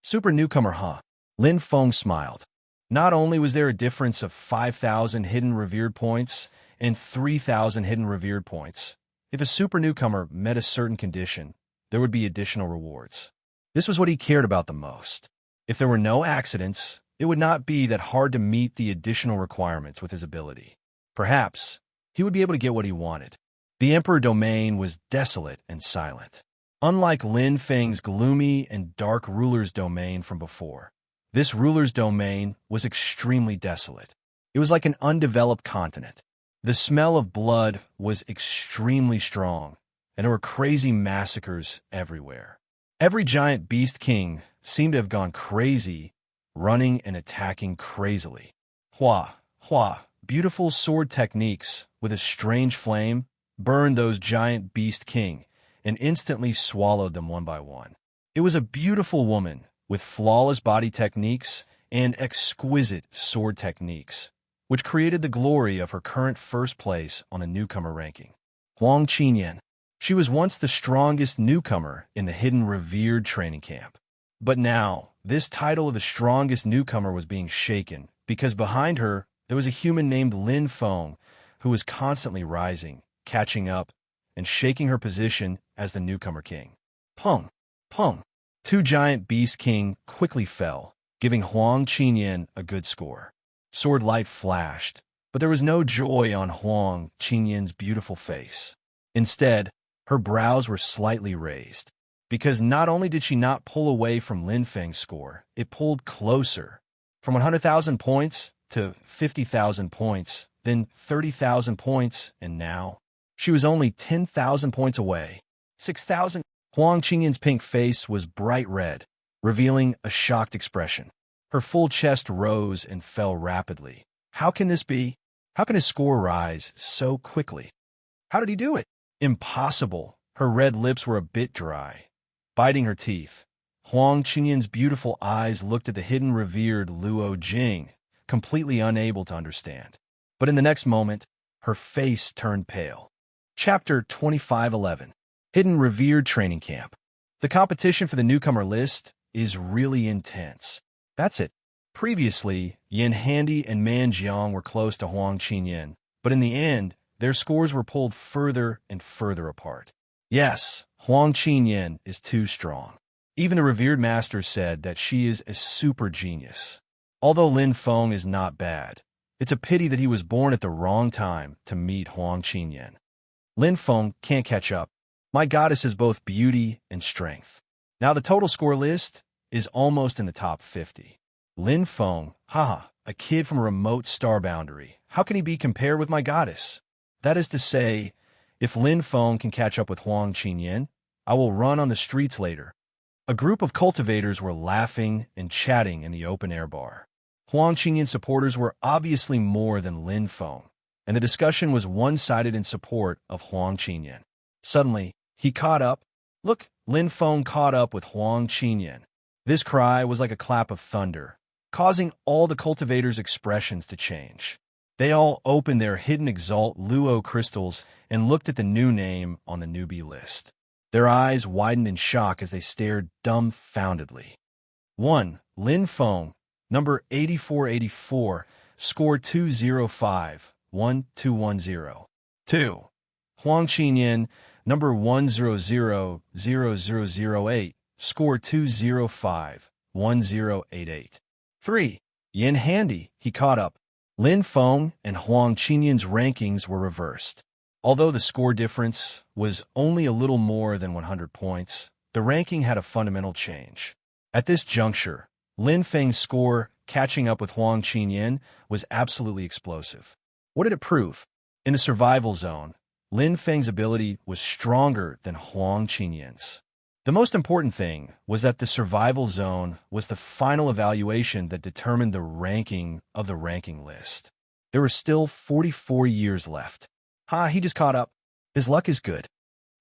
Super newcomer, huh? Lin Feng smiled. Not only was there a difference of 5,000 hidden revered points and 3,000 hidden revered points, if a super newcomer met a certain condition, there would be additional rewards. This was what he cared about the most. If there were no accidents, it would not be that hard to meet the additional requirements with his ability. Perhaps he would be able to get what he wanted. The Emperor domain was desolate and silent. Unlike Lin Feng's gloomy and dark ruler's domain from before, this ruler's domain was extremely desolate. It was like an undeveloped continent. The smell of blood was extremely strong, and there were crazy massacres everywhere. Every giant beast king seemed to have gone crazy, running and attacking crazily. Hua, beautiful sword techniques with a strange flame burned those giant beast king and instantly swallowed them one by one. It was a beautiful woman with flawless body techniques and exquisite sword techniques, which created the glory of her current first place on a newcomer ranking. Huang Qinyan. She was once the strongest newcomer in the hidden revered training camp. But now, this title of the strongest newcomer was being shaken because behind her, there was a human named Lin Feng who was constantly rising, catching up, and shaking her position as the newcomer king. Pung! Two giant beast king quickly fell, giving Huang Qinyan a good score. Sword light flashed, but there was no joy on Huang Qinyan's beautiful face. Instead, her brows were slightly raised, because not only did she not pull away from Lin Feng's score, it pulled closer. From 100,000 points to 50,000 points, then 30,000 points, and now she was only 10,000 points away. 6,000. Huang Qinyan's pink face was bright red, revealing a shocked expression. Her full chest rose and fell rapidly. How can this be? How can his score rise so quickly? How did he do it? Impossible. Her red lips were a bit dry. Biting her teeth, Huang Qinyan's beautiful eyes looked at the hidden revered Luo Jing, completely unable to understand. But in the next moment, her face turned pale. Chapter 2511. Hidden Revered Training Camp. The competition for the newcomer list is really intense. That's it. Previously, Yin Handy and Man Jiang were close to Huang Qinyan, but in the end, their scores were pulled further and further apart. Yes, Huang Qinyan is too strong. Even the revered master said that she is a super genius. Although Lin Feng is not bad, it's a pity that he was born at the wrong time to meet Huang Qinyan. Lin Feng can't catch up. My goddess has both beauty and strength. Now the total score list is almost in the top 50. Lin Feng, a kid from a remote star boundary. How can he be compared with my goddess? That is to say, if Lin Feng can catch up with Huang Qinyan, I will run on the streets later. A group of cultivators were laughing and chatting in the open-air bar. Huang Qinyan supporters were obviously more than Lin Feng, and the discussion was one-sided in support of Huang Qinyan. Suddenly, he caught up. Look, Lin Feng caught up with Huang Qinyan. This cry was like a clap of thunder, causing all the cultivators' expressions to change. They all opened their hidden Exalt Luo crystals and looked at the new name on the newbie list. Their eyes widened in shock as they stared dumbfoundedly. 1. Lin Feng, number 8484, score 205, 1210. 2. Huang Qinyan, number 1000008, score 205, 1088. 3. Yin Handy, he caught up. Lin Feng and Huang Qinyan's rankings were reversed. Although the score difference was only a little more than 100 points, the ranking had a fundamental change. At this juncture, Lin Feng's score catching up with Huang Qinyan was absolutely explosive. What did it prove? In the survival zone, Lin Feng's ability was stronger than Huang Qinyan's. The most important thing was that the survival zone was the final evaluation that determined the ranking of the ranking list. There were still 44 years left. He just caught up. His luck is good.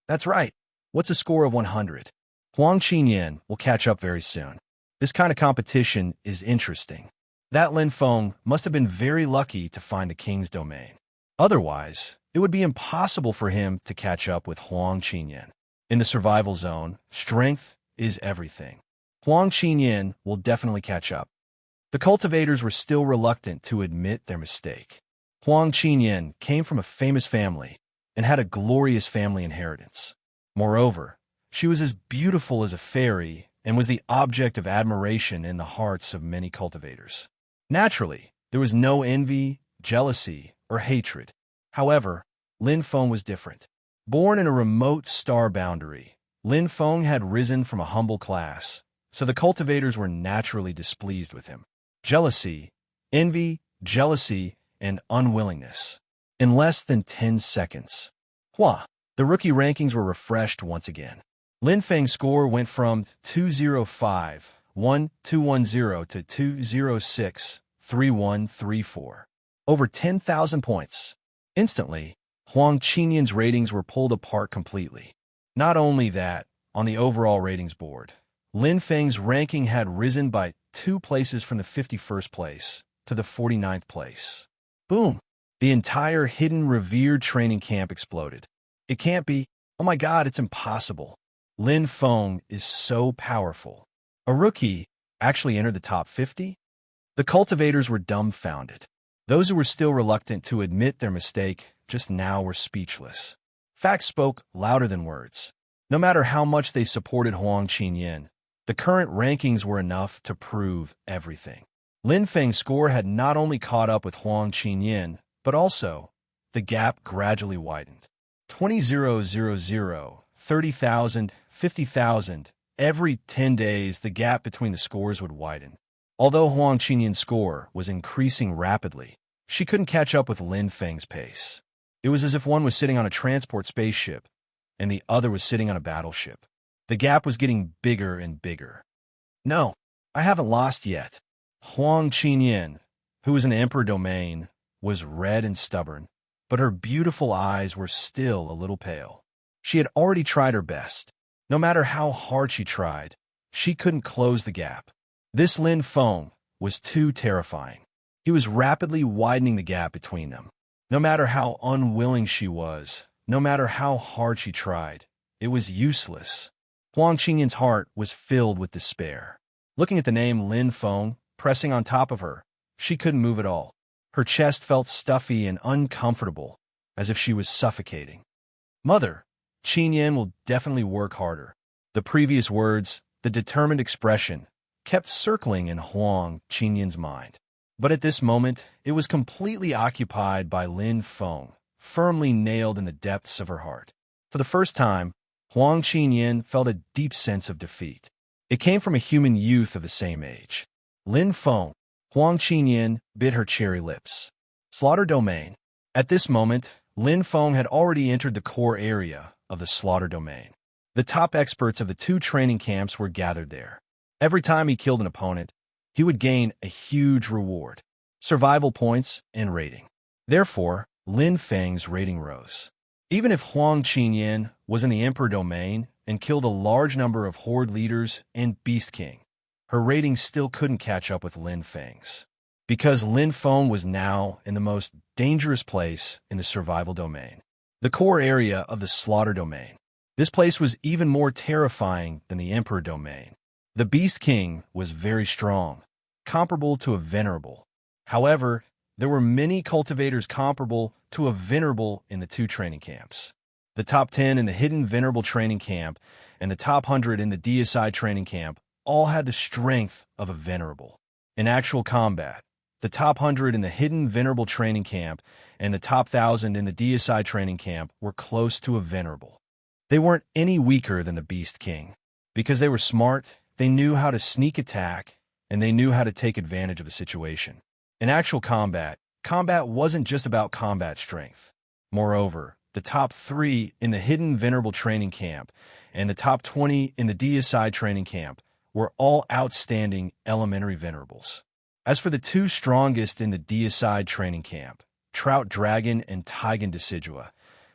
That's right. What's a score of 100? Huang Qinyan will catch up very soon. This kind of competition is interesting. That Lin Feng must have been very lucky to find the king's domain. Otherwise, it would be impossible for him to catch up with Huang Qinyan. In the survival zone, strength is everything. Huang Qinyan will definitely catch up. The cultivators were still reluctant to admit their mistake. Huang Qinyan came from a famous family and had a glorious family inheritance. Moreover, she was as beautiful as a fairy and was the object of admiration in the hearts of many cultivators. Naturally, there was no envy, jealousy, or hatred. However, Lin Feng was different. Born in a remote star boundary, Lin Feng had risen from a humble class, so the cultivators were naturally displeased with him. Envy, jealousy, and unwillingness. In less than 10 seconds. The rookie rankings were refreshed once again. Lin Feng's score went from 205-1210 to 206-3134. Over 10,000 points. Instantly, Huang Qinyan's ratings were pulled apart completely. Not only that, on the overall ratings board, Lin Feng's ranking had risen by 2 places from the 51st place to the 49th place. Boom! The entire hidden revered training camp exploded. It can't be. Oh my god, it's impossible. Lin Feng is so powerful. A rookie actually entered the top 50? The cultivators were dumbfounded. Those who were still reluctant to admit their mistake just now were speechless. Facts spoke louder than words. No matter how much they supported Huang Qinyan, the current rankings were enough to prove everything. Lin Feng's score had not only caught up with Huang Qinyan, but also, the gap gradually widened. 20,000, 30,000, 50,000. Every 10 days, the gap between the scores would widen. Although Huang Qinyan's score was increasing rapidly, she couldn't catch up with Lin Feng's pace. It was as if one was sitting on a transport spaceship and the other was sitting on a battleship. The gap was getting bigger and bigger. No, I haven't lost yet. Huang Qinyan, who was in the Emperor domain, was red and stubborn, but her beautiful eyes were still a little pale. She had already tried her best. No matter how hard she tried, she couldn't close the gap. This Lin Feng was too terrifying. He was rapidly widening the gap between them. No matter how unwilling she was, no matter how hard she tried, it was useless. Huang Qinyan's heart was filled with despair. Looking at the name Lin Feng pressing on top of her, she couldn't move at all. Her chest felt stuffy and uncomfortable, as if she was suffocating. Mother, Qinyan will definitely work harder. The previous words, the determined expression, kept circling in Huang Qinyan's mind. But at this moment, it was completely occupied by Lin Feng, firmly nailed in the depths of her heart. For the first time, Huang Qinyan felt a deep sense of defeat. It came from a human youth of the same age. Lin Feng, Huang Qinyan bit her cherry lips. Slaughter domain. At this moment, Lin Feng had already entered the core area of the slaughter domain. The top experts of the 2 training camps were gathered there. Every time he killed an opponent, he would gain a huge reward, survival points, and rating. Therefore, Lin Feng's rating rose. Even if Huang Qinyan was in the Emperor domain and killed a large number of Horde leaders and Beast King, her rating still couldn't catch up with Lin Feng's. Because Lin Feng was now in the most dangerous place in the survival domain, the core area of the slaughter domain. This place was even more terrifying than the Emperor domain. The Beast King was very strong, comparable to a venerable. However, there were many cultivators comparable to a venerable in the 2 training camps. The top 10 in the hidden venerable training camp and the top 100 in the deicide training camp all had the strength of a venerable. In actual combat, the top 100 in the hidden venerable training camp and the top 1,000 in the deicide training camp were close to a venerable. They weren't any weaker than the Beast King. Because they were smart, they knew how to sneak attack, and they knew how to take advantage of the situation. In actual combat, combat wasn't just about combat strength. Moreover, the top 3 in the hidden venerable training camp, and the top 20 in the deicide training camp were all outstanding elementary venerables. As for the 2 strongest in the deicide training camp, Trout Dragon and Taigan Decidua,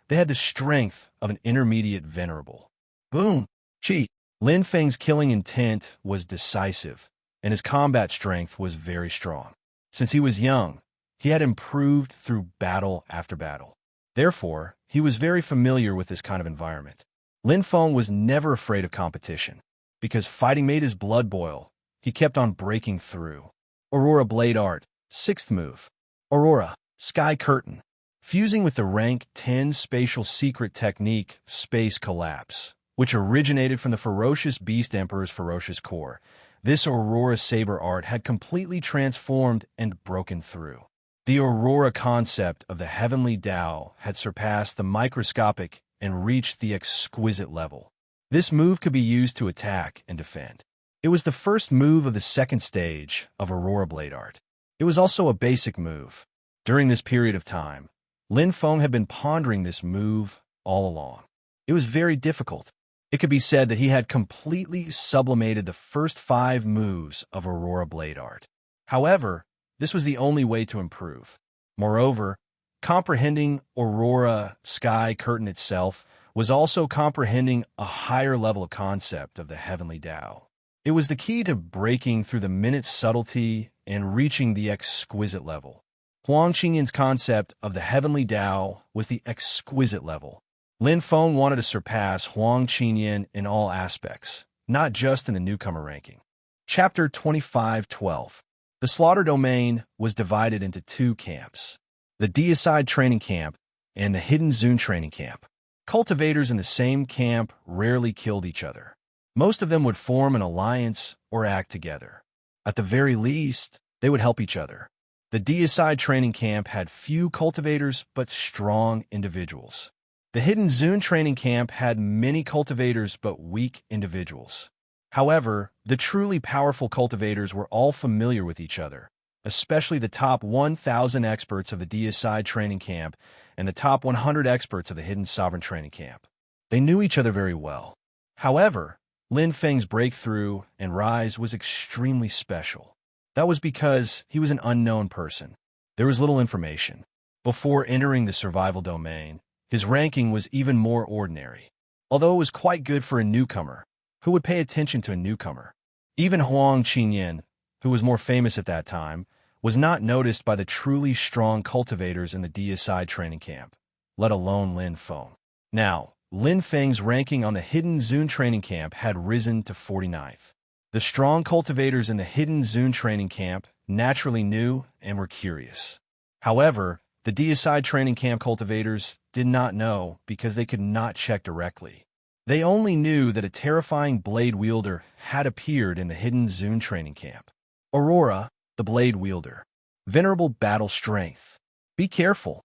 they had the strength of an intermediate venerable. Boom! Cheat! Lin Feng's killing intent was decisive, and his combat strength was very strong. Since he was young, he had improved through battle after battle. Therefore, he was very familiar with this kind of environment. Lin Feng was never afraid of competition. Because fighting made his blood boil, he kept on breaking through. Aurora Blade Art, 6th move. Aurora, Sky Curtain. Fusing with the rank 10 spatial secret technique, Space Collapse, which originated from the Ferocious Beast Emperor's ferocious core, this Aurora Saber art had completely transformed and broken through. The Aurora concept of the heavenly Tao had surpassed the microscopic and reached the exquisite level. This move could be used to attack and defend. It was the first move of the second stage of Aurora Blade Art. It was also a basic move. During this period of time, Lin Feng had been pondering this move all along. It was very difficult. It could be said that he had completely sublimated the first 5 moves of Aurora Blade Art. However, this was the only way to improve. Moreover, comprehending Aurora Sky Curtain itself was also comprehending a higher level of concept of the heavenly Tao. It was the key to breaking through the minute subtlety and reaching the exquisite level. Huang Qingyan's concept of the heavenly Tao was the exquisite level. Lin Feng wanted to surpass Huang Qingyan in all aspects, not just in the newcomer ranking. Chapter 25:12. The Slaughter Domain was divided into 2 camps, the Deicide Training Camp and the Hidden Zone Training Camp. Cultivators in the same camp rarely killed each other. Most of them would form an alliance or act together. At the very least, they would help each other. The Deicide Training Camp had few cultivators but strong individuals. The Hidden Zone Training Camp had many cultivators but weak individuals. However, the truly powerful cultivators were all familiar with each other, especially the top 1,000 experts of the Deicide Training Camp and the top 100 experts of the Hidden Sovereign Training Camp. They knew each other very well. However, Lin Feng's breakthrough and rise was extremely special. That was because he was an unknown person. There was little information. Before entering the survival domain, his ranking was even more ordinary. Although it was quite good for a newcomer, who would pay attention to a newcomer? Even Huang Qingyan, who was more famous at that time, was not noticed by the truly strong cultivators in the Deicide Training Camp, let alone Lin Feng. Now, Lin Feng's ranking on the Hidden Zone Training Camp had risen to 49th. The strong cultivators in the Hidden Zone Training Camp naturally knew and were curious. However, the Deicide Training Camp cultivators did not know because they could not check directly. They only knew that a terrifying blade wielder had appeared in the Hidden Zone Training Camp. Aurora, the blade wielder. Venerable battle strength. Be careful.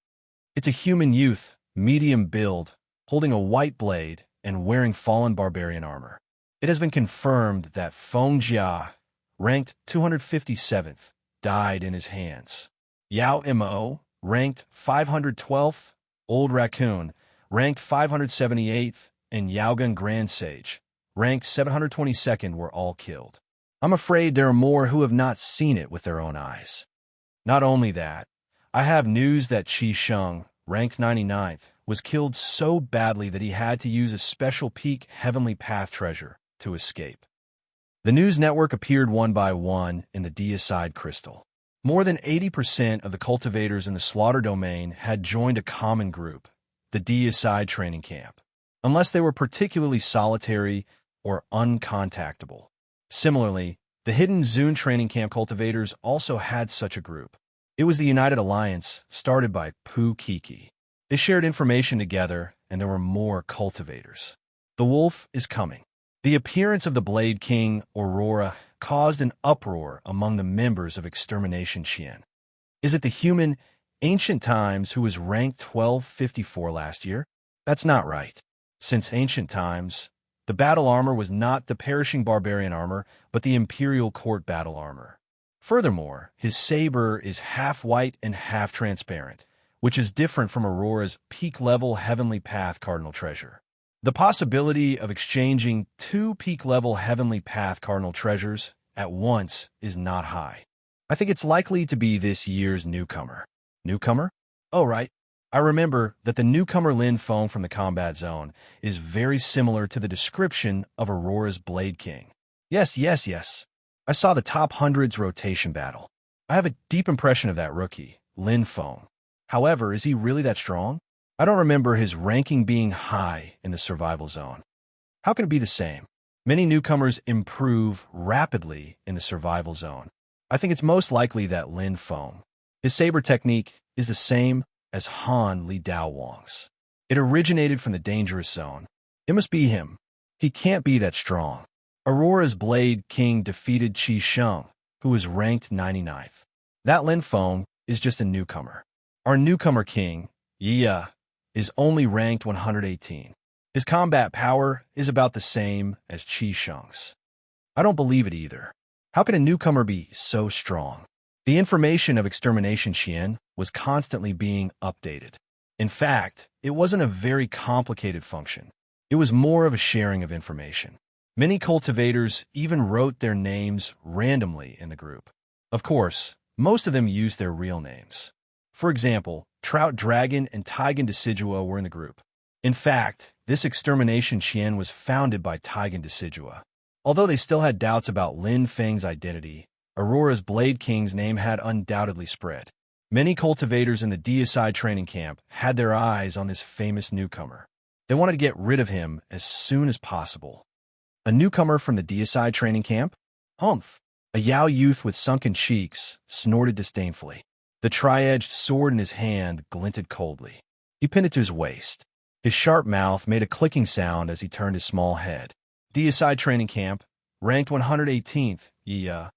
It's a human youth, medium build, holding a white blade and wearing fallen barbarian armor. It has been confirmed that Feng Jia, ranked 257th, died in his hands. Yao Mo, ranked 512th, Old Raccoon, ranked 578th, and Yaogun Grand Sage, ranked 722nd, were all killed. I'm afraid there are more who have not seen it with their own eyes. Not only that, I have news that Qi Sheng, ranked 99th, was killed so badly that he had to use a special peak Heavenly Path treasure to escape. The news network appeared one by one in the Deicide Crystal. More than 80% of the cultivators in the Slaughter Domain had joined a common group, the Deicide Training Camp, unless they were particularly solitary or uncontactable. Similarly, the Hidden Zone Training Camp cultivators also had such a group. It was the United Alliance, started by Pu Kiki. They shared information together, and there were more cultivators. The wolf is coming. The appearance of the Blade King, Aurora, caused an uproar among the members of Extermination Qian. Is it the human Ancient Times who was ranked 1254 last year? That's not right. Since Ancient Times, the battle armor was not the perishing barbarian armor, but the Imperial Court battle armor. Furthermore, his saber is half white and half transparent, which is different from Aurora's peak-level Heavenly Path Cardinal Treasure. The possibility of exchanging two peak-level Heavenly Path Cardinal Treasures at once is not high. I think it's likely to be this year's newcomer. Newcomer? Oh, right. I remember that the newcomer Lin Feng from the combat zone is very similar to the description of Aurora's Blade King. Yes. I saw the top hundreds rotation battle. I have a deep impression of that rookie, Lin Feng. However, is he really that strong? I don't remember his ranking being high in the survival zone. How can it be the same? Many newcomers improve rapidly in the survival zone. I think it's most likely that Lin Feng. His saber technique is the same as Han Li Dao Wang's. It originated from the dangerous zone. It must be him. He can't be that strong. Aurora's Blade King defeated Qi Sheng, who was ranked 99th. That Lin Feng is just a newcomer. Our newcomer king, Yi, is only ranked 118. His combat power is about the same as Qi Sheng's. I don't believe it either. How can a newcomer be so strong? The information of Extermination Xian was constantly being updated. In fact, it wasn't a very complicated function. It was more of a sharing of information. Many cultivators even wrote their names randomly in the group. Of course, most of them used their real names. For example, Trout Dragon and Taigen Decidua were in the group. In fact, this Extermination Qian was founded by Taigen Decidua. Although they still had doubts about Lin Feng's identity, Aurora's Blade King's name had undoubtedly spread. Many cultivators in the DSI training camp had their eyes on this famous newcomer. They wanted to get rid of him as soon as possible. A newcomer from the DSI training camp? Humph! A Yao youth with sunken cheeks snorted disdainfully. The tri-edged sword in his hand glinted coldly. He pinned it to his waist. His sharp mouth made a clicking sound as he turned his small head. DSI training camp, ranked 118th, Yi.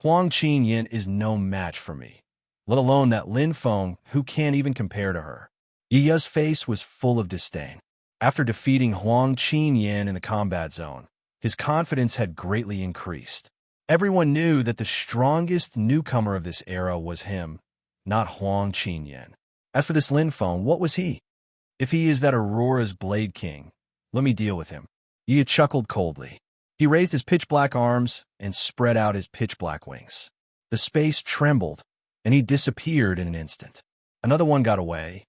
Huang Qinyan is no match for me, let alone that Lin Feng, who can't even compare to her. Yi's face was full of disdain. After defeating Huang Qinyan in the combat zone, his confidence had greatly increased. Everyone knew that the strongest newcomer of this era was him, not Huang Qinyan. As for this Lin Feng, what was he? If he is that Aurora's Blade King, let me deal with him. Yi chuckled coldly. He raised his pitch-black arms and spread out his pitch-black wings. The space trembled, and he disappeared in an instant. Another one got away.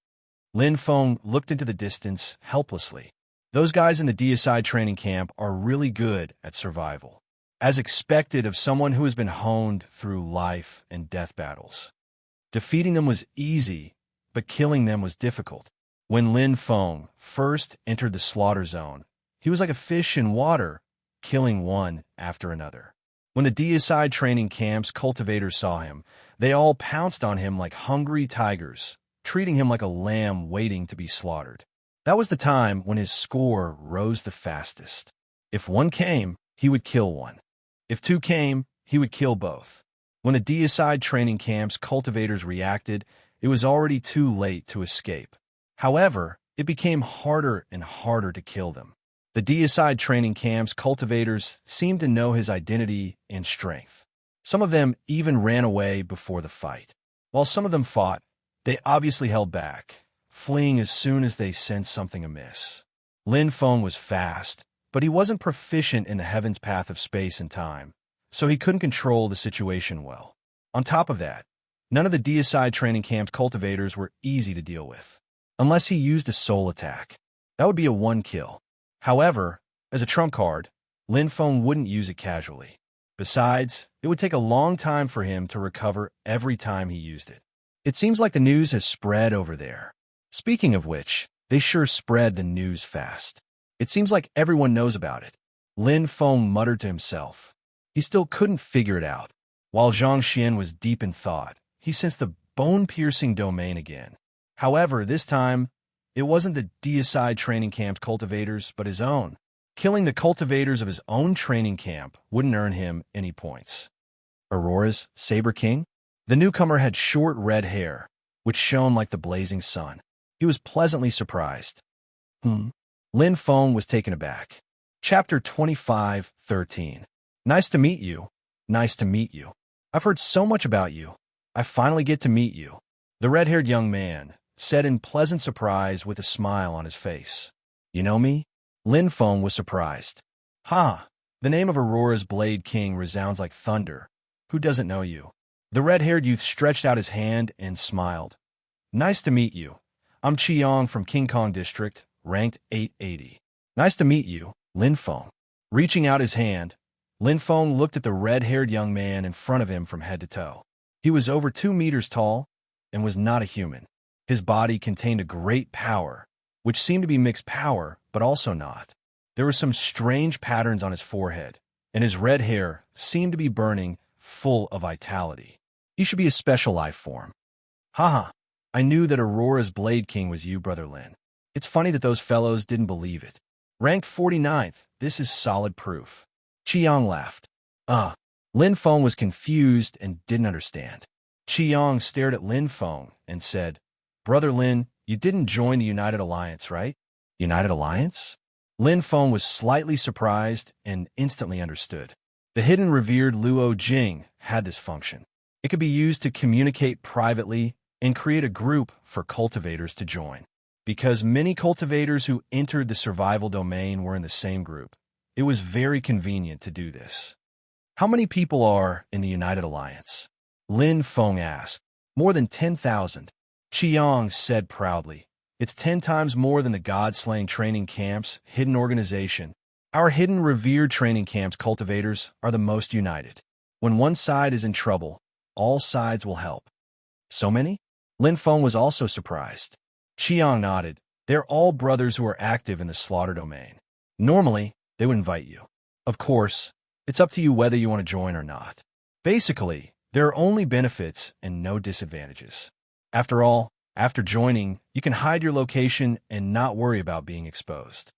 Lin Feng looked into the distance helplessly. Those guys in the DSI training camp are really good at survival, as expected of someone who has been honed through life and death battles. Defeating them was easy, but killing them was difficult. When Lin Feng first entered the slaughter zone, he was like a fish in water, killing one after another. When the DSI training camp's cultivators saw him, they all pounced on him like hungry tigers, treating him like a lamb waiting to be slaughtered. That was the time when his score rose the fastest. If one came, he would kill one. If two came, he would kill both. When the DSI training camp's cultivators reacted, it was already too late to escape. However, it became harder and harder to kill them. The DSI training camp's cultivators seemed to know his identity and strength. Some of them even ran away before the fight. While some of them fought, they obviously held back, fleeing as soon as they sensed something amiss. Lin Feng was fast, but he wasn't proficient in the heaven's path of space and time, so he couldn't control the situation well. On top of that, none of the DSI training camp's cultivators were easy to deal with. Unless he used a soul attack. That would be a one kill. However, as a trump card, Lin Feng wouldn't use it casually. Besides, it would take a long time for him to recover every time he used it. It seems like the news has spread over there. Speaking of which, they sure spread the news fast. It seems like everyone knows about it. Lin Feng muttered to himself. He still couldn't figure it out. While Zhang Xian was deep in thought, he sensed the bone-piercing domain again. However, this time, it wasn't the DSI training camp's cultivators, but his own. Killing the cultivators of his own training camp wouldn't earn him any points. Aurora's Saber King? The newcomer had short red hair, which shone like the blazing sun. He was pleasantly surprised. Lin Feng was taken aback. Chapter 25:13. Nice to meet you. Nice to meet you. I've heard so much about you. I finally get to meet you. The red-haired young man, said in pleasant surprise with a smile on his face. You know me? Lin Feng was surprised. Ha! The name of Aurora's Blade King resounds like thunder. Who doesn't know you? The red-haired youth stretched out his hand and smiled. Nice to meet you. I'm Qiyong from King Kong District, ranked 880. Nice to meet you, Lin Feng. Reaching out his hand, Lin Feng looked at the red-haired young man in front of him from head to toe. He was over 2 meters tall and was not a human. His body contained a great power, which seemed to be mixed power, but also not. There were some strange patterns on his forehead, and his red hair seemed to be burning, full of vitality. He should be a special life form. Haha, I knew that Aurora's Blade King was you, Brother Lin. It's funny that those fellows didn't believe it. Ranked 49th, this is solid proof. Qiyong laughed. Lin Feng was confused and didn't understand. Qiyong stared at Lin Feng and said, Brother Lin, you didn't join the United Alliance, right? United Alliance? Lin Feng was slightly surprised and instantly understood. The hidden revered Luo Jing had this function. It could be used to communicate privately and create a group for cultivators to join. Because many cultivators who entered the survival domain were in the same group, it was very convenient to do this. How many people are in the United Alliance? Lin Feng asked. More than 10,000. Qiyong said proudly. It's 10 times more than the God-slaying training camp's hidden organization. Our hidden revered training camp's cultivators are the most united. When one side is in trouble, all sides will help. So many? Lin Feng was also surprised. Qiyong nodded. They're all brothers who are active in the slaughter domain. Normally, they would invite you. Of course, it's up to you whether you want to join or not. Basically, there are only benefits and no disadvantages. After all, after joining, you can hide your location and not worry about being exposed.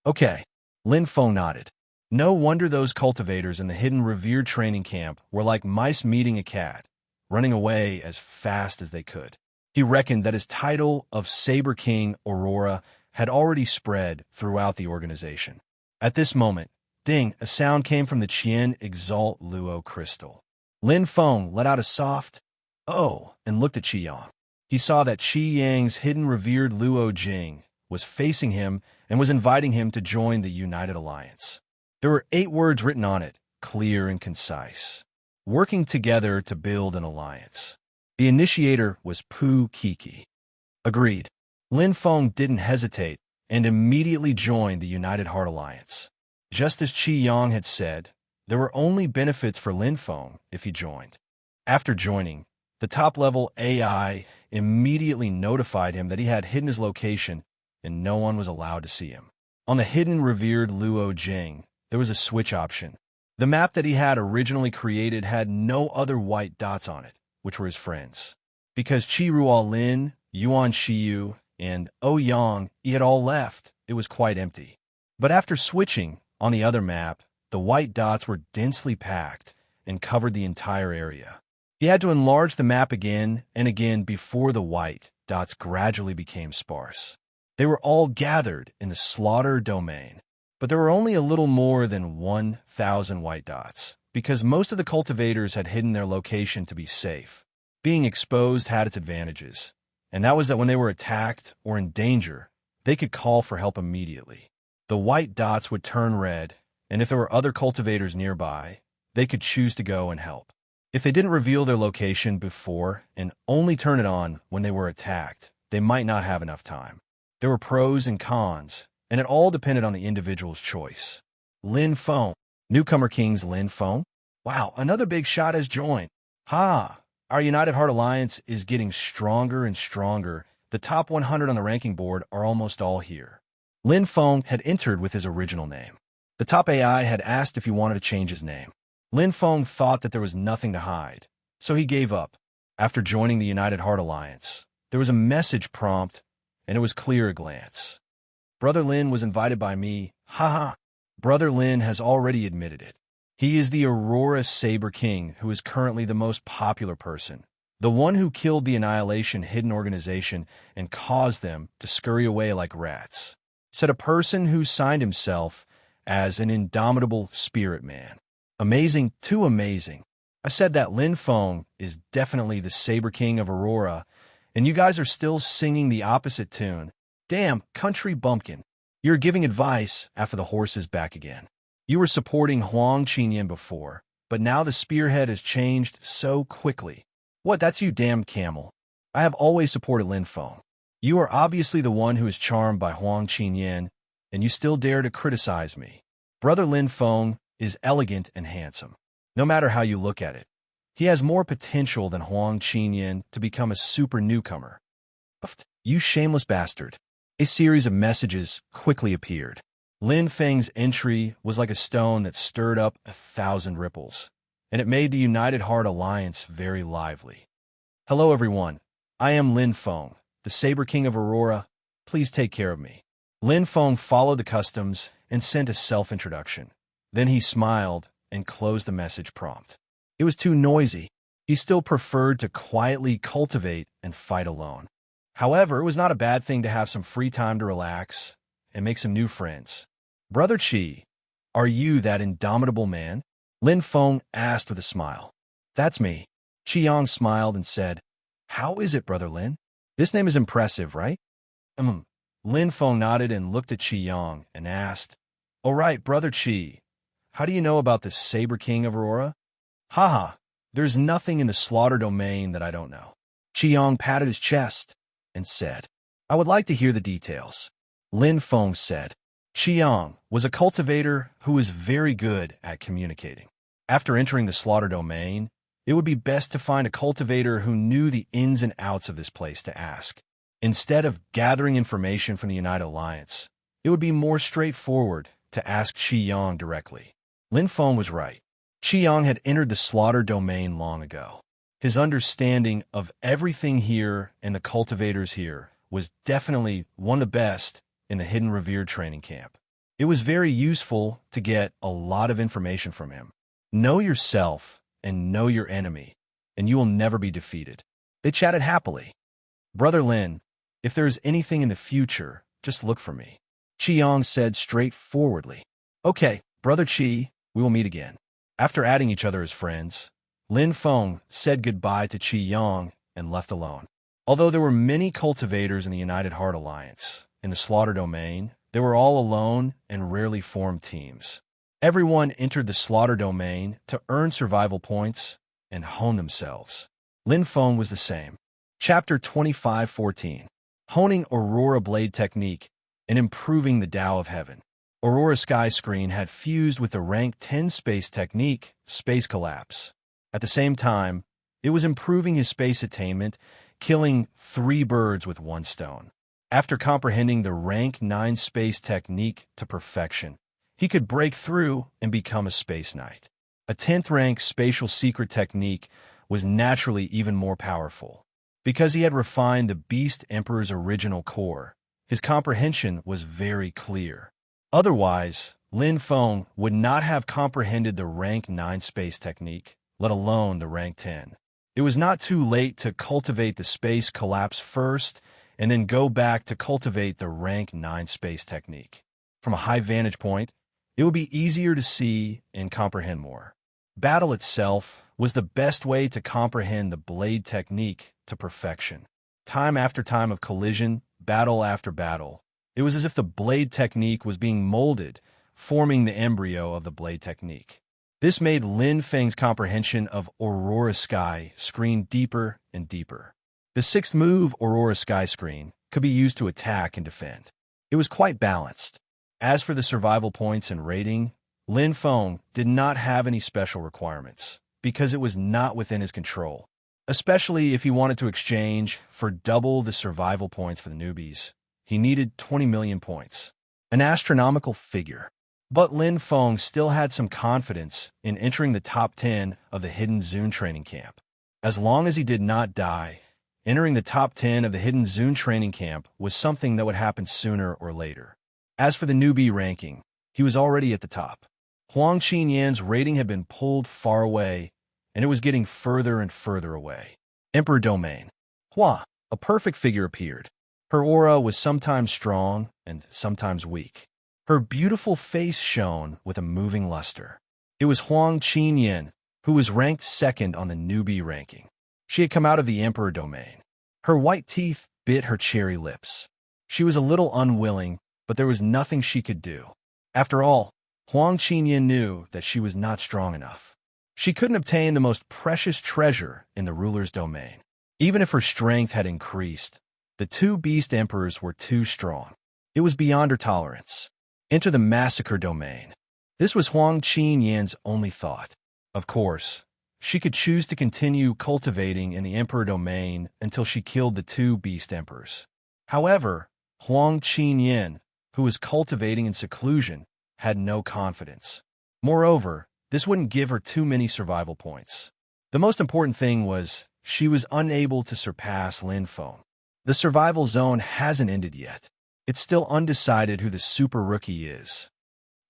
Okay, Lin Feng nodded. No wonder those cultivators in the hidden revered training camp were like mice meeting a cat, running away as fast as they could. He reckoned that his title of Saber King Aurora had already spread throughout the organization. At this moment, ding, a sound came from the Qian Exalt Luo crystal. Lin Feng let out a soft, oh, and looked at Qiyong. He saw that Qi Yang's hidden revered Luo Jing was facing him and was inviting him to join the United Alliance. There were 8 words written on it, clear and concise. Working together to build an alliance. The initiator was Pu Kiki. Agreed. Lin Feng didn't hesitate and immediately joined the United Heart Alliance. Just as Qiyong had said, there were only benefits for Lin Feng if he joined. After joining, the top-level AI immediately notified him that he had hidden his location and no one was allowed to see him. On the hidden revered Luo Jing, there was a switch option. The map that he had originally created had no other white dots on it, which were his friends. Because Qi Ruo Lin, Yuan Shiyu, and Ouyang, he had all left, it was quite empty. But after switching, on the other map, the white dots were densely packed and covered the entire area. He had to enlarge the map again and again before the white dots gradually became sparse. They were all gathered in the slaughter domain, but there were only a little more than 1,000 white dots, because most of the cultivators had hidden their location to be safe. Being exposed had its advantages, and that was that when they were attacked or in danger, they could call for help immediately. The white dots would turn red, and if there were other cultivators nearby, they could choose to go and help. If they didn't reveal their location before and only turn it on when they were attacked, they might not have enough time. There were pros and cons, and it all depended on the individual's choice. Lin Feng, Newcomer King's Lin Feng? Wow, another big shot has joined. Ha! Our United Heart Alliance is getting stronger and stronger. The top 100 on the ranking board are almost all here. Lin Feng had entered with his original name. The top AI had asked if he wanted to change his name. Lin Feng thought that there was nothing to hide, so he gave up. After joining the United Heart Alliance, there was a message prompt, and it was clear at a glance. Brother Lin was invited by me. Haha. Brother Lin has already admitted it. He is the Aurora Saber King, who is currently the most popular person. The one who killed the Annihilation Hidden Organization and caused them to scurry away like rats. Said a person who signed himself as an indomitable spirit man. Amazing, too amazing. I said that Lin Feng is definitely the Saber King of Aurora, And you guys are still singing the opposite tune. Damn, country bumpkin. You're giving advice after the horse is back again. You were supporting Huang Qinyan before, but now the spearhead has changed so quickly. What, that's you, damn camel. I have always supported Lin Feng. You are obviously the one who is charmed by Huang Qinyan, and you still dare to criticize me. Brother Lin Feng is elegant and handsome. No matter how you look at it, he has more potential than Huang Qinyan to become a super newcomer. You shameless bastard. A series of messages quickly appeared. Lin Feng's entry was like a stone that stirred up 1,000 ripples, and it made the United Heart Alliance very lively. Hello everyone, I am Lin Feng, the Saber King of Aurora. Please take care of me. Lin Feng followed the customs and sent a self-introduction. Then he smiled and closed the message prompt. It was too noisy. He still preferred to quietly cultivate and fight alone. However, it was not a bad thing to have some free time to relax and make some new friends. Brother Qi, are you that indomitable man? Lin Feng asked with a smile. That's me. Qiyang smiled and said, How is it, Brother Lin? This name is impressive, right? Lin Feng nodded and looked at Qiyang and asked, All right, Brother Qi, how do you know about the Saber King of Aurora? Haha, there's nothing in the slaughter domain that I don't know. Qiyang patted his chest and said, I would like to hear the details. Lin Feng said. Qiyang was a cultivator who was very good at communicating. After entering the slaughter domain, it would be best to find a cultivator who knew the ins and outs of this place to ask. Instead of gathering information from the United Alliance, it would be more straightforward to ask Qiyang directly. Lin Feng was right. Qiyang had entered the slaughter domain long ago. His understanding of everything here and the cultivators here was definitely one of the best in the Hidden Revered training camp. It was very useful to get a lot of information from him. Know yourself and know your enemy, and you will never be defeated. They chatted happily. Brother Lin, if there is anything in the future, just look for me. Qiyang said straightforwardly. Okay, Brother Qi, we will meet again. After adding each other as friends, Lin Feng said goodbye to Qiyang and left alone. Although there were many cultivators in the United Heart Alliance, in the slaughter domain, they were all alone and rarely formed teams. Everyone entered the slaughter domain to earn survival points and hone themselves. Lin Feng was the same. Chapter 25:14. Honing Aurora Blade Technique and Improving the Tao of Heaven. Aurora Sky Screen had fused with the rank 10 space technique, Space Collapse. At the same time, it was improving his space attainment, killing 3 birds with 1 stone. After comprehending the rank 9 space technique to perfection, he could break through and become a space knight. A 10th rank spatial secret technique was naturally even more powerful. Because he had refined the Beast Emperor's original core, his comprehension was very clear. Otherwise, Lin Feng would not have comprehended the rank 9 space technique, let alone the rank 10. It was not too late to cultivate the space collapse first and then go back to cultivate the rank 9 space technique. From a high vantage point, it would be easier to see and comprehend more. Battle itself was the best way to comprehend the blade technique to perfection. Time after time of collision, battle after battle, it was as if the blade technique was being molded, forming the embryo of the blade technique. This made Lin Feng's comprehension of Aurora Sky Screen deeper and deeper. The 6th move, Aurora Sky Screen, could be used to attack and defend. It was quite balanced. As for the survival points and rating, Lin Feng did not have any special requirements, because it was not within his control, especially if he wanted to exchange for double the survival points for the newbies. He needed 20 million points, an astronomical figure. But Lin Feng still had some confidence in entering the top 10 of the Hidden Zune training camp. As long as he did not die, entering the top 10 of the Hidden Zune training camp was something that would happen sooner or later. As for the newbie ranking, he was already at the top. Huang Qinyan's rating had been pulled far away, and it was getting further and further away. Emperor Domain. Hua, a perfect figure appeared. Her aura was sometimes strong and sometimes weak. Her beautiful face shone with a moving luster. It was Huang Qinyan, who was ranked 2nd on the newbie ranking. She had come out of the Emperor Domain. Her white teeth bit her cherry lips. She was a little unwilling, but there was nothing she could do. After all, Huang Qinyan knew that she was not strong enough. She couldn't obtain the most precious treasure in the ruler's domain. Even if her strength had increased, the two beast emperors were too strong. It was beyond her tolerance. Enter the massacre domain. This was Huang Qinyan's only thought. Of course, she could choose to continue cultivating in the emperor domain until she killed the two beast emperors. However, Huang Qinyan, who was cultivating in seclusion, had no confidence. Moreover, this wouldn't give her too many survival points. The most important thing was she was unable to surpass Lin Feng. The survival zone hasn't ended yet. It's still undecided who the super rookie is.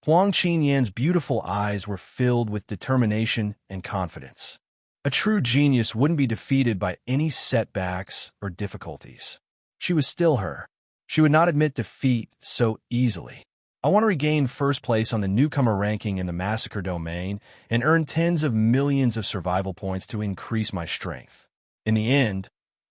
Huang Qinyan's beautiful eyes were filled with determination and confidence. A true genius wouldn't be defeated by any setbacks or difficulties. She was still her. She would not admit defeat so easily. I want to regain first place on the newcomer ranking in the massacre domain and earn tens of millions of survival points to increase my strength. In the end,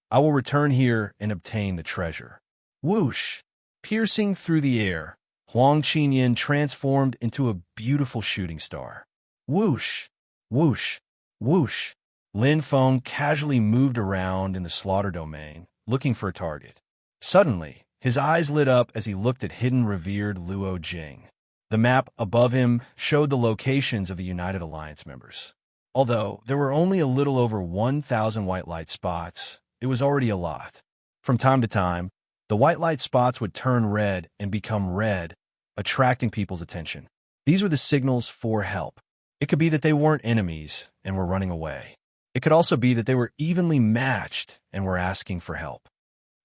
I will return here and obtain the treasure. Whoosh! Piercing through the air, Huang Qinyan transformed into a beautiful shooting star. Whoosh! Whoosh! Whoosh! Lin Feng casually moved around in the slaughter domain, looking for a target. Suddenly, his eyes lit up as he looked at hidden revered Luo Jing. The map above him showed the locations of the United Alliance members. Although there were only a little over 1,000 white light spots, it was already a lot. From time to time, the white light spots would turn red and become red, attracting people's attention. These were the signals for help. It could be that they weren't enemies and were running away. It could also be that they were evenly matched and were asking for help.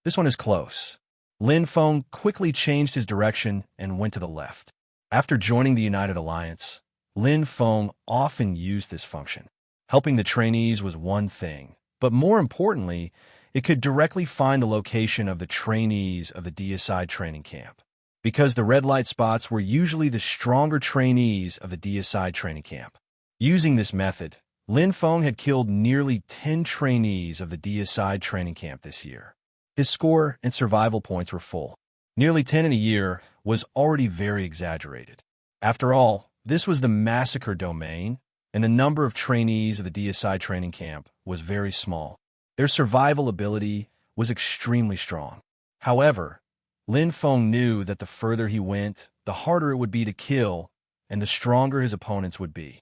This one is close. Lin Feng quickly changed his direction and went to the left. After joining the United Alliance, Lin Feng often used this function. Helping the trainees was one thing, but more importantly, it could directly find the location of the trainees of the deicide training camp. Because the red light spots were usually the stronger trainees of the deicide training camp. Using this method, Lin Feng had killed nearly 10 trainees of the deicide training camp this year. His score and survival points were full. Nearly 10 in a year was already very exaggerated. After all, this was the massacre domain, and the number of trainees of the deicide training camp was very small. Their survival ability was extremely strong. However, Lin Feng knew that the further he went, the harder it would be to kill, and the stronger his opponents would be.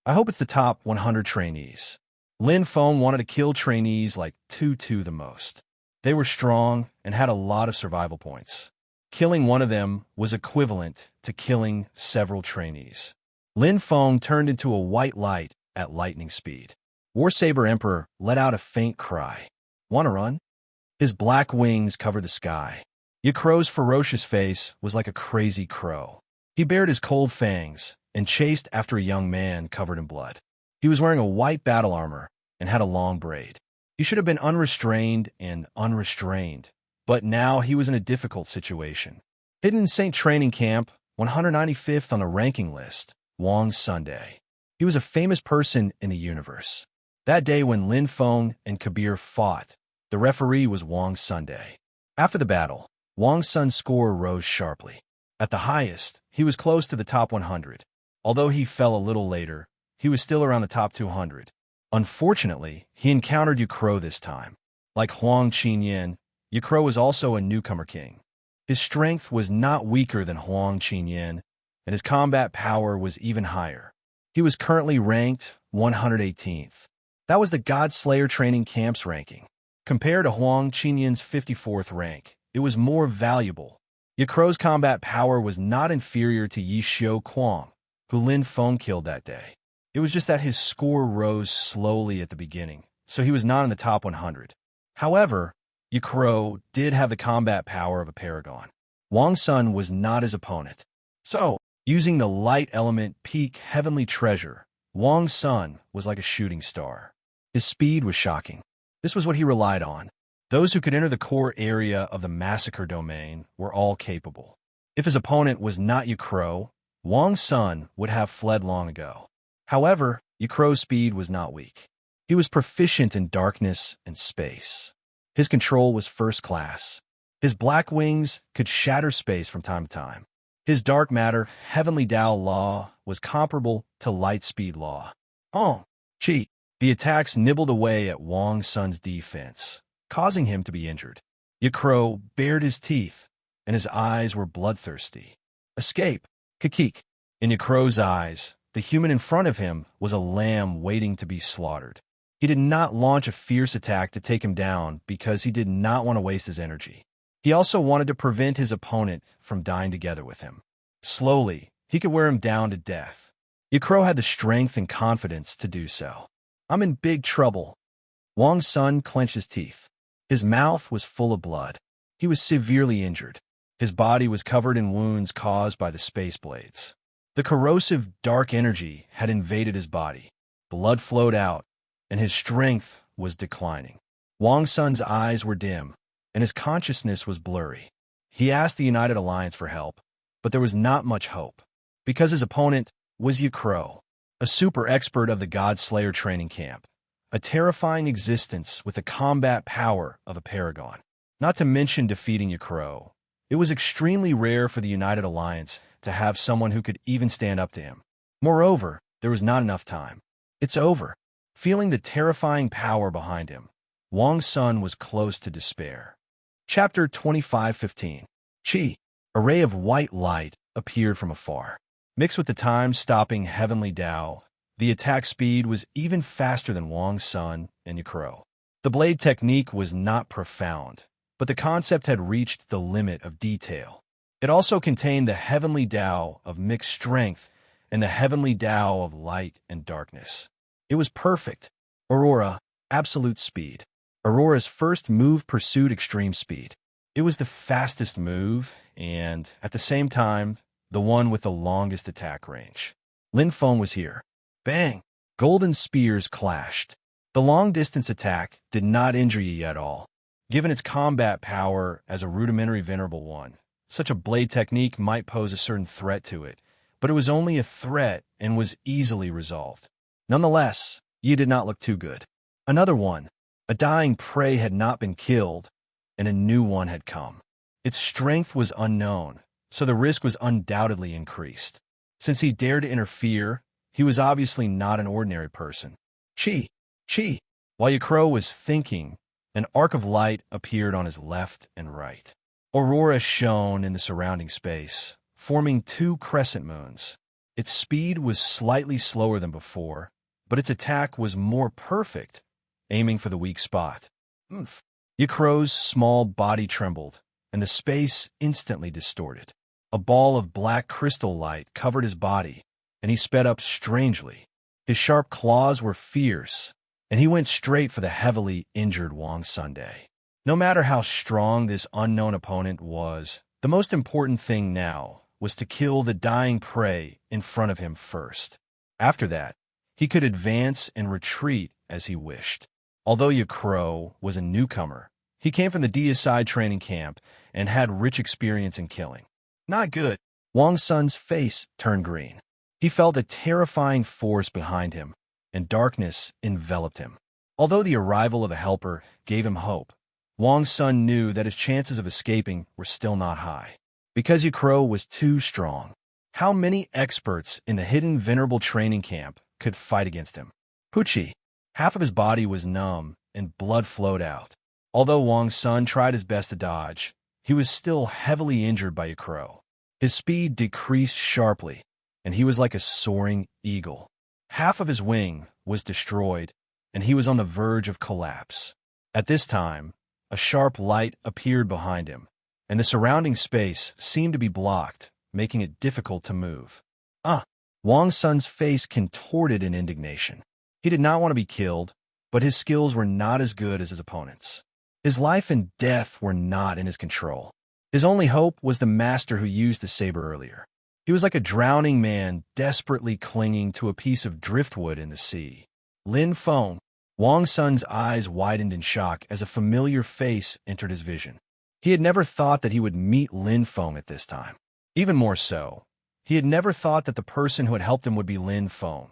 I hope it's the top 100 trainees. Lin Feng wanted to kill trainees like Tutu the most. They were strong and had a lot of survival points. Killing one of them was equivalent to killing several trainees. Lin Feng turned into a white light at lightning speed. Warsaber Emperor let out a faint cry. "Want to run?" His black wings covered the sky. Yikro's ferocious face was like a crazy crow. He bared his cold fangs and chased after a young man covered in blood. He was wearing a white battle armor and had a long braid. He should have been unrestrained and unrestrained, but now he was in a difficult situation. Hidden in Saint Training Camp, 195th on the ranking list, Wang Sunday. He was a famous person in the universe. That day when Lin Feng and Kabir fought, the referee was Wang Sunday. After the battle, Wang Sun's score rose sharply. At the highest, he was close to the top 100. Although he fell a little later, he was still around the top 200. Unfortunately, he encountered Yikro this time. Like Huang Qinyan, Yikro was also a newcomer king. His strength was not weaker than Huang Qinyan, and his combat power was even higher. He was currently ranked 118th. That was the Godslayer Training Camp's ranking. Compared to Huang Qinyan's 54th rank, it was more valuable. Yikro's combat power was not inferior to Yi Xiu Kuang, who Lin Feng killed that day. It was just that his score rose slowly at the beginning, so he was not in the top 100. However, Yikro did have the combat power of a paragon. Wang Sun was not his opponent. So, using the light element peak heavenly treasure, Wang Sun was like a shooting star. His speed was shocking. This was what he relied on. Those who could enter the core area of the massacre domain were all capable. If his opponent was not Yikro, Wang Sun would have fled long ago. However, Yikro's speed was not weak. He was proficient in darkness and space. His control was first class. His black wings could shatter space from time to time. His dark matter, heavenly Tao law, was comparable to light speed law. Oh, chi. The attacks nibbled away at Wang Sun's defense, causing him to be injured. Yakro bared his teeth, and his eyes were bloodthirsty. Escape, Kakik. In Yakro's eyes, the human in front of him was a lamb waiting to be slaughtered. He did not launch a fierce attack to take him down because he did not want to waste his energy. He also wanted to prevent his opponent from dying together with him. Slowly, he could wear him down to death. Yakro had the strength and confidence to do so. I'm in big trouble. Wang Sun clenched his teeth. His mouth was full of blood. He was severely injured. His body was covered in wounds caused by the space blades. The corrosive dark energy had invaded his body. Blood flowed out, and his strength was declining. Wang Sun's eyes were dim, and his consciousness was blurry. He asked the United Alliance for help, but there was not much hope, because his opponent was Yakro, a super expert of the God Slayer training camp, a terrifying existence with the combat power of a paragon. Not to mention defeating Yakro, it was extremely rare for the United Alliance to have someone who could even stand up to him. Moreover, there was not enough time. It's over. Feeling the terrifying power behind him, Wang Sun was close to despair. Chapter 25:15. Chi. A ray of white light appeared from afar. Mixed with the time-stopping heavenly Tao, the attack speed was even faster than Wang Sun and Yakro. The blade technique was not profound, but the concept had reached the limit of detail. It also contained the heavenly Tao of mixed strength and the heavenly Tao of light and darkness. It was perfect. Aurora, absolute speed. Aurora's first move pursued extreme speed. It was the fastest move and, at the same time, the one with the longest attack range. Lin Feng was here. Bang! Golden spears clashed. The long-distance attack did not injure Yi at all. Given its combat power as a rudimentary venerable one, such a blade technique might pose a certain threat to it, but it was only a threat and was easily resolved. Nonetheless, Yi did not look too good. Another one. A dying prey had not been killed, and a new one had come. Its strength was unknown, so the risk was undoubtedly increased. Since he dared to interfere, he was obviously not an ordinary person. Chi! Chi! While Yakro was thinking, an arc of light appeared on his left and right. Aurora shone in the surrounding space, forming two crescent moons. Its speed was slightly slower than before, but its attack was more perfect, aiming for the weak spot. Oomph! Yakro's small body trembled, and the space instantly distorted. A ball of black crystal light covered his body, and he sped up strangely. His sharp claws were fierce, and he went straight for the heavily injured Wang Sunday. No matter how strong this unknown opponent was, the most important thing now was to kill the dying prey in front of him first. After that, he could advance and retreat as he wished. Although Yakro was a newcomer, he came from the Deicide training camp and had rich experience in killing. Not good. Wang Sun's face turned green. He felt a terrifying force behind him, and darkness enveloped him. Although the arrival of a helper gave him hope, Wang Sun knew that his chances of escaping were still not high. Because Yakro was too strong. How many experts in the hidden venerable training camp could fight against him? Pucci. Half of his body was numb, and blood flowed out. Although Wang Sun tried his best to dodge, he was still heavily injured by Yakro. His speed decreased sharply, and he was like a soaring eagle. Half of his wing was destroyed, and he was on the verge of collapse. At this time, a sharp light appeared behind him, and the surrounding space seemed to be blocked, making it difficult to move. Wang Sun's face contorted in indignation. He did not want to be killed, but his skills were not as good as his opponent's. His life and death were not in his control. His only hope was the master who used the saber earlier. He was like a drowning man desperately clinging to a piece of driftwood in the sea. Lin Feng. Wang Sun's eyes widened in shock as a familiar face entered his vision. He had never thought that he would meet Lin Feng at this time. Even more so, he had never thought that the person who had helped him would be Lin Feng,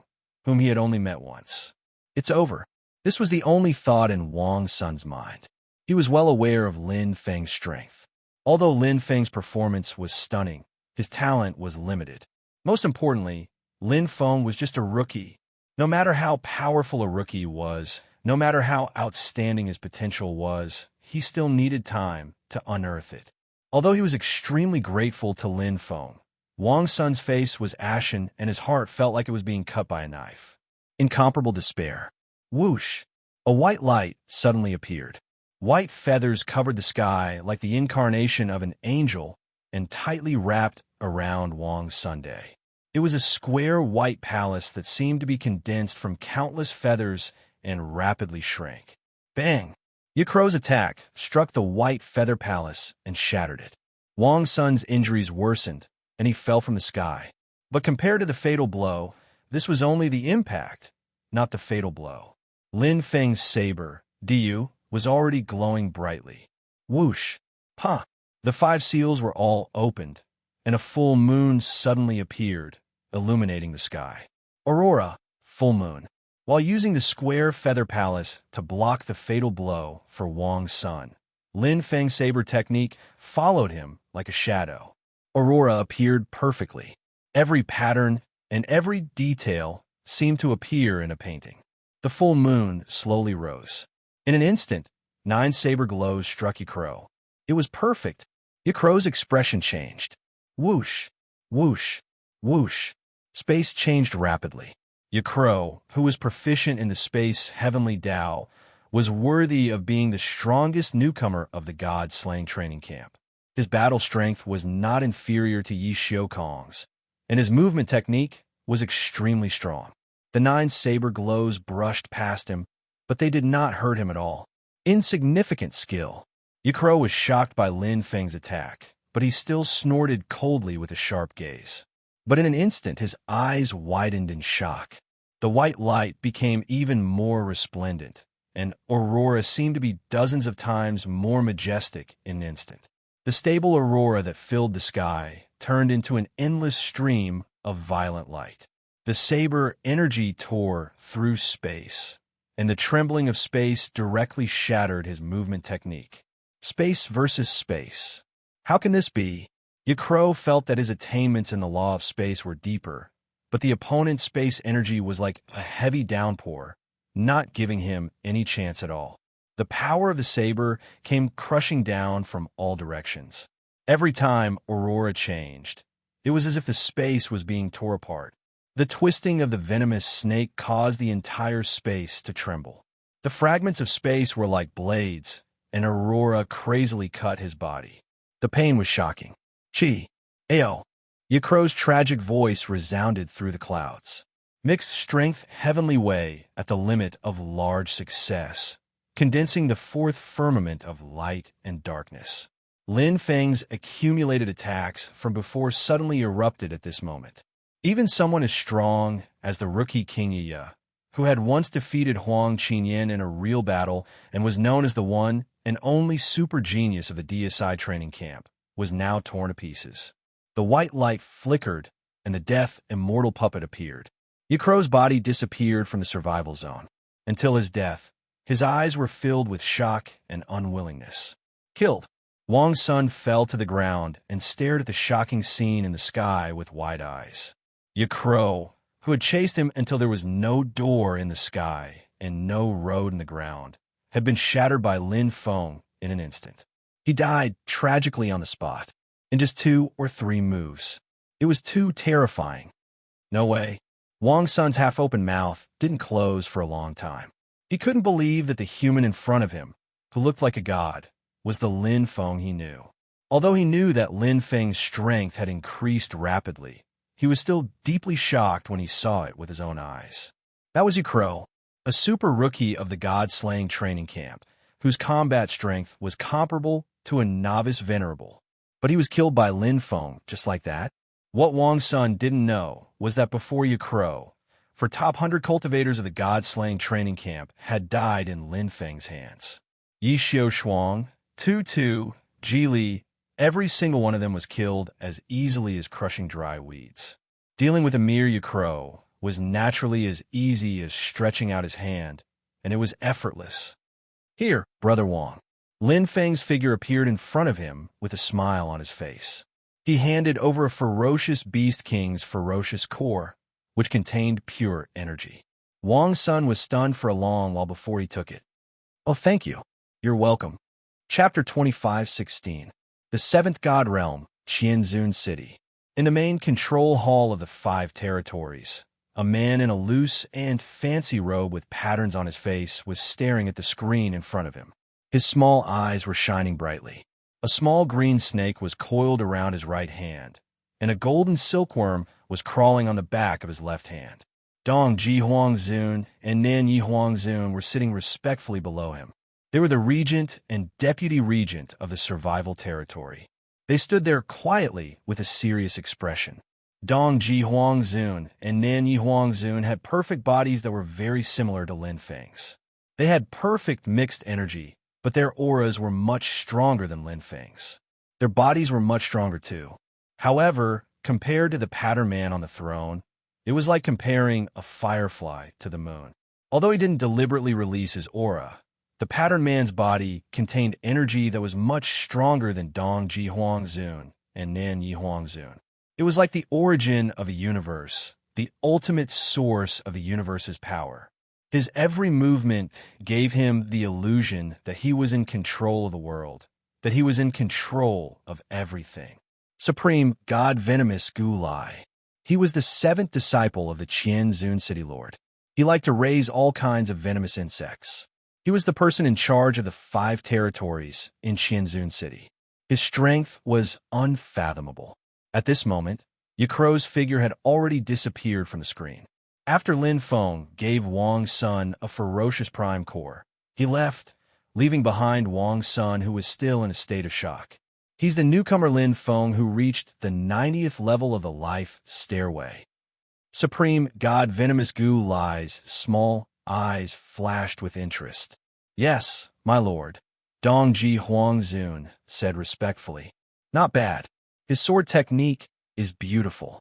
whom he had only met once. It's over. This was the only thought in Wang Sun's mind. He was well aware of Lin Feng's strength. Although Lin Feng's performance was stunning, his talent was limited. Most importantly, Lin Feng was just a rookie. No matter how powerful a rookie was, no matter how outstanding his potential was, he still needed time to unearth it. Although he was extremely grateful to Lin Feng, Wang Sun's face was ashen and his heart felt like it was being cut by a knife. Incomparable despair. Whoosh! A white light suddenly appeared. White feathers covered the sky like the incarnation of an angel and tightly wrapped around Wang Sunday. It was a square white palace that seemed to be condensed from countless feathers and rapidly shrank. Bang! Yikro's attack struck the white feather palace and shattered it. Wang Sun's injuries worsened, and he fell from the sky. But compared to the fatal blow, this was only the impact, not the fatal blow. Lin Feng's saber, Diyu, was already glowing brightly. Whoosh! Huh! The 5 seals were all opened, and a full moon suddenly appeared, illuminating the sky. Aurora, full moon. While using the square feather palace to block the fatal blow for Wang Sun, Lin Feng's saber technique followed him like a shadow. Aurora appeared perfectly. Every pattern and every detail seemed to appear in a painting. The full moon slowly rose. In an instant, 9 saber glows struck Yikro. It was perfect. Yikro's expression changed. Whoosh! Whoosh! Whoosh! Space changed rapidly. Yikro, who was proficient in the space heavenly Tao, was worthy of being the strongest newcomer of the God-slaying training camp. His battle strength was not inferior to Yi Xiaokong's, and his movement technique was extremely strong. The 9 saber glows brushed past him, but they did not hurt him at all. Insignificant skill. Yikro was shocked by Lin Feng's attack, but he still snorted coldly with a sharp gaze. But in an instant, his eyes widened in shock. The white light became even more resplendent, and Aurora seemed to be dozens of times more majestic in an instant. The stable aurora that filled the sky turned into an endless stream of violent light. The saber energy tore through space, and the trembling of space directly shattered his movement technique. Space versus space. How can this be? Yikro felt that his attainments in the law of space were deeper, but the opponent's space energy was like a heavy downpour, not giving him any chance at all. The power of the saber came crushing down from all directions. Every time Aurora changed, it was as if the space was being torn apart. The twisting of the venomous snake caused the entire space to tremble. The fragments of space were like blades, and Aurora crazily cut his body. The pain was shocking. Chi! Ao! Yikro's tragic voice resounded through the clouds. Mixed strength heavenly way at the limit of large success, condensing the 4th firmament of light and darkness. Lin Feng's accumulated attacks from before suddenly erupted at this moment. Even someone as strong as the rookie King Yi, who had once defeated Huang Qinyan in a real battle and was known as the one and only super genius of the DSI training camp, was now torn to pieces. The white light flickered, and the death immortal puppet appeared. Yikro's body disappeared from the survival zone. Until his death, his eyes were filled with shock and unwillingness. Killed. Wang Sun fell to the ground and stared at the shocking scene in the sky with wide eyes. Yikro, who had chased him until there was no door in the sky and no road in the ground, had been shattered by Lin Feng in an instant. He died tragically on the spot, in just 2 or 3 moves. It was too terrifying. No way. Wang Sun's half-open mouth didn't close for a long time. He couldn't believe that the human in front of him, who looked like a god, was the Lin Feng he knew. Although he knew that Lin Feng's strength had increased rapidly, he was still deeply shocked when he saw it with his own eyes. That was Yikro, a super rookie of the God-slaying training camp, whose combat strength was comparable to a novice venerable. But he was killed by Lin Feng just like that. What Wang Sun didn't know was that before Yikro, for top 100 cultivators of the God-slaying training camp had died in Lin Feng's hands. Yi Xiaoshuang, Tu Tu, Ji Li, every single one of them was killed as easily as crushing dry weeds. Dealing with a mere Yikro was naturally as easy as stretching out his hand, and it was effortless. Here, Brother Wang. Lin Feng's figure appeared in front of him with a smile on his face. He handed over a ferocious Beast King's ferocious core, which contained pure energy. Wang Sun was stunned for a long while before he took it. Oh, thank you. You're welcome. Chapter 25:16. The Seventh God Realm, Qianzun City. In the main control hall of the 5 territories, a man in a loose and fancy robe with patterns on his face was staring at the screen in front of him. His small eyes were shining brightly. A small green snake was coiled around his right hand, and a golden silkworm was crawling on the back of his left hand. Dong Ji Huangzun and Nan Yi Huangzun were sitting respectfully below him. They were the regent and deputy regent of the survival territory. They stood there quietly with a serious expression. Dong Ji Huangzun and Nan Yi Huangzun had perfect bodies that were very similar to Lin Feng's. They had perfect mixed energy, but their auras were much stronger than Lin Feng's. Their bodies were much stronger too. However, compared to the pattern man on the throne, it was like comparing a firefly to the moon. Although he didn't deliberately release his aura, the pattern man's body contained energy that was much stronger than Dong Ji Huangzun and Nan Yi Huangzun. It was like the origin of a universe, the ultimate source of the universe's power. His every movement gave him the illusion that he was in control of the world, that he was in control of everything. Supreme God Venomous Gulai. He was the 7th disciple of the Qianzun City Lord. He liked to raise all kinds of venomous insects. He was the person in charge of the 5 territories in Qianzun City. His strength was unfathomable. At this moment, Yakro's figure had already disappeared from the screen. After Lin Feng gave Wang Sun a ferocious prime core, he left, leaving behind Wang Sun, who was still in a state of shock. He's the newcomer Lin Feng who reached the 90th level of the life stairway. Supreme God Venomous Gu Lai's small eyes flashed with interest. Yes, my lord, Dong Ji Huangzun said respectfully. Not bad. His sword technique is beautiful.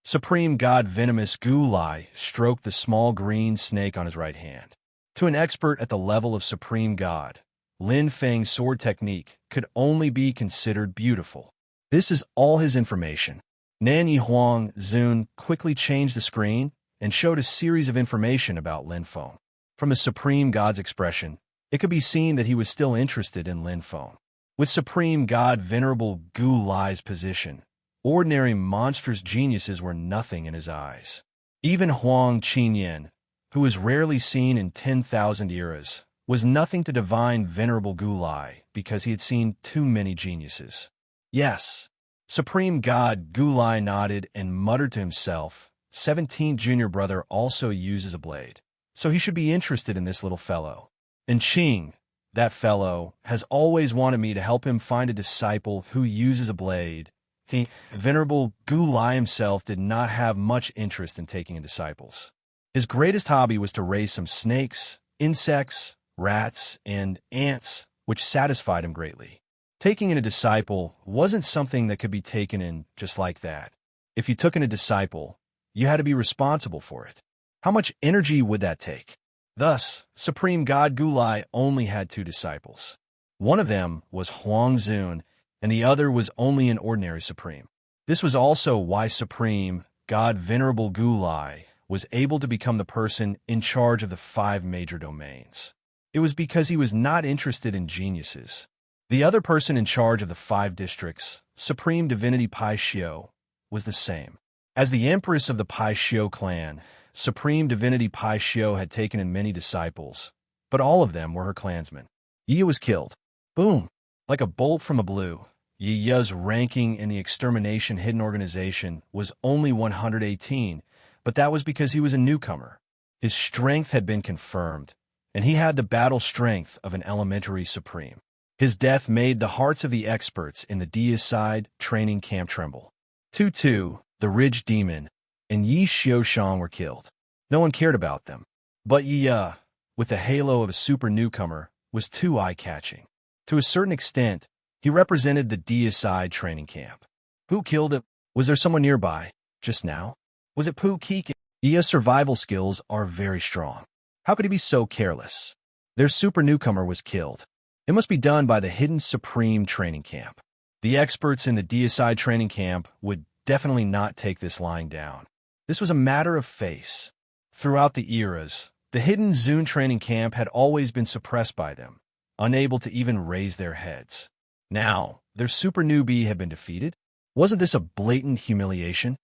Supreme God Venomous Gu Lai stroked the small green snake on his right hand. To an expert at the level of Supreme God, Lin Feng's sword technique could only be considered beautiful. This is all his information. Nan Yi Huangzun quickly changed the screen and showed a series of information about Lin Feng. From the Supreme God's expression, it could be seen that he was still interested in Lin Feng. With Supreme God Venerable Gu Lai's position, ordinary monstrous geniuses were nothing in his eyes. Even Huang Qinyan, who was rarely seen in 10,000 eras, was nothing to divine Venerable Gu Lai because he had seen too many geniuses. Yes, Supreme God Gu Lai nodded and muttered to himself, 17th junior brother also uses a blade, so he should be interested in this little fellow. And Qing, that fellow, has always wanted me to help him find a disciple who uses a blade. Venerable Gu Lai himself did not have much interest in taking in disciples. His greatest hobby was to raise some snakes, insects, rats, and ants, which satisfied him greatly. Taking in a disciple wasn't something that could be taken in just like that. If you took in a disciple, you had to be responsible for it. How much energy would that take? Thus, Supreme God Gu Lai only had 2 disciples. One of them was Huangzun, and the other was only an ordinary Supreme. This was also why Supreme God Venerable Gu Lai was able to become the person in charge of the 5 major domains. It was because he was not interested in geniuses. The other person in charge of the 5 districts, Supreme Divinity Pai Xiao, was the same. As the empress of the Pai Xiao clan, Supreme Divinity Pai Xiao had taken in many disciples, but all of them were her clansmen. Yi was killed. Boom! Like a bolt from the blue, Yi Ya's ranking in the extermination hidden organization was only 118, but that was because he was a newcomer. His strength had been confirmed, and he had the battle strength of an elementary supreme. His death made the hearts of the experts in the deicide training camp tremble. Tutu, the Ridge Demon, and Yi Xiaoshan were killed. No one cared about them. But Yi Ya, with the halo of a super newcomer, was too eye-catching. To a certain extent, he represented the deicide training camp. Who killed him? Was there someone nearby? Just now? Was it Pu Keegan? Yi's survival skills are very strong. How could he be so careless? Their super newcomer was killed. It must be done by the hidden Supreme training camp. The experts in the deicide training camp would definitely not take this lying down. This was a matter of face. Throughout the eras, the hidden Zune training camp had always been suppressed by them, unable to even raise their heads. Now, their super newbie had been defeated. Wasn't this a blatant humiliation?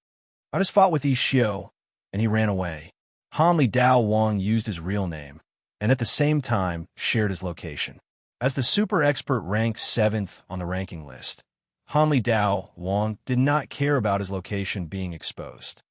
I just fought with Yi Xiu, and he ran away. Hanli Dao Wang used his real name, and at the same time shared his location. As the super expert ranked 7th on the ranking list, Hanli Dao Wang did not care about his location being exposed.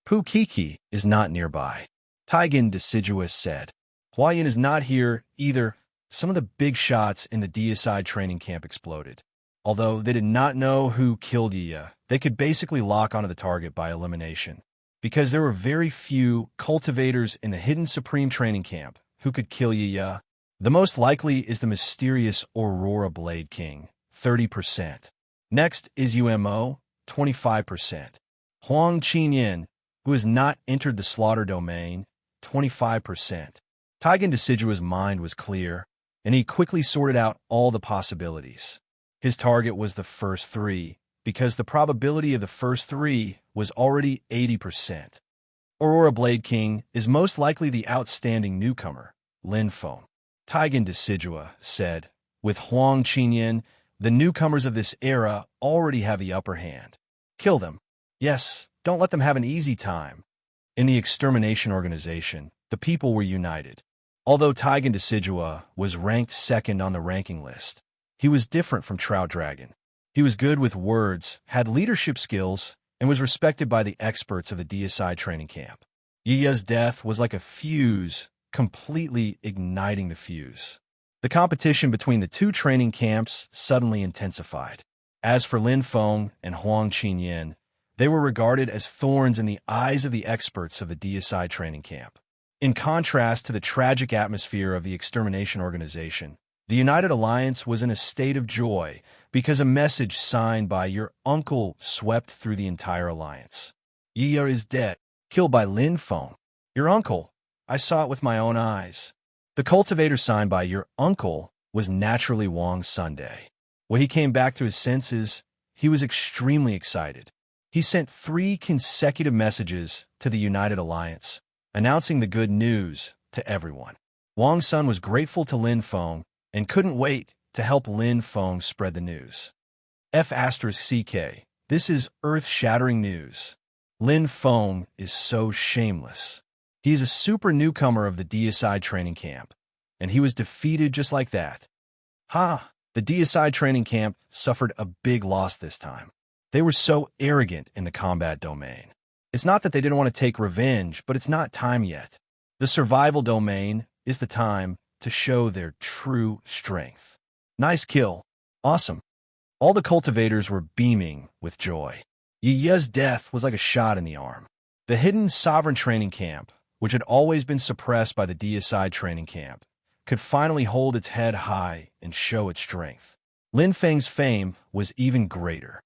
Pu Kiki is not nearby, Taigen Deciduous said. Huayan is not here either. Some of the big shots in the deicide training camp exploded. Although they did not know who killed Yiya, they could basically lock onto the target by elimination. Because there were very few cultivators in the hidden Supreme training camp who could kill Yiya, the most likely is the mysterious Aurora Blade King, 30%. Next is UMO, 25%. Huang Qinyin, who has not entered the slaughter domain, 25%. Taigen Deciduous' mind was clear, and he quickly sorted out all the possibilities. His target was the first 3, because the probability of the first 3 was already 80%. Aurora Blade King is most likely the outstanding newcomer, Lin Feng. Taigen Decidua said, with Huang Qinyin, the newcomers of this era already have the upper hand. Kill them. Yes, don't let them have an easy time. In the extermination organization, the people were united. Although Taigen Decidua was ranked 2nd on the ranking list, he was different from Trout Dragon. He was good with words, had leadership skills, and was respected by the experts of the deicide training camp. Yiya's death was like a fuse, completely igniting the fuse. The competition between the two training camps suddenly intensified. As for Lin Feng and Huang Qinyin, they were regarded as thorns in the eyes of the experts of the deicide training camp. In contrast to the tragic atmosphere of the extermination organization, the United Alliance was in a state of joy because a message signed by your uncle swept through the entire alliance. Yiya is dead, killed by Lin Feng. Your uncle. I saw it with my own eyes. The cultivator signed by your uncle was naturally Wang Sunday. When he came back to his senses, he was extremely excited. He sent 3 consecutive messages to the United Alliance, announcing the good news to everyone. Wang Sun was grateful to Lin Feng and couldn't wait to help Lin Feng spread the news. F*CK, this is earth-shattering news. Lin Feng is so shameless. He is a super newcomer of the deicide training camp, and he was defeated just like that. The deicide training camp suffered a big loss this time. They were so arrogant in the combat domain. It's not that they didn't want to take revenge, but it's not time yet. The survival domain is the time to show their true strength. Nice kill. Awesome. All the cultivators were beaming with joy. Yiya's death was like a shot in the arm. The hidden sovereign training camp, which had always been suppressed by the deicide training camp, could finally hold its head high and show its strength. Lin Feng's fame was even greater.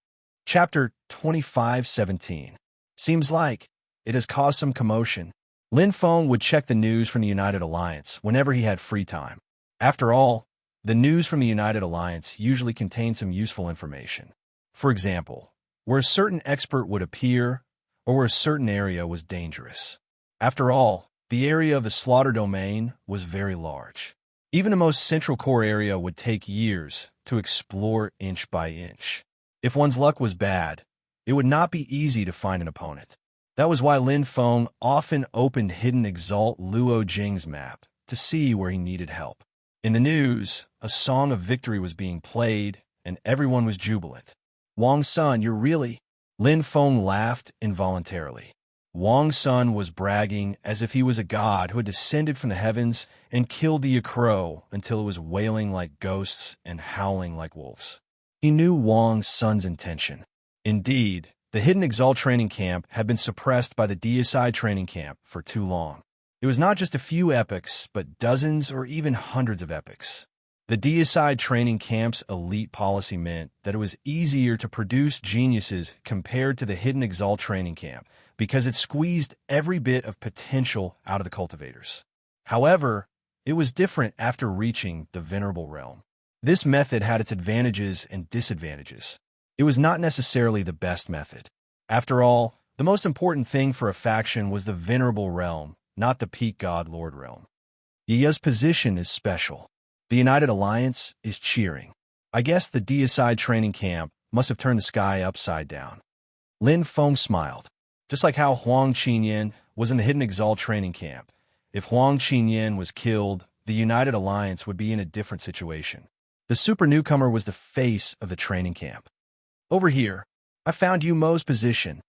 Chapter 25:17. Seems like it has caused some commotion. Lin Feng would check the news from the United Alliance whenever he had free time. After all, the news from the United Alliance usually contained some useful information. For example, where a certain expert would appear, or where a certain area was dangerous. After all, the area of the slaughter domain was very large. Even the most central core area would take years to explore inch by inch. If one's luck was bad, it would not be easy to find an opponent. That was why Lin Feng often opened hidden Exalt Luo Jing's map to see where he needed help. In the news, a song of victory was being played, and everyone was jubilant. Wang Sun, you're really... Lin Feng laughed involuntarily. Wang Sun was bragging as if he was a god who had descended from the heavens and killed the crow until it was wailing like ghosts and howling like wolves. He knew Wang Sun's intention. Indeed, the hidden Exalt training camp had been suppressed by the deicide training camp for too long. It was not just a few epics, but dozens or even hundreds of epics. The deicide training camp's elite policy meant that it was easier to produce geniuses compared to the hidden Exalt training camp because it squeezed every bit of potential out of the cultivators. However, it was different after reaching the Venerable Realm. This method had its advantages and disadvantages. It was not necessarily the best method. After all, the most important thing for a faction was the Venerable Realm, not the Peak God Lord Realm. Yaya's position is special. The United Alliance is cheering. I guess the deicide training camp must have turned the sky upside down. Lin Feng smiled. Just like how Huang Qinyan was in the Hidden Exalt training camp. If Huang Qinyan was killed, the United Alliance would be in a different situation. The super newcomer was the face of the training camp. Over here, I found Yu Mo's position.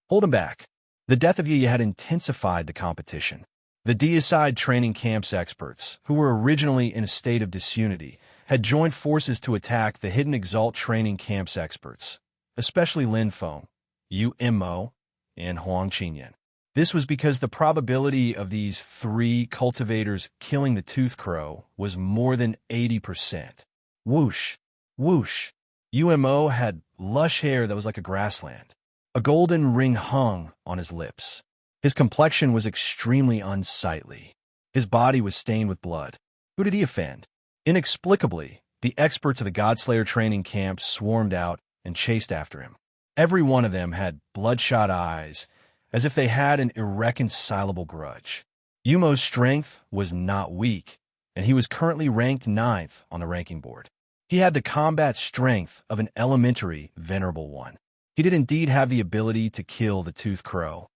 Hold him back. The death of Yaya had intensified the competition. The deicide training camp's experts, who were originally in a state of disunity, had joined forces to attack the Hidden Exalt training camp's experts, especially Lin Feng, Yu Mo, and Huang Qinyan. This was because the probability of these three cultivators killing the Tooth Crow was more than 80%. Whoosh, whoosh. UMO had lush hair that was like a grassland. A golden ring hung on his lips. His complexion was extremely unsightly. His body was stained with blood. Who did he offend? Inexplicably, the experts of the Godslayer training camp swarmed out and chased after him. Every one of them had bloodshot eyes, as if they had an irreconcilable grudge. Yumo's strength was not weak, and he was currently ranked 9th on the ranking board. He had the combat strength of an elementary venerable one. He did indeed have the ability to kill the Tooth Crow.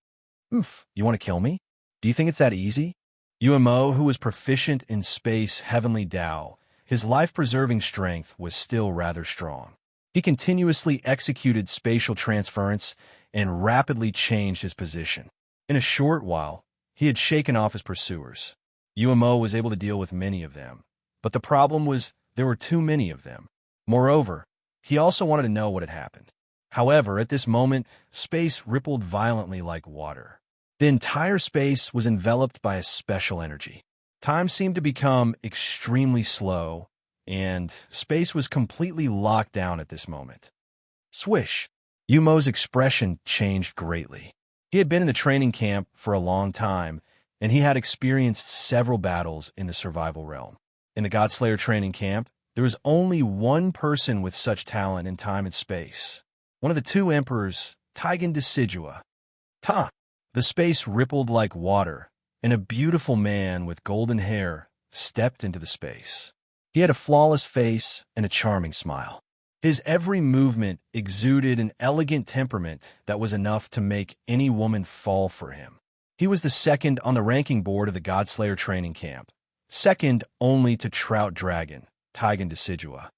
Oof, you want to kill me? Do you think it's that easy? Umo, who was proficient in space heavenly Tao, his life-preserving strength was still rather strong. He continuously executed spatial transference and rapidly changed his position. In a short while, he had shaken off his pursuers. Umo was able to deal with many of them, but the problem was there were too many of them. Moreover, he also wanted to know what had happened. However, at this moment, space rippled violently like water. The entire space was enveloped by a special energy. Time seemed to become extremely slow, and space was completely locked down at this moment. Swish! Yumo's expression changed greatly. He had been in the training camp for a long time, and he had experienced several battles in the survival realm. In the Godslayer training camp, there was only one person with such talent in time and space. One of the two emperors, Taigen Decidua. The space rippled like water, and a beautiful man with golden hair stepped into the space. He had a flawless face and a charming smile. His every movement exuded an elegant temperament that was enough to make any woman fall for him. He was the second on the ranking board of the Godslayer training camp, second only to Trout Dragon, Taigen Decidua.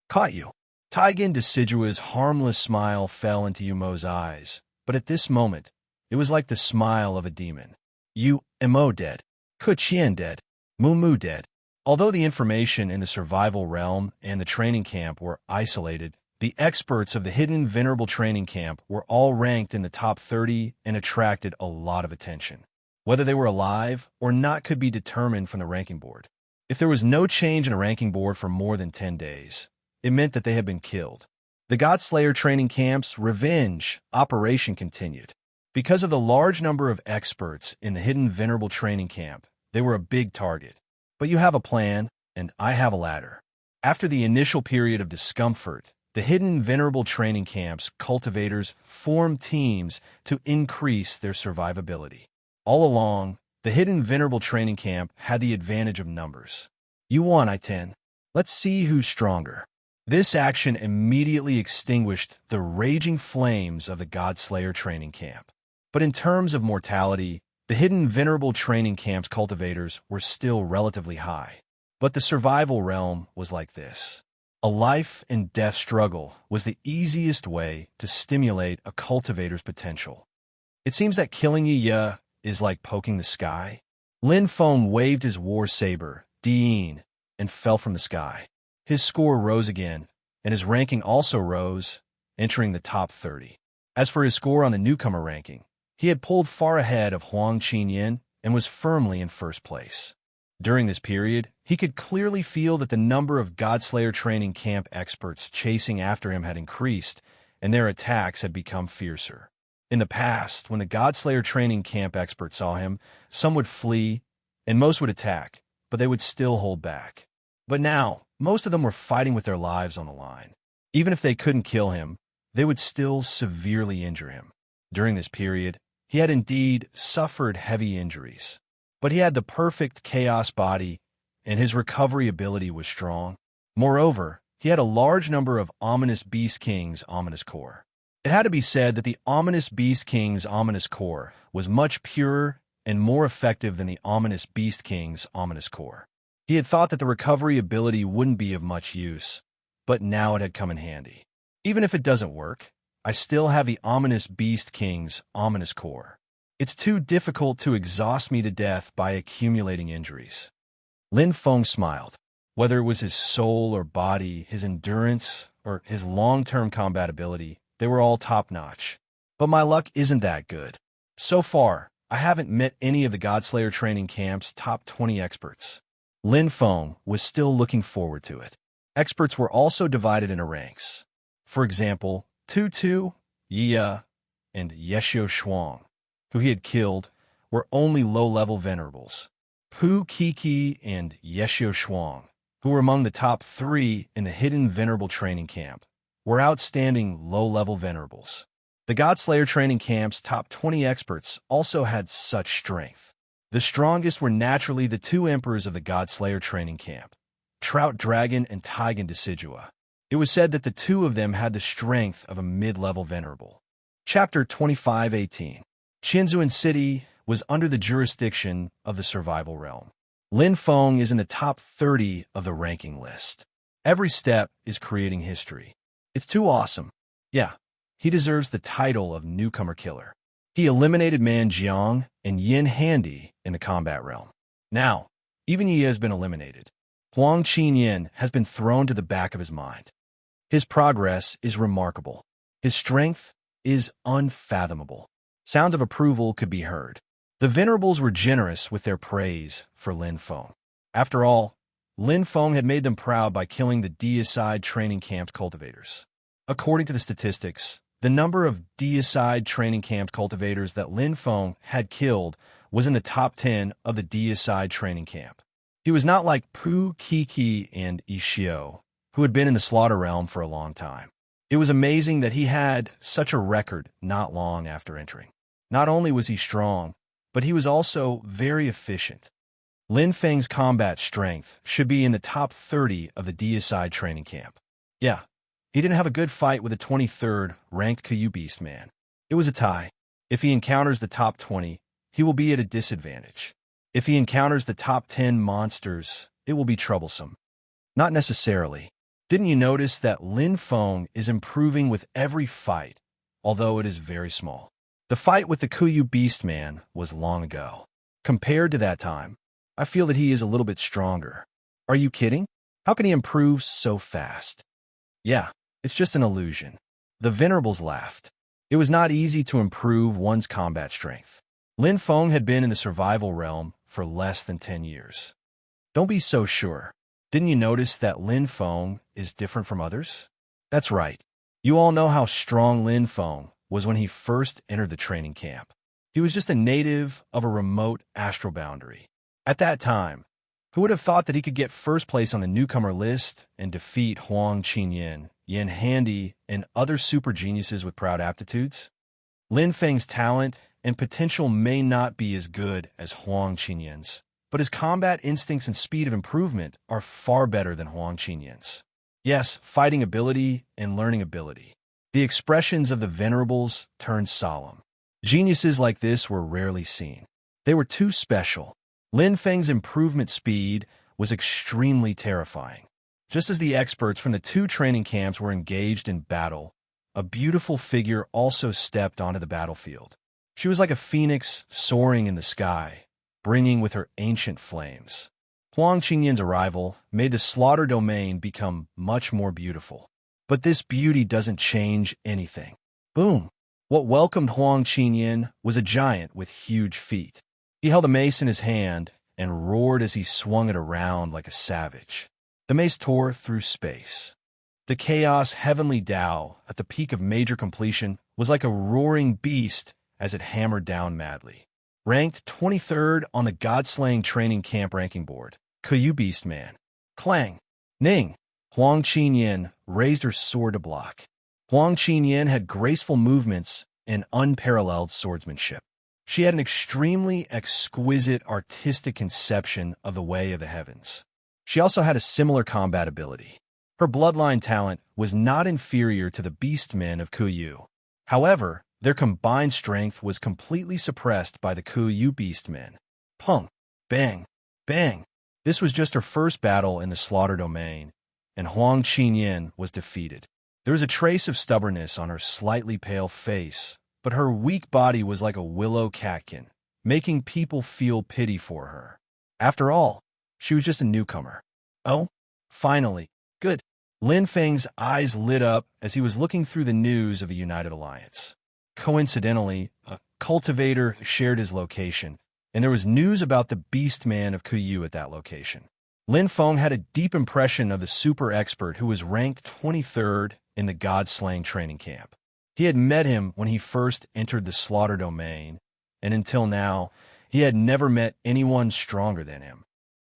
Caught you. Taigen Decidua's harmless smile fell into Yumo's eyes, but at this moment, it was like the smile of a demon. Mo dead. Kuqian dead. Mumu dead. Although the information in the survival realm and the training camp were isolated, the experts of the hidden venerable training camp were all ranked in the top 30 and attracted a lot of attention. Whether they were alive or not could be determined from the ranking board. If there was no change in a ranking board for more than 10 days, it meant that they had been killed. The Godslayer training camp's revenge operation continued. Because of the large number of experts in the hidden venerable training camp, they were a big target. But you have a plan, and I have a ladder. After the initial period of discomfort, the hidden venerable training camp's cultivators formed teams to increase their survivability. All along, the hidden venerable training camp had the advantage of numbers. You won, I-10. Let's see who's stronger. This action immediately extinguished the raging flames of the Godslayer training camp. But in terms of mortality, the hidden venerable training camp's cultivators were still relatively high. But the survival realm was like this. A life and death struggle was the easiest way to stimulate a cultivator's potential. It seems that killing Yiya is like poking the sky. Lin Feng waved his war saber, Diin, and fell from the sky. His score rose again, and his ranking also rose, entering the top 30. As for his score on the newcomer ranking, he had pulled far ahead of Huang Qinyan and was firmly in first place. During this period, he could clearly feel that the number of Godslayer training camp experts chasing after him had increased, and their attacks had become fiercer. In the past, when the Godslayer training camp experts saw him, some would flee, and most would attack, but they would still hold back. But now, most of them were fighting with their lives on the line. Even if they couldn't kill him, they would still severely injure him. During this period, he had indeed suffered heavy injuries, but he had the perfect chaos body, and his recovery ability was strong. Moreover, he had a large number of ominous Beast King's ominous core. It had to be said that the ominous Beast King's ominous core was much purer and more effective than the ominous Beast King's ominous core. He had thought that the recovery ability wouldn't be of much use, but now it had come in handy. Even if it doesn't work, I still have the ominous Beast King's ominous core. It's too difficult to exhaust me to death by accumulating injuries. Lin Feng smiled. Whether it was his soul or body, his endurance, or his long-term combat ability, they were all top-notch. But my luck isn't that good. So far, I haven't met any of the Godslayer training camp's top 20 experts. Lin Feng was still looking forward to it. Experts were also divided into ranks. For example, Tu, Yia, and Yeshio Shuang, who he had killed, were only low-level venerables. Pu Kiki and Yeshio Shuang, who were among the top 3 in the hidden venerable training camp, were outstanding low-level venerables. The Godslayer training camp's top 20 experts also had such strength. The strongest were naturally the 2 emperors of the Godslayer training camp, Trout Dragon and Taigen Decidua. It was said that the 2 of them had the strength of a mid-level venerable. Chapter 25:18. Qinzuan City was under the jurisdiction of the survival realm. Lin Feng is in the top 30 of the ranking list. Every step is creating history. It's too awesome. Yeah, he deserves the title of newcomer killer. He eliminated Man Jiang and Yin Handy in the combat realm. Now, even Yi has been eliminated. Huang Qinyin has been thrown to the back of his mind. His progress is remarkable. His strength is unfathomable. Sounds of approval could be heard. The venerables were generous with their praise for Lin Feng. After all, Lin Feng had made them proud by killing the deicide training camp cultivators. According to the statistics, the number of deicide training camp cultivators that Lin Feng had killed was in the top 10 of the deicide training camp. He was not like Pu Kiki and Ishio, who had been in the slaughter realm for a long time. It was amazing that he had such a record not long after entering. Not only was he strong, but he was also very efficient. Lin Feng's combat strength should be in the top 30 of the deicide training camp. Yeah, he didn't have a good fight with the 23rd ranked Kuyu Beastman. It was a tie. If he encounters the top 20, he will be at a disadvantage. If he encounters the top 10 monsters, it will be troublesome. Not necessarily. Didn't you notice that Lin Feng is improving with every fight, although it is very small? The fight with the Kuyu Beastman was long ago. Compared to that time, I feel that he is a little bit stronger. Are you kidding? How can he improve so fast? Yeah, it's just an illusion. The venerables laughed. It was not easy to improve one's combat strength. Lin Feng had been in the survival realm for less than 10 years. Don't be so sure. Didn't you notice that Lin Feng is different from others? That's right. You all know how strong Lin Feng was when he first entered the training camp. He was just a native of a remote astral boundary. At that time, who would have thought that he could get first place on the newcomer list and defeat Huang Qinyin, Yin Handy, and other super geniuses with proud aptitudes? Lin Feng's talent and potential may not be as good as Huang Qinyin's, but his combat instincts and speed of improvement are far better than Huang Qinyin's. Yes, fighting ability and learning ability. The expressions of the venerables turned solemn. Geniuses like this were rarely seen. They were too special. Lin Feng's improvement speed was extremely terrifying. Just as the experts from the 2 training camps were engaged in battle, a beautiful figure also stepped onto the battlefield. She was like a phoenix soaring in the sky, bringing with her ancient flames. Huang Qinyan's arrival made the slaughter domain become much more beautiful. But this beauty doesn't change anything. Boom! What welcomed Huang Qinyan was a giant with huge feet. He held a mace in his hand and roared as he swung it around like a savage. The mace tore through space. The chaos heavenly Tao at the peak of major completion was like a roaring beast as it hammered down madly. Ranked 23rd on the God-slaying training camp ranking board, Kuyu Beastman. Clang! Ning, Huang Qinyan raised her sword to block. Huang Qinyan had graceful movements and unparalleled swordsmanship. She had an extremely exquisite artistic conception of the way of the heavens. She also had a similar combat ability. Her bloodline talent was not inferior to the beastmen of Kuyu. However, their combined strength was completely suppressed by the Kuyu beastmen. Pung, bang, bang. This was just her first battle in the slaughter domain, and Huang Qinyan was defeated. There was a trace of stubbornness on her slightly pale face, but her weak body was like a willow catkin, making people feel pity for her. After all, she was just a newcomer. Oh, finally, good. Lin Feng's eyes lit up as he was looking through the news of the United Alliance. Coincidentally, a cultivator shared his location, and there was news about the Beastman of Kuyu at that location. Lin Feng had a deep impression of the super expert who was ranked 23rd in the God-slaying training camp. He had met him when he first entered the slaughter domain, and until now, he had never met anyone stronger than him.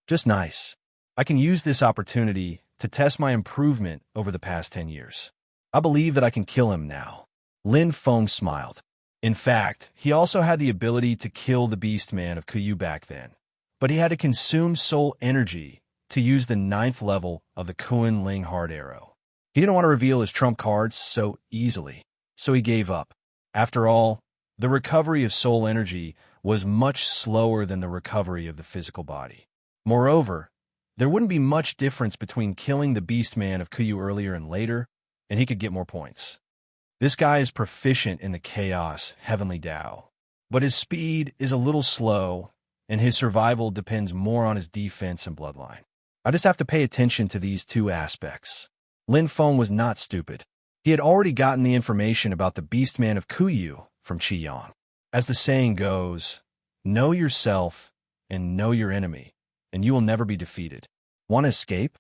Just nice. I can use this opportunity to test my improvement over the past 10 years. I believe that I can kill him now. Lin Feng smiled. In fact, he also had the ability to kill the Beastman of Kuyu back then, but he had to consume soul energy to use the 9th level of the Kuan Ling Hard Arrow. He didn't want to reveal his trump cards so easily, so he gave up. After all, the recovery of soul energy was much slower than the recovery of the physical body. Moreover, there wouldn't be much difference between killing the Beastman of Kuyu earlier and later, and he could get more points. This guy is proficient in the Chaos Heavenly Tao, but his speed is a little slow, and his survival depends more on his defense and bloodline. I just have to pay attention to these two aspects. Lin Feng was not stupid. He had already gotten the information about the Beastman of Kuyu from Qi Yang. As the saying goes, know yourself and know your enemy, and you will never be defeated. Want to escape?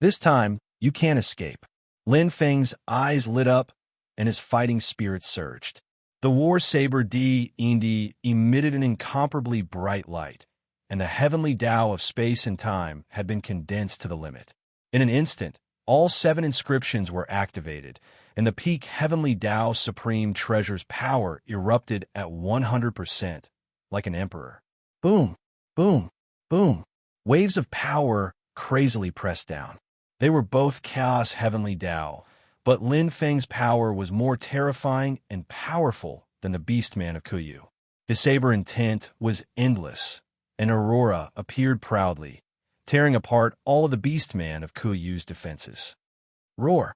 This time, you can't escape. Lin Feng's eyes lit up, and his fighting spirit surged. The war saber D Indi emitted an incomparably bright light, and the heavenly Tao of space and time had been condensed to the limit. In an instant, all 7 inscriptions were activated, and the peak heavenly Tao Supreme Treasure's power erupted at 100%, like an emperor. Boom, boom, boom. Waves of power crazily pressed down. They were both Chaos Heavenly Tao, but Lin Feng's power was more terrifying and powerful than the Beastman of Kuyu. His saber intent was endless, and Aurora appeared proudly, tearing apart all of the Beastman of Kuyu's defenses. Roar!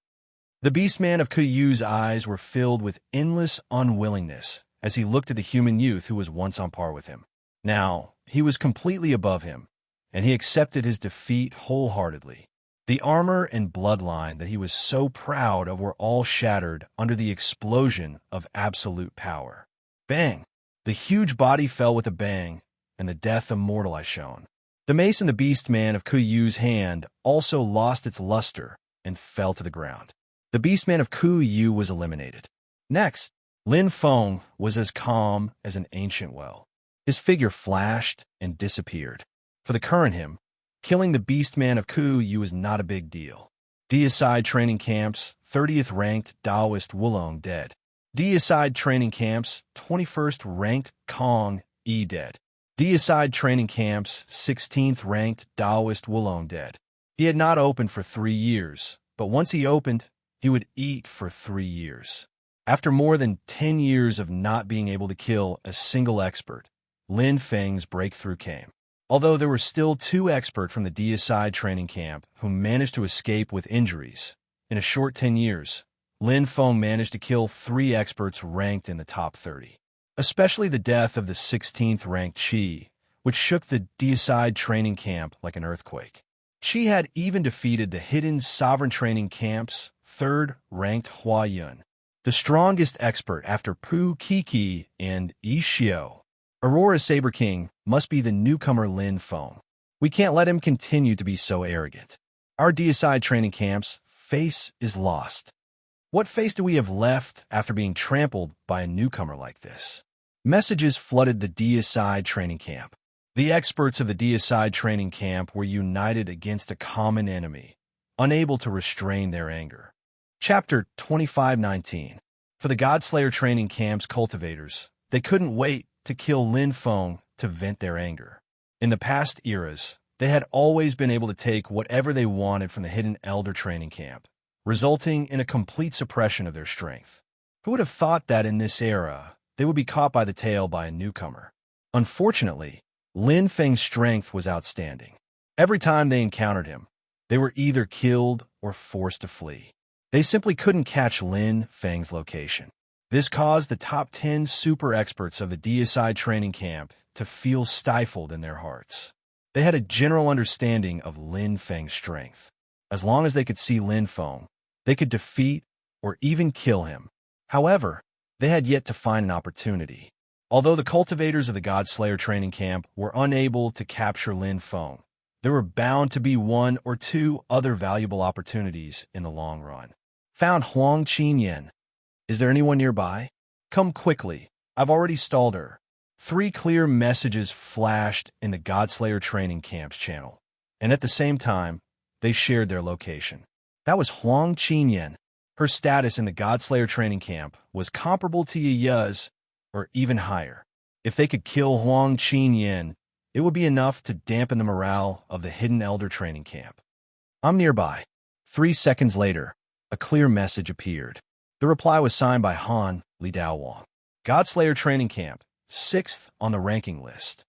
The Beastman of Kuyu's eyes were filled with endless unwillingness as he looked at the human youth who was once on par with him. Now, he was completely above him, and he accepted his defeat wholeheartedly. The armor and bloodline that he was so proud of were all shattered under the explosion of absolute power. Bang! The huge body fell with a bang, and the death of mortal I shone. The mace in the Beastman of Kuyu's hand also lost its luster and fell to the ground. The Beastman of Kuyu was eliminated. Next, Lin Feng was as calm as an ancient well. His figure flashed and disappeared. For the current him, killing the Beastman of Kuyu is not a big deal. Deicide Training Camp's 30th ranked Taoist Wulong dead. Deicide Training Camp's 21st ranked Kong E dead. Deicide Training Camp's 16th ranked Taoist Wulong dead. He had not opened for 3 years, but once he opened, he would eat for 3 years. After more than 10 years of not being able to kill a single expert, Lin Feng's breakthrough came. Although there were still 2 experts from the Deicide training camp who managed to escape with injuries, in a short 10 years, Lin Feng managed to kill 3 experts ranked in the top 30. Especially the death of the 16th ranked Qi, which shook the Deicide training camp like an earthquake. Qi had even defeated the hidden Sovereign training camp's 3rd ranked Hua Yun, the strongest expert after Pu Kiki and Yi Xiao. Aurora Saber King must be the newcomer Lin Feng. We can't let him continue to be so arrogant. Our Deicide training camp's face is lost. What face do we have left after being trampled by a newcomer like this? Messages flooded the Deicide training camp. The experts of the Deicide training camp were united against a common enemy, unable to restrain their anger. Chapter 25:19. For the Godslayer training camp's cultivators, they couldn't wait to kill Lin Feng to vent their anger. In the past eras, they had always been able to take whatever they wanted from the hidden elder training camp, resulting in a complete suppression of their strength. Who would have thought that in this era, they would be caught by the tail by a newcomer? Unfortunately, Lin Feng's strength was outstanding. Every time they encountered him, they were either killed or forced to flee. They simply couldn't catch Lin Feng's location. This caused the top 10 super experts of the DSI training camp to feel stifled in their hearts. They had a general understanding of Lin Feng's strength. As long as they could see Lin Feng, they could defeat or even kill him. However, they had yet to find an opportunity. Although the cultivators of the Godslayer training camp were unable to capture Lin Feng, there were bound to be one or two other valuable opportunities in the long run. Found Huang Qinyan. Is there anyone nearby? Come quickly. I've already stalled her. 3 clear messages flashed in the Godslayer training camp's channel, and at the same time, they shared their location. That was Huang Qinyan. Her status in the Godslayer training camp was comparable to Yaya's, or even higher. If they could kill Huang Qinyan, it would be enough to dampen the morale of the hidden elder training camp. I'm nearby. 3 seconds later, a clear message appeared. The reply was signed by Han Li Daowang. Godslayer training camp, 6th on the ranking list.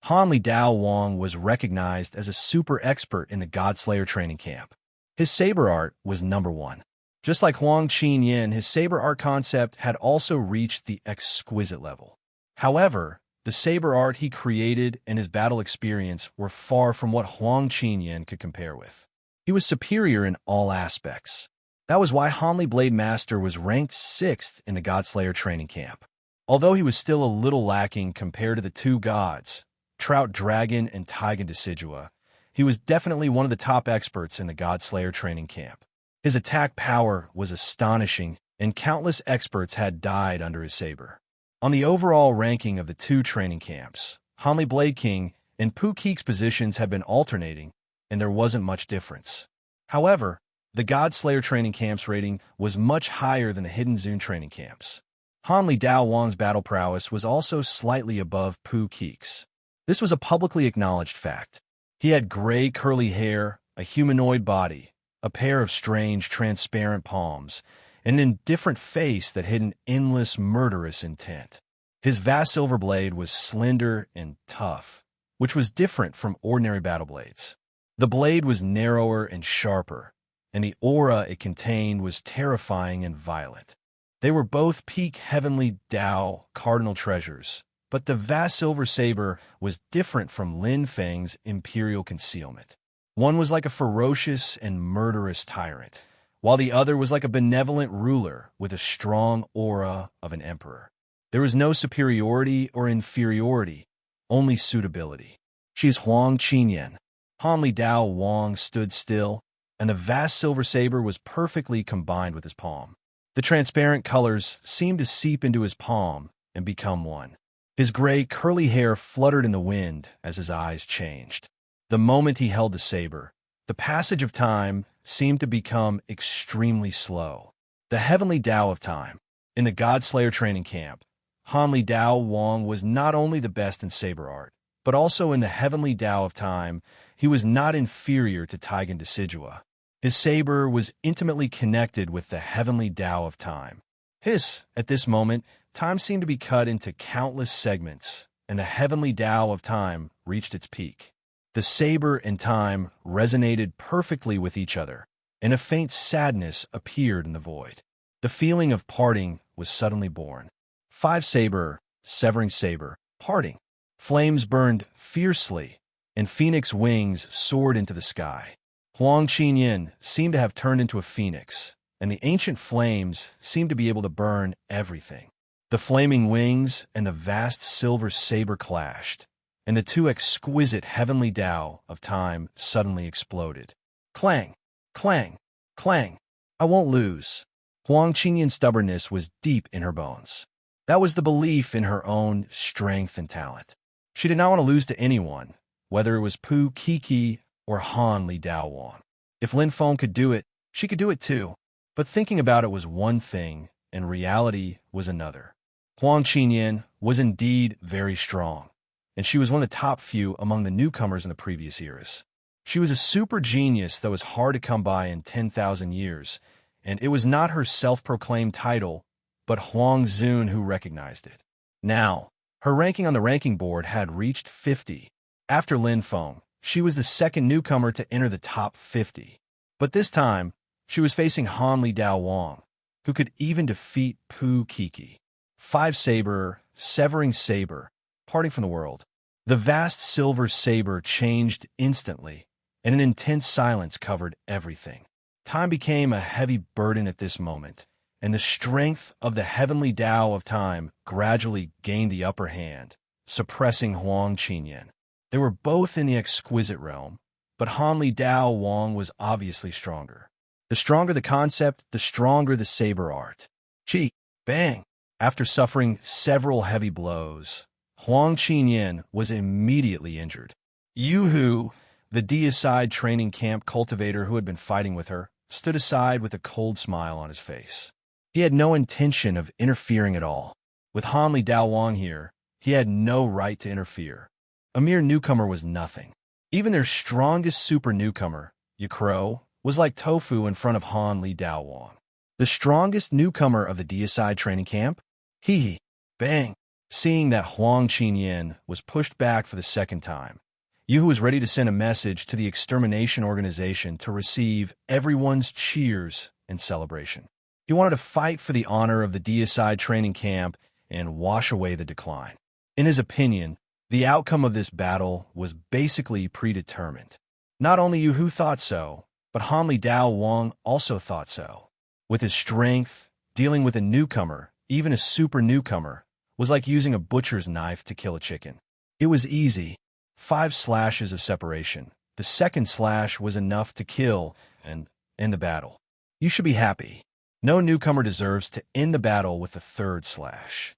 Han Li Daowang was recognized as a super expert in the Godslayer training camp. His saber art was number 1. Just like Huang Qinyan, his saber art concept had also reached the exquisite level. However, the saber art he created and his battle experience were far from what Huang Qinyan could compare with. He was superior in all aspects. That was why Han Li Blade Master was ranked 6th in the Godslayer training camp. Although he was still a little lacking compared to the 2 gods, Trout Dragon and Taigen Decidua, he was definitely one of the top experts in the Godslayer training camp. His attack power was astonishing, and countless experts had died under his saber. On the overall ranking of the 2 training camps, Han Li Blade King and Pu Keek's positions had been alternating, and there wasn't much difference. However, the Godslayer training camp's rating was much higher than the Hidden Zune training camps. Han Li Daowang's battle prowess was also slightly above Pu Keek's. This was a publicly acknowledged fact. He had gray curly hair, a humanoid body, a pair of strange transparent palms, and an indifferent face that hid an endless murderous intent. His vast silver blade was slender and tough, which was different from ordinary battle blades. The blade was narrower and sharper, and the aura it contained was terrifying and violent. They were both peak heavenly Dao cardinal treasures, but the vast silver saber was different from Lin Feng's imperial concealment. One was like a ferocious and murderous tyrant, while the other was like a benevolent ruler with a strong aura of an emperor. There was no superiority or inferiority, only suitability. She's Huang Qinyan. Han Li Daowang stood still, and the vast silver saber was perfectly combined with his palm. The transparent colors seemed to seep into his palm and become one. His gray, curly hair fluttered in the wind as his eyes changed. The moment he held the saber, the passage of time seemed to become extremely slow. The heavenly Tao of time. In the Godslayer training camp, Han Li Daowang was not only the best in saber art, but also in the heavenly Tao of time, he was not inferior to Taigen Decidua. His saber was intimately connected with the heavenly Tao of time. At this moment, time seemed to be cut into countless segments, and the heavenly Tao of time reached its peak. The saber and time resonated perfectly with each other, and a faint sadness appeared in the void. The feeling of parting was suddenly born. 5 saber, severing saber, parting. Flames burned fiercely, and phoenix wings soared into the sky. Huang Qinyan seemed to have turned into a phoenix, and the ancient flames seemed to be able to burn everything. The flaming wings and the vast silver saber clashed, and the 2 exquisite heavenly Tao of time suddenly exploded. Clang! Clang! Clang! I won't lose. Huang Qinyan's stubbornness was deep in her bones. That was the belief in her own strength and talent. She did not want to lose to anyone, whether it was Pu Kiki or Han Li Daowang. If Lin Feng could do it, she could do it too. But thinking about it was one thing, and reality was another. Huang Qinyan was indeed very strong, and she was one of the top few among the newcomers in the previous eras. She was a super genius that was hard to come by in 10,000 years, and it was not her self-proclaimed title, but Huang Zun who recognized it. Now, her ranking on the ranking board had reached 50. After Lin Feng, she was the second newcomer to enter the top 50. But this time, she was facing Han Li Dao Wang, who could even defeat Pu Kiki. Five saber, severing saber, parting from the world. The vast silver saber changed instantly, and an intense silence covered everything. Time became a heavy burden at this moment, and the strength of the heavenly Tao of time gradually gained the upper hand, suppressing Huang Qinyan. They were both in the exquisite realm, but Han Li Dao Wang was obviously stronger. The stronger the concept, the stronger the saber art. Chi, bang! After suffering several heavy blows, Huang Qinyan was immediately injured. Yu Hu, the deicide training camp cultivator who had been fighting with her, stood aside with a cold smile on his face. He had no intention of interfering at all. With Han Li Dao Wang here, he had no right to interfere. A mere newcomer was nothing. Even their strongest super newcomer, Yakro, was like tofu in front of Han Li Dao Wang. The strongest newcomer of the deicide training camp? Hee, bang! Seeing that Huang Qinyan was pushed back for the second time, Yu was ready to send a message to the extermination organization to receive everyone's cheers and celebration. He wanted to fight for the honor of the deicide training camp and wash away the decline. In his opinion, the outcome of this battle was basically predetermined. Not only Yu thought so, but Han Li Dao Wang also thought so. With his strength, dealing with a newcomer, even a super newcomer, was like using a butcher's knife to kill a chicken. It was easy. 5 slashes of separation. The second slash was enough to kill and end the battle. You should be happy. No newcomer deserves to end the battle with a third slash.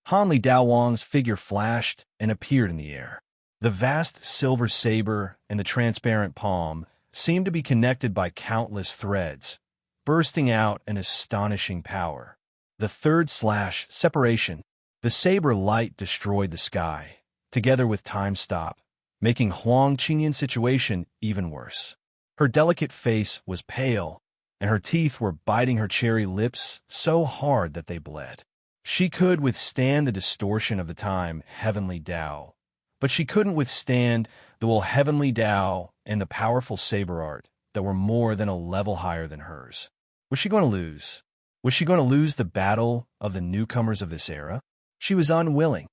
Han Li Dao Wang's figure flashed and appeared in the air. The vast silver saber and the transparent palm seemed to be connected by countless threads, bursting out an astonishing power. The third slash, separation. The saber light destroyed the sky, together with time stop, making Huang Qinyan's situation even worse. Her delicate face was pale, and her teeth were biting her cherry lips so hard that they bled. She could withstand the distortion of the time heavenly Tao, but she couldn't withstand the heavenly Tao and the powerful saber art that were more than a level higher than hers. Was she going to lose? Was she going to lose the battle of the newcomers of this era? She was unwilling.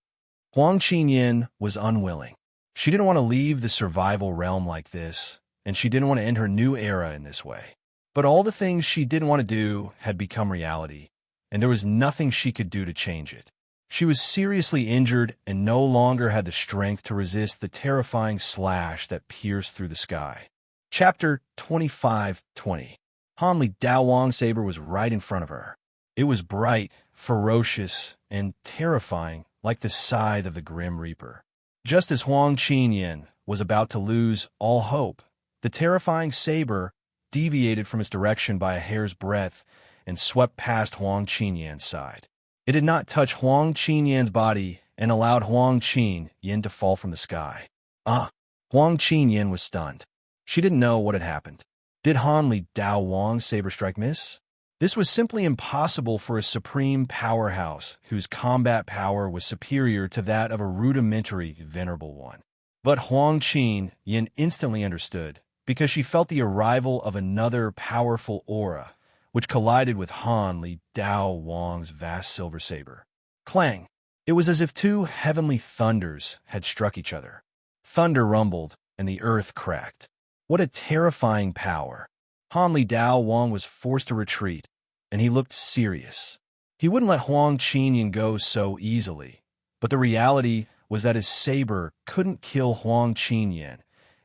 Huang Qinyan was unwilling. She didn't want to leave the survival realm like this, and she didn't want to end her new era in this way. But all the things she didn't want to do had become reality, and there was nothing she could do to change it. She was seriously injured and no longer had the strength to resist the terrifying slash that pierced through the sky. Chapter 25:20. Han Li Dao Wang's saber was right in front of her. It was bright, ferocious, and terrifying, like the scythe of the Grim Reaper. Just as Huang Qinyan was about to lose all hope, the terrifying saber deviated from its direction by a hair's breadth and swept past Huang Qinyan's side. It did not touch Huang Qinyan's body and allowed Huang Qinyan to fall from the sky. Huang Qinyan was stunned. She didn't know what had happened. Did Han Li Dao Wang's saber strike miss? This was simply impossible for a supreme powerhouse whose combat power was superior to that of a rudimentary, venerable one. But Huang Qinyan instantly understood, because she felt the arrival of another powerful aura, which collided with Han Li Dao Wang's vast silver saber. Clang! It was as if two heavenly thunders had struck each other. Thunder rumbled, and the earth cracked. What a terrifying power! Han Li Dao Wang was forced to retreat, and he looked serious. He wouldn't let Huang Qinyan go so easily, but the reality was that his saber couldn't kill Huang Qinyan,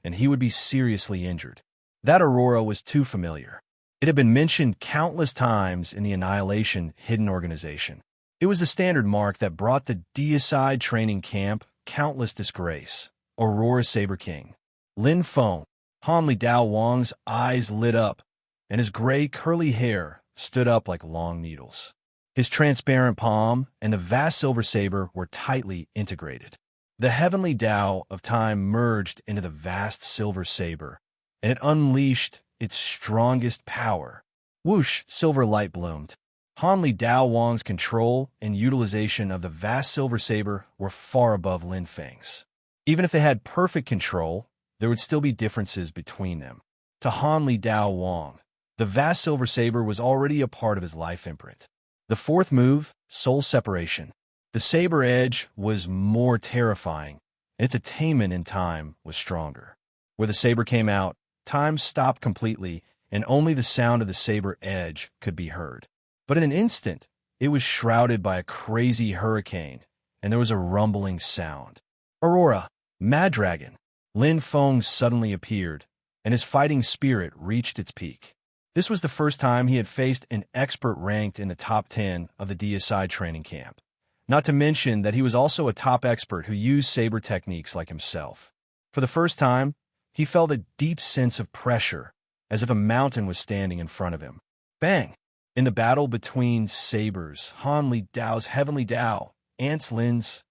and he would be seriously injured. That aurora was too familiar. It had been mentioned countless times in the Annihilation Hidden Organization. It was the standard mark that brought the deicide training camp countless disgrace. Aurora Saber King. Lin Feng, Han Li Dao Wang's eyes lit up, and his gray curly hair stood up like long needles. His transparent palm and the vast silver saber were tightly integrated. The heavenly Tao of time merged into the vast silver saber, and it unleashed its strongest power. Whoosh, silver light bloomed. Han Li Dao Wang's control and utilization of the vast silver saber were far above Lin Feng's. Even if they had perfect control, there would still be differences between them. To Han Li Dao Wang, the vast silver saber was already a part of his life imprint. The fourth move, soul separation. The saber edge was more terrifying, and its attainment in time was stronger. Where the saber came out, time stopped completely, and only the sound of the saber edge could be heard. But in an instant, it was shrouded by a crazy hurricane, and there was a rumbling sound. Aurora, Mad Dragon. Lin Feng suddenly appeared, and his fighting spirit reached its peak. This was the first time he had faced an expert ranked in the top 10 of the DSI training camp. Not to mention that he was also a top expert who used saber techniques like himself. For the first time, he felt a deep sense of pressure, as if a mountain was standing in front of him. Bang! In the battle between sabers, Han Li Dao's Heavenly Dao, Ants Lin's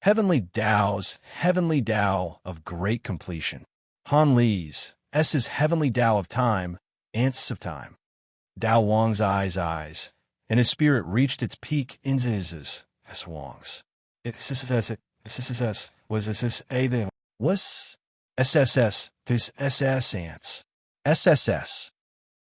Heavenly Dao of great completion. Han Li's S's Heavenly Dao of time, Ants of time. Dao Wang's eyes, and his spirit reached its peak in his Wang's. Was SSS, this SS ants. SSS.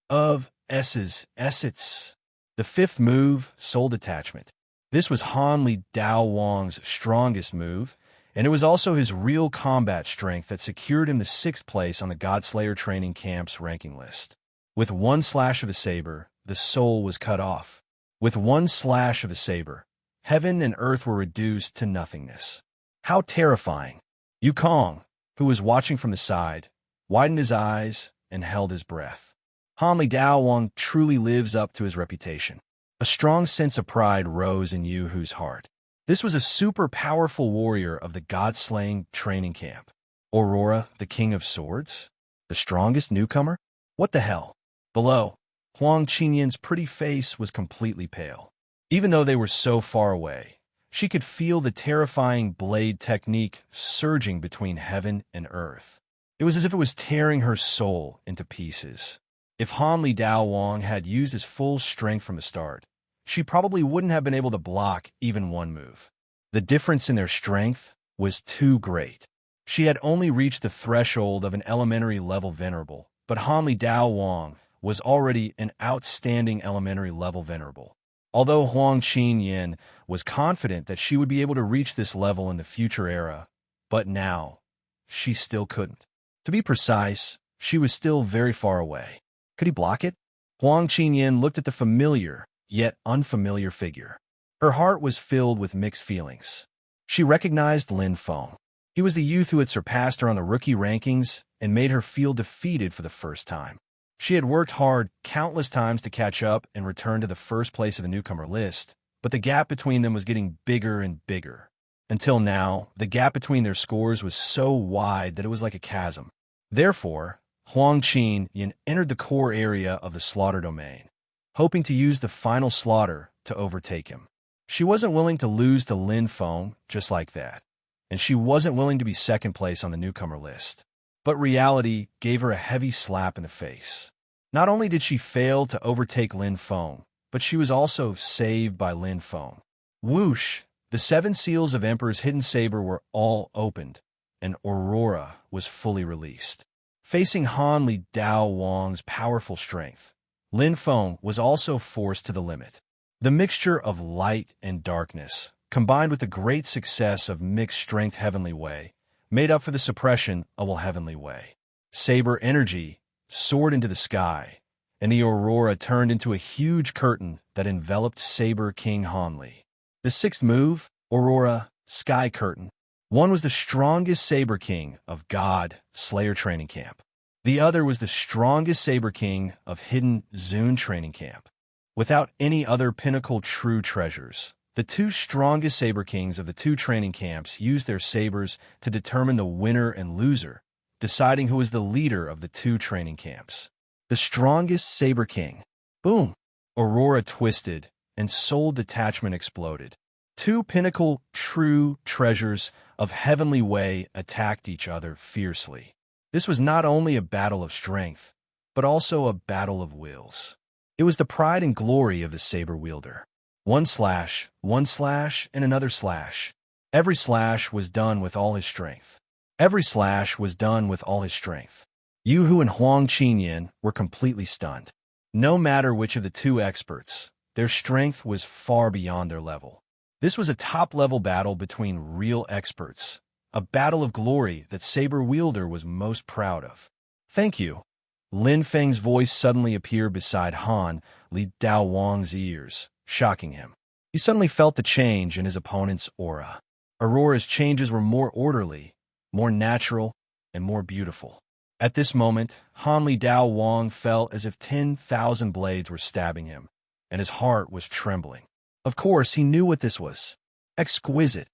Of S's, Essence. The fifth move, soul detachment. This was Han Li Dao Wang's strongest move, and it was also his real combat strength that secured him the 6th place on the Godslayer training camp's ranking list. With one slash of a saber, the soul was cut off. With one slash of a saber, heaven and earth were reduced to nothingness. How terrifying! Yukong, who was watching from the side, widened his eyes and held his breath. Han Li Dao Wang truly lives up to his reputation. A strong sense of pride rose in Yu Hu's heart. This was a super powerful warrior of the God-slaying training camp. Aurora, the King of Swords? The strongest newcomer? What the hell? Below, Huang Qinyan's pretty face was completely pale. Even though they were so far away, she could feel the terrifying blade technique surging between heaven and earth. It was as if it was tearing her soul into pieces. If Han Li Dao Wang had used his full strength from the start, she probably wouldn't have been able to block even one move. The difference in their strength was too great. She had only reached the threshold of an elementary level venerable, but Han Li Dao Wang was already an outstanding elementary level venerable. Although Huang Qinyan was confident that she would be able to reach this level in the future era, but now, she still couldn't. To be precise, she was still very far away. Could he block it? Huang Qinyan looked at the familiar, yet unfamiliar figure. Her heart was filled with mixed feelings. She recognized Lin Feng. He was the youth who had surpassed her on the rookie rankings and made her feel defeated for the first time. She had worked hard countless times to catch up and return to the first place of the newcomer list, but the gap between them was getting bigger and bigger. Until now, the gap between their scores was so wide that it was like a chasm. Therefore, Huang Qinyan entered the core area of the slaughter domain, hoping to use the final slaughter to overtake him. She wasn't willing to lose to Lin Feng just like that, and she wasn't willing to be second place on the newcomer list. But reality gave her a heavy slap in the face. Not only did she fail to overtake Lin Feng, but she was also saved by Lin Feng. Whoosh! The 7 seals of Emperor's hidden saber were all opened, and Aurora was fully released. Facing Han Li Dao Wang's powerful strength, Lin Feng was also forced to the limit. The mixture of light and darkness, combined with the great success of mixed strength Heavenly Way, made up for the suppression of Heavenly Way. Saber energy soared into the sky, and the Aurora turned into a huge curtain that enveloped Saber King Han Li. The 6th move, Aurora, Sky Curtain. One was the strongest Saber King of God Slayer Training Camp. The other was the strongest Saber King of Hidden Zune Training Camp. Without any other pinnacle true treasures, the 2 strongest Saber Kings of the 2 training camps used their sabers to determine the winner and loser, deciding who was the leader of the two training camps. The strongest Saber King. Boom! Aurora twisted, and soul detachment exploded. Two pinnacle, true treasures of heavenly way attacked each other fiercely. This was not only a battle of strength, but also a battle of wills. It was the pride and glory of the saber wielder. One slash, and another slash. Every slash was done with all his strength. Every slash was done with all his strength. Yu Hu and Huang Qinyan were completely stunned. No matter which of the two experts, their strength was far beyond their level. This was a top-level battle between real experts, a battle of glory that Saber Wielder was most proud of. Thank you. Lin Feng's voice suddenly appeared beside Han Li Dao Wang's ears, shocking him. He suddenly felt the change in his opponent's aura. Aurora's changes were more orderly, more natural, and more beautiful. At this moment, Han Li Dao Wang felt as if 10,000 blades were stabbing him, and his heart was trembling. Of course, he knew what this was. Exquisite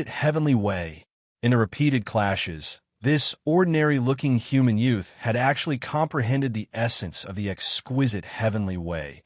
heavenly way. In the repeated clashes, this ordinary-looking human youth had actually comprehended the essence of the exquisite heavenly way,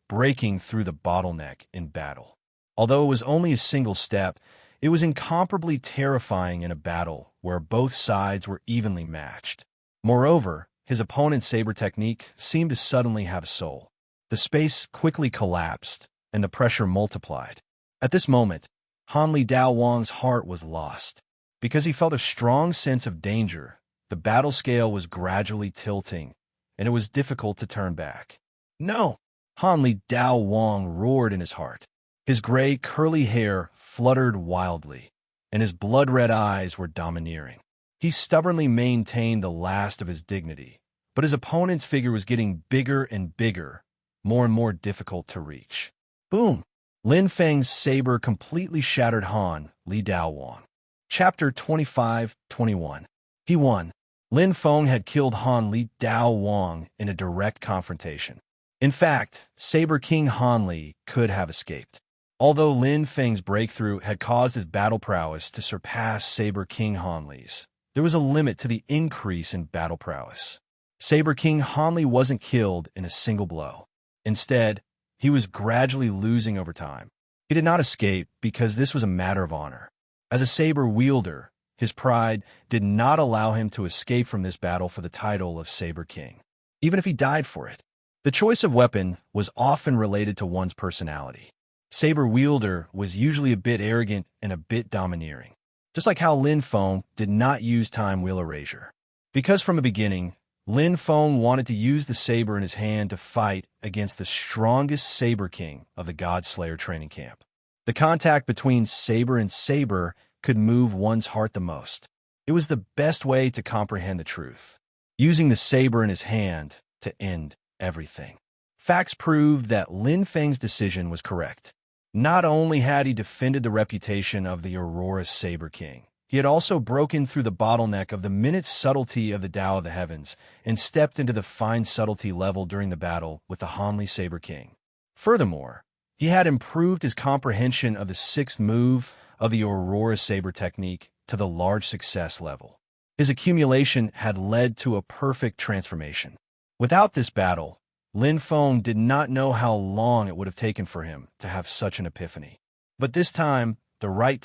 breaking through the bottleneck in battle. Although it was only a single step, it was incomparably terrifying in a battle where both sides were evenly matched. Moreover, his opponent's saber technique seemed to suddenly have a soul. The space quickly collapsed, and the pressure multiplied. At this moment, Han Li Dao Wang's heart was lost. Because he felt a strong sense of danger, the battle scale was gradually tilting, and it was difficult to turn back. No! Han Li Dao Wang roared in his heart. His gray, curly hair fluttered wildly, and his blood-red eyes were domineering. He stubbornly maintained the last of his dignity, but his opponent's figure was getting bigger and bigger, more and more difficult to reach. Boom! Lin Feng's saber completely shattered Han Li Dao Wang. Chapter 25-21. He won. Lin Feng had killed Han Li Dao Wang in a direct confrontation. In fact, Saber King Han Li could have escaped. Although Lin Feng's breakthrough had caused his battle prowess to surpass Saber King Han Li's, there was a limit to the increase in battle prowess. Saber King Han Li wasn't killed in a single blow. Instead, he was gradually losing over time. He did not escape because this was a matter of honor. As a saber wielder, his pride did not allow him to escape from this battle for the title of Saber King, even if he died for it. The choice of weapon was often related to one's personality. Saber wielder was usually a bit arrogant and a bit domineering, just like how Lin Feng did not use time wheel erasure. Because from the beginning, Lin Feng wanted to use the saber in his hand to fight against the strongest Saber King of the God-Slayer training camp. The contact between saber and saber could move one's heart the most. It was the best way to comprehend the truth, using the saber in his hand to end everything. Facts proved that Lin Feng's decision was correct. Not only had he defended the reputation of the Aurora Saber King, he had also broken through the bottleneck of the minute subtlety of the Tao of the Heavens and stepped into the fine subtlety level during the battle with the Han Li Saber King. Furthermore, he had improved his comprehension of the sixth move of the Aurora Saber technique to the large success level. His accumulation had led to a perfect transformation. Without this battle, Lin Feng did not know how long it would have taken for him to have such an epiphany. But this time, the right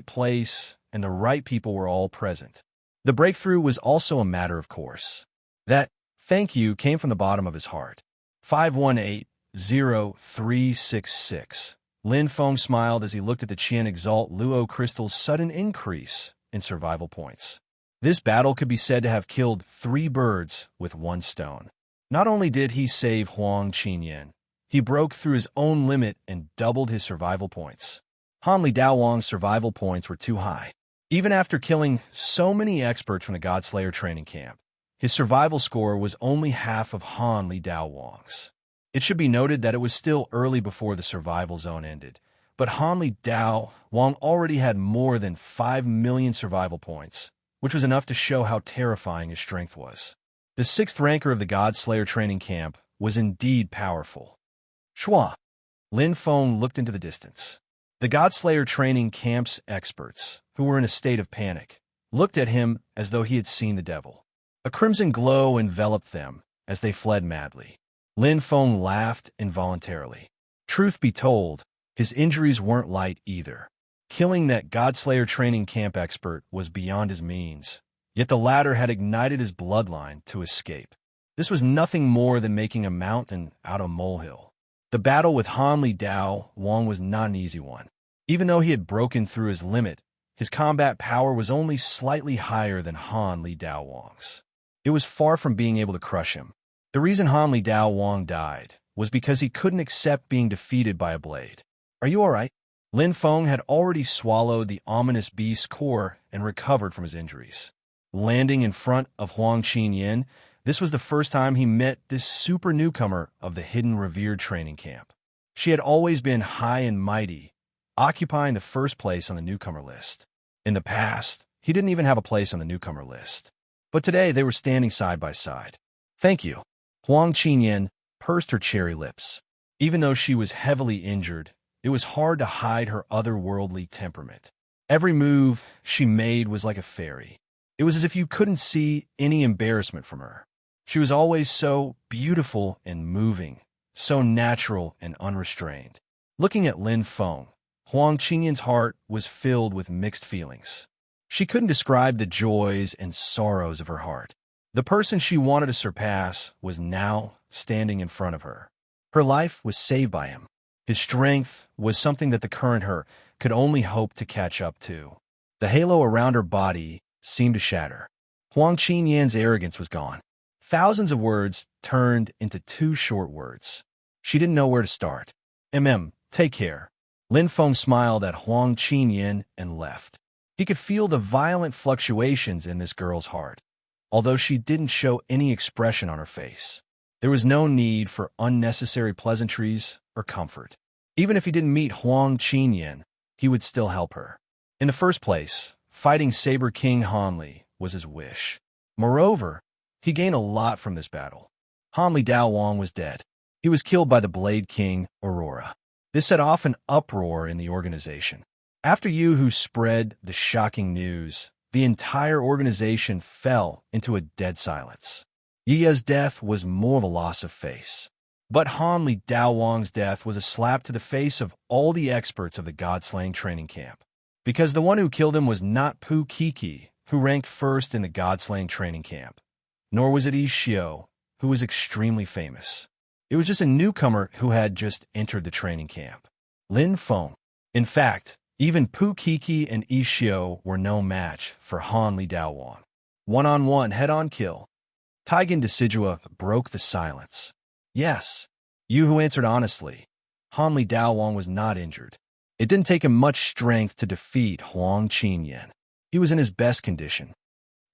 place, and the right people were all present. The breakthrough was also a matter of course. That thank you came from the bottom of his heart. 518-0366. Lin Feng smiled as he looked at the Qian Exalt Luo crystal's sudden increase in survival points. This battle could be said to have killed 3 birds with 1 stone. Not only did he save Huang Qinyan, he broke through his own limit and doubled his survival points. Han Li Dao Wang's survival points were too high. Even after killing so many experts from the God-Slayer training camp, his survival score was only half of Han Li Dao Wang's. It should be noted that it was still early before the survival zone ended, but Han Li Dao Wang already had more than 5 million survival points, which was enough to show how terrifying his strength was. The 6th ranker of the God-Slayer training camp was indeed powerful. Shua. Lin Feng looked into the distance. The God-Slayer training camp's experts, who were in a state of panic, looked at him as though he had seen the devil. A crimson glow enveloped them as they fled madly. Lin Feng laughed involuntarily. Truth be told, his injuries weren't light either. Killing that Godslayer training camp expert was beyond his means, yet the latter had ignited his bloodline to escape. This was nothing more than making a mountain out of a molehill. The battle with Han Li Dao Wang was not an easy one. Even though he had broken through his limit, his combat power was only slightly higher than Han Li Dao Wang's. It was far from being able to crush him. The reason Han Li Dao Wang died was because he couldn't accept being defeated by a blade. "Are you all right?" Lin Feng had already swallowed the ominous beast's core and recovered from his injuries. Landing in front of Huang Qinyan, this was the first time he met this super newcomer of the hidden revered training camp. She had always been high and mighty, occupying the first place on the newcomer list. In the past, he didn't even have a place on the newcomer list. But today they were standing side by side. "Thank you." Huang Qinyan pursed her cherry lips. Even though she was heavily injured, it was hard to hide her otherworldly temperament. Every move she made was like a fairy. It was as if you couldn't see any embarrassment from her. She was always so beautiful and moving, so natural and unrestrained. Looking at Lin Feng, Huang Qinyan's heart was filled with mixed feelings. She couldn't describe the joys and sorrows of her heart. The person she wanted to surpass was now standing in front of her. Her life was saved by him. His strength was something that the current her could only hope to catch up to. The halo around her body seemed to shatter. Huang Qinyan's arrogance was gone. Thousands of words turned into 2 short words. She didn't know where to start. Take care." Lin Feng smiled at Huang Qinyan and left. He could feel the violent fluctuations in this girl's heart, although she didn't show any expression on her face. There was no need for unnecessary pleasantries or comfort. Even if he didn't meet Huang Qinyan, he would still help her. In the first place, fighting Saber King Han Li was his wish. Moreover, he gained a lot from this battle. Han Li Dao Wang was dead. He was killed by the Blade King, Aurora. This set off an uproar in the organization. After Yu Hu spread the shocking news, the entire organization fell into a dead silence. Yi's death was more of a loss of face. But Han Li Dao Wang's death was a slap to the face of all the experts of the God-slaying training camp. Because the one who killed him was not Pu Kiki, who ranked first in the God-slaying training camp, nor was it Yi Xiao, who was extremely famous. It was just a newcomer who had just entered the training camp. Lin Feng. In fact, even Pu Kiki and Yi Xiao were no match for Han Li Dao Wang. One-on-one, head-on kill. Taigen Decidua broke the silence. Yes, Yu Hu answered honestly. Han Li Dao Wang was not injured. It didn't take him much strength to defeat Huang Qinyan. He was in his best condition.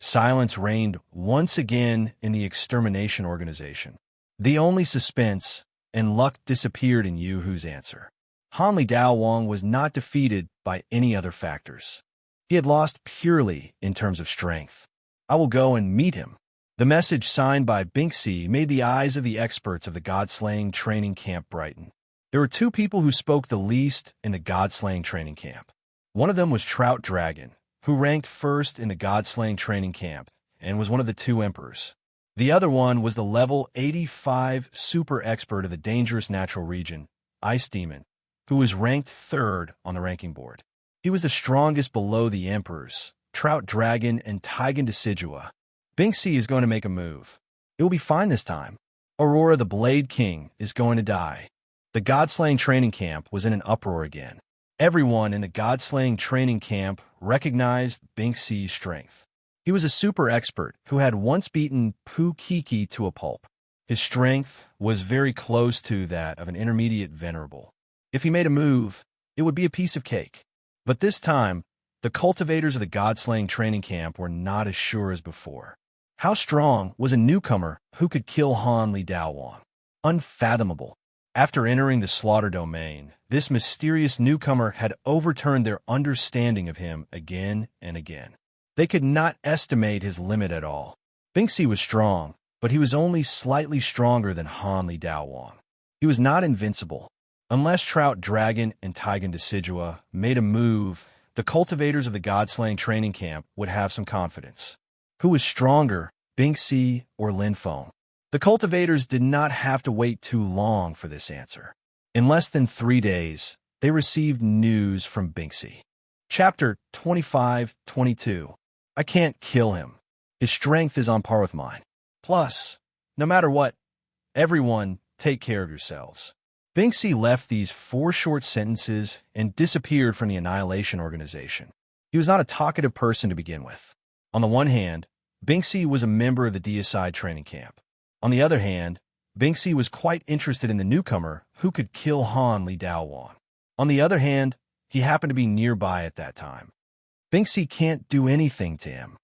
Silence reigned once again in the extermination organization. The only suspense and luck disappeared in Yu Hu's answer. Han Li Dao Wang was not defeated by any other factors. He had lost purely in terms of strength. "I will go and meet him." The message signed by Binxi made the eyes of the experts of the God-slaying training camp brighten. There were 2 people who spoke the least in the God-slaying training camp. One of them was Trout Dragon, who ranked first in the God-slaying training camp and was one of the 2 emperors. The other one was the level 85 super expert of the dangerous natural region, Ice Demon, who was ranked 3rd on the ranking board. He was the strongest below the emperors, Trout Dragon and Taigen Decidua. Binxi is going to make a move. It will be fine this time. Aurora the Blade King is going to die. The God-slaying training camp was in an uproar again. Everyone in the God-slaying training camp recognized Binxi's strength. He was a super expert who had once beaten Pu Kiki to a pulp. His strength was very close to that of an intermediate venerable. If he made a move, it would be a piece of cake. But this time, the cultivators of the God-slaying training camp were not as sure as before. How strong was a newcomer who could kill Han Li Dao Wang? Unfathomable. After entering the slaughter domain, this mysterious newcomer had overturned their understanding of him again and again. They could not estimate his limit at all. Binxi was strong, but he was only slightly stronger than Han Li Dao Wang. He was not invincible. Unless Trout Dragon and Taigen Decidua made a move, the cultivators of the God-slaying training camp would have some confidence. Who was stronger, Binksy or Lin Feng? The cultivators did not have to wait too long for this answer. In less than 3 days, they received news from Binksy. Chapter 25-22. I can't kill him. His strength is on par with mine. Plus, no matter what, everyone, take care of yourselves. Binksy left these 4 short sentences and disappeared from the Annihilation Organization. He was not a talkative person to begin with. On the one hand, Binksy was a member of the Deicide training camp. On the other hand, Binksy was quite interested in the newcomer who could kill Han Li Daowan. On the other hand, he happened to be nearby at that time. Binksy can't do anything to him.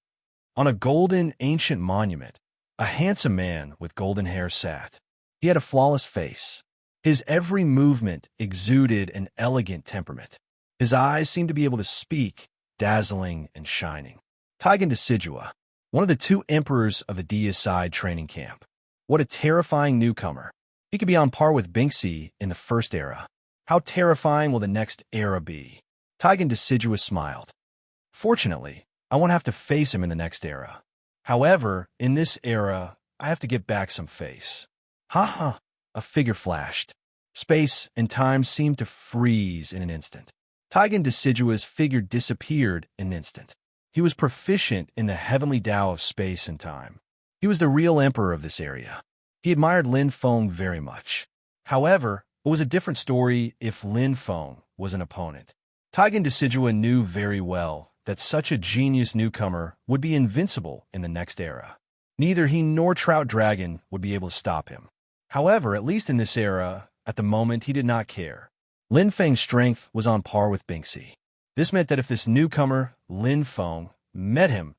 On a golden ancient monument, a handsome man with golden hair sat. He had a flawless face. His every movement exuded an elegant temperament. His eyes seemed to be able to speak, dazzling and shining. Taigen Decidua, one of the 2 emperors of the Deicide training camp. What a terrifying newcomer. He could be on par with Binksy in the first era. How terrifying will the next era be? Taigen Decidua smiled. Fortunately, I won't have to face him in the next era. However, in this era, I have to get back some face. Ha ha! A figure flashed. Space and time seemed to freeze in an instant. Taigen Decidua's figure disappeared in an instant. He was proficient in the heavenly Tao of space and time. He was the real emperor of this area. He admired Lin Feng very much. However, it was a different story if Lin Feng was an opponent. Taigen Decidua knew very well that such a genius newcomer would be invincible in the next era. Neither he nor Trout Dragon would be able to stop him. However, at least in this era, at the moment he did not care. Lin Feng's strength was on par with Binksy. This meant that if this newcomer, Lin Feng, met him,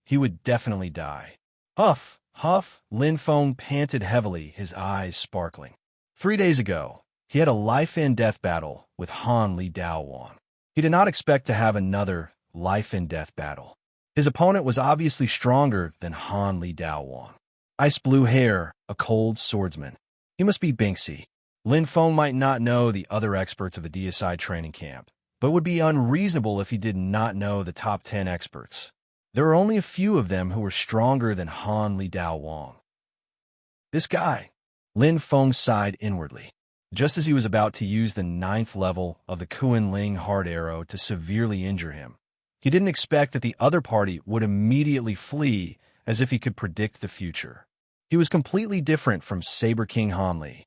he would definitely die. Huff, huff, Lin Feng panted heavily, his eyes sparkling. 3 days ago, he had a life-and-death battle with Han Li Daowan. He did not expect to have another life-and-death battle. His opponent was obviously stronger than Han Li Daowan. Ice blue hair, a cold swordsman. He must be Binksy. Lin Feng might not know the other experts of the Deicide training camp, but it would be unreasonable if he did not know the top 10 experts. There were only a few of them who were stronger than Han Li Daowan. This guy. Lin Feng sighed inwardly. Just as he was about to use the 9th level of the Kuan Ling hard arrow to severely injure him, he didn't expect that the other party would immediately flee as if he could predict the future. He was completely different from Saber King Han Li.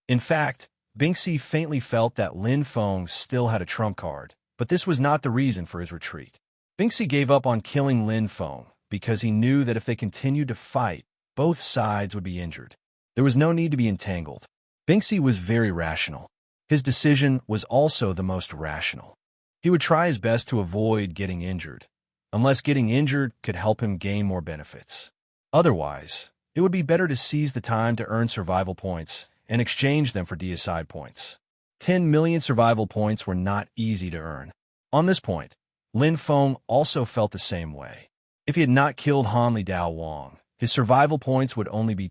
In fact, Binksy faintly felt that Lin Feng still had a trump card, but this was not the reason for his retreat. Binksy gave up on killing Lin Feng because he knew that if they continued to fight, both sides would be injured. There was no need to be entangled. Binksy was very rational. His decision was also the most rational. He would try his best to avoid getting injured, unless getting injured could help him gain more benefits. Otherwise, it would be better to seize the time to earn survival points and exchange them for Deicide points. 10 million survival points were not easy to earn. On this point, Lin Feng also felt the same way. If he had not killed Han Li Daowan, his survival points would only be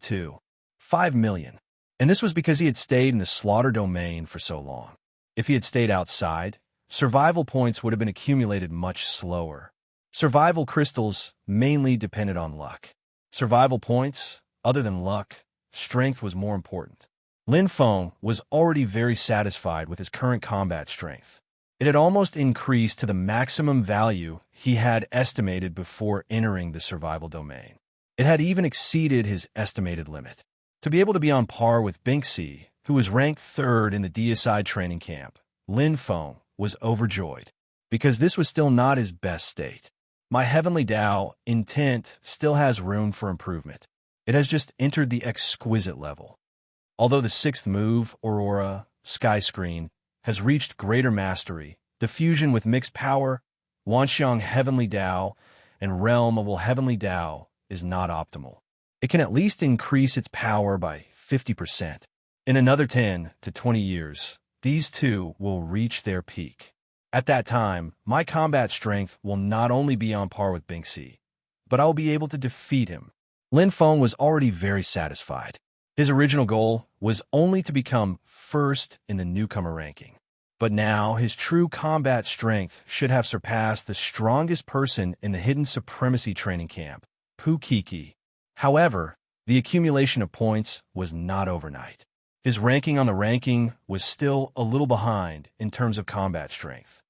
5 million. And this was because he had stayed in the slaughter domain for so long. If he had stayed outside, survival points would have been accumulated much slower. Survival crystals mainly depended on luck. Survival points, other than luck, strength was more important. Lin Feng was already very satisfied with his current combat strength. It had almost increased to the maximum value he had estimated before entering the survival domain. It had even exceeded his estimated limit. To be able to be on par with Binksy, who was ranked 3rd in the Deicide training camp, Lin Feng was overjoyed, because this was still not his best state. My heavenly Tao, intent, still has room for improvement. It has just entered the exquisite level. Although the 6th move, Aurora, Sky Screen, has reached greater mastery, the fusion with mixed power, Wanxiang Heavenly Tao, and Realm of Will Heavenly Tao is not optimal. It can at least increase its power by 50%. In another 10 to 20 years, these two will reach their peak. At that time, my combat strength will not only be on par with Binksy, but I will be able to defeat him. Lin Feng was already very satisfied. His original goal was only to become 1st in the newcomer ranking. But now his true combat strength should have surpassed the strongest person in the Hidden Supremacy training camp, Pukiki. However, the accumulation of points was not overnight. His ranking on the ranking was still a little behind in terms of combat strength.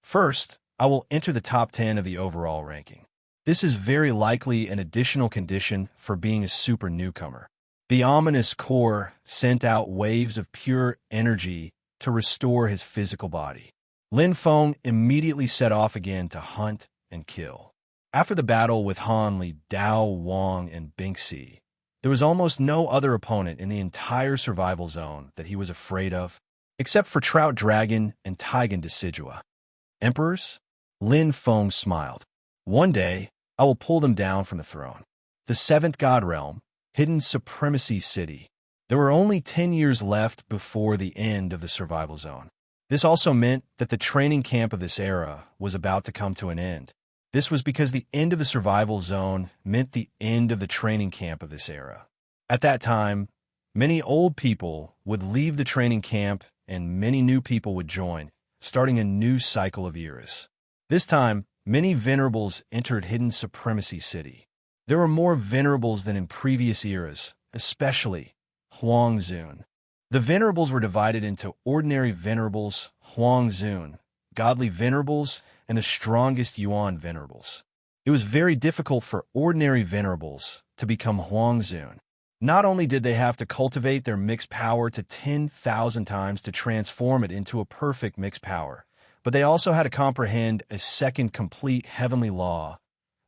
First, I will enter the top 10 of the overall ranking. This is very likely an additional condition for being a super newcomer. The ominous core sent out waves of pure energy to restore his physical body. Lin Feng immediately set off again to hunt and kill. After the battle with Han Li, Dao Wang, and Binxi, there was almost no other opponent in the entire survival zone that he was afraid of, except for Trout Dragon and Taigen Decidua. Emperors? Lin Feng smiled. One day, I will pull them down from the throne. The seventh God Realm, Hidden Supremacy City. There were only 10 years left before the end of the survival zone. This also meant that the training camp of this era was about to come to an end. This was because the end of the survival zone meant the end of the training camp of this era. At that time, many old people would leave the training camp and many new people would join, starting a new cycle of eras. This time, many venerables entered Hidden Supremacy City. There were more venerables than in previous eras, especially Huangzun. The venerables were divided into ordinary venerables, Huangzun, godly venerables, and the strongest Yuan venerables. It was very difficult for ordinary venerables to become Huangzun. Not only did they have to cultivate their mixed power to 10,000 times to transform it into a perfect mixed power, but they also had to comprehend a second complete heavenly law.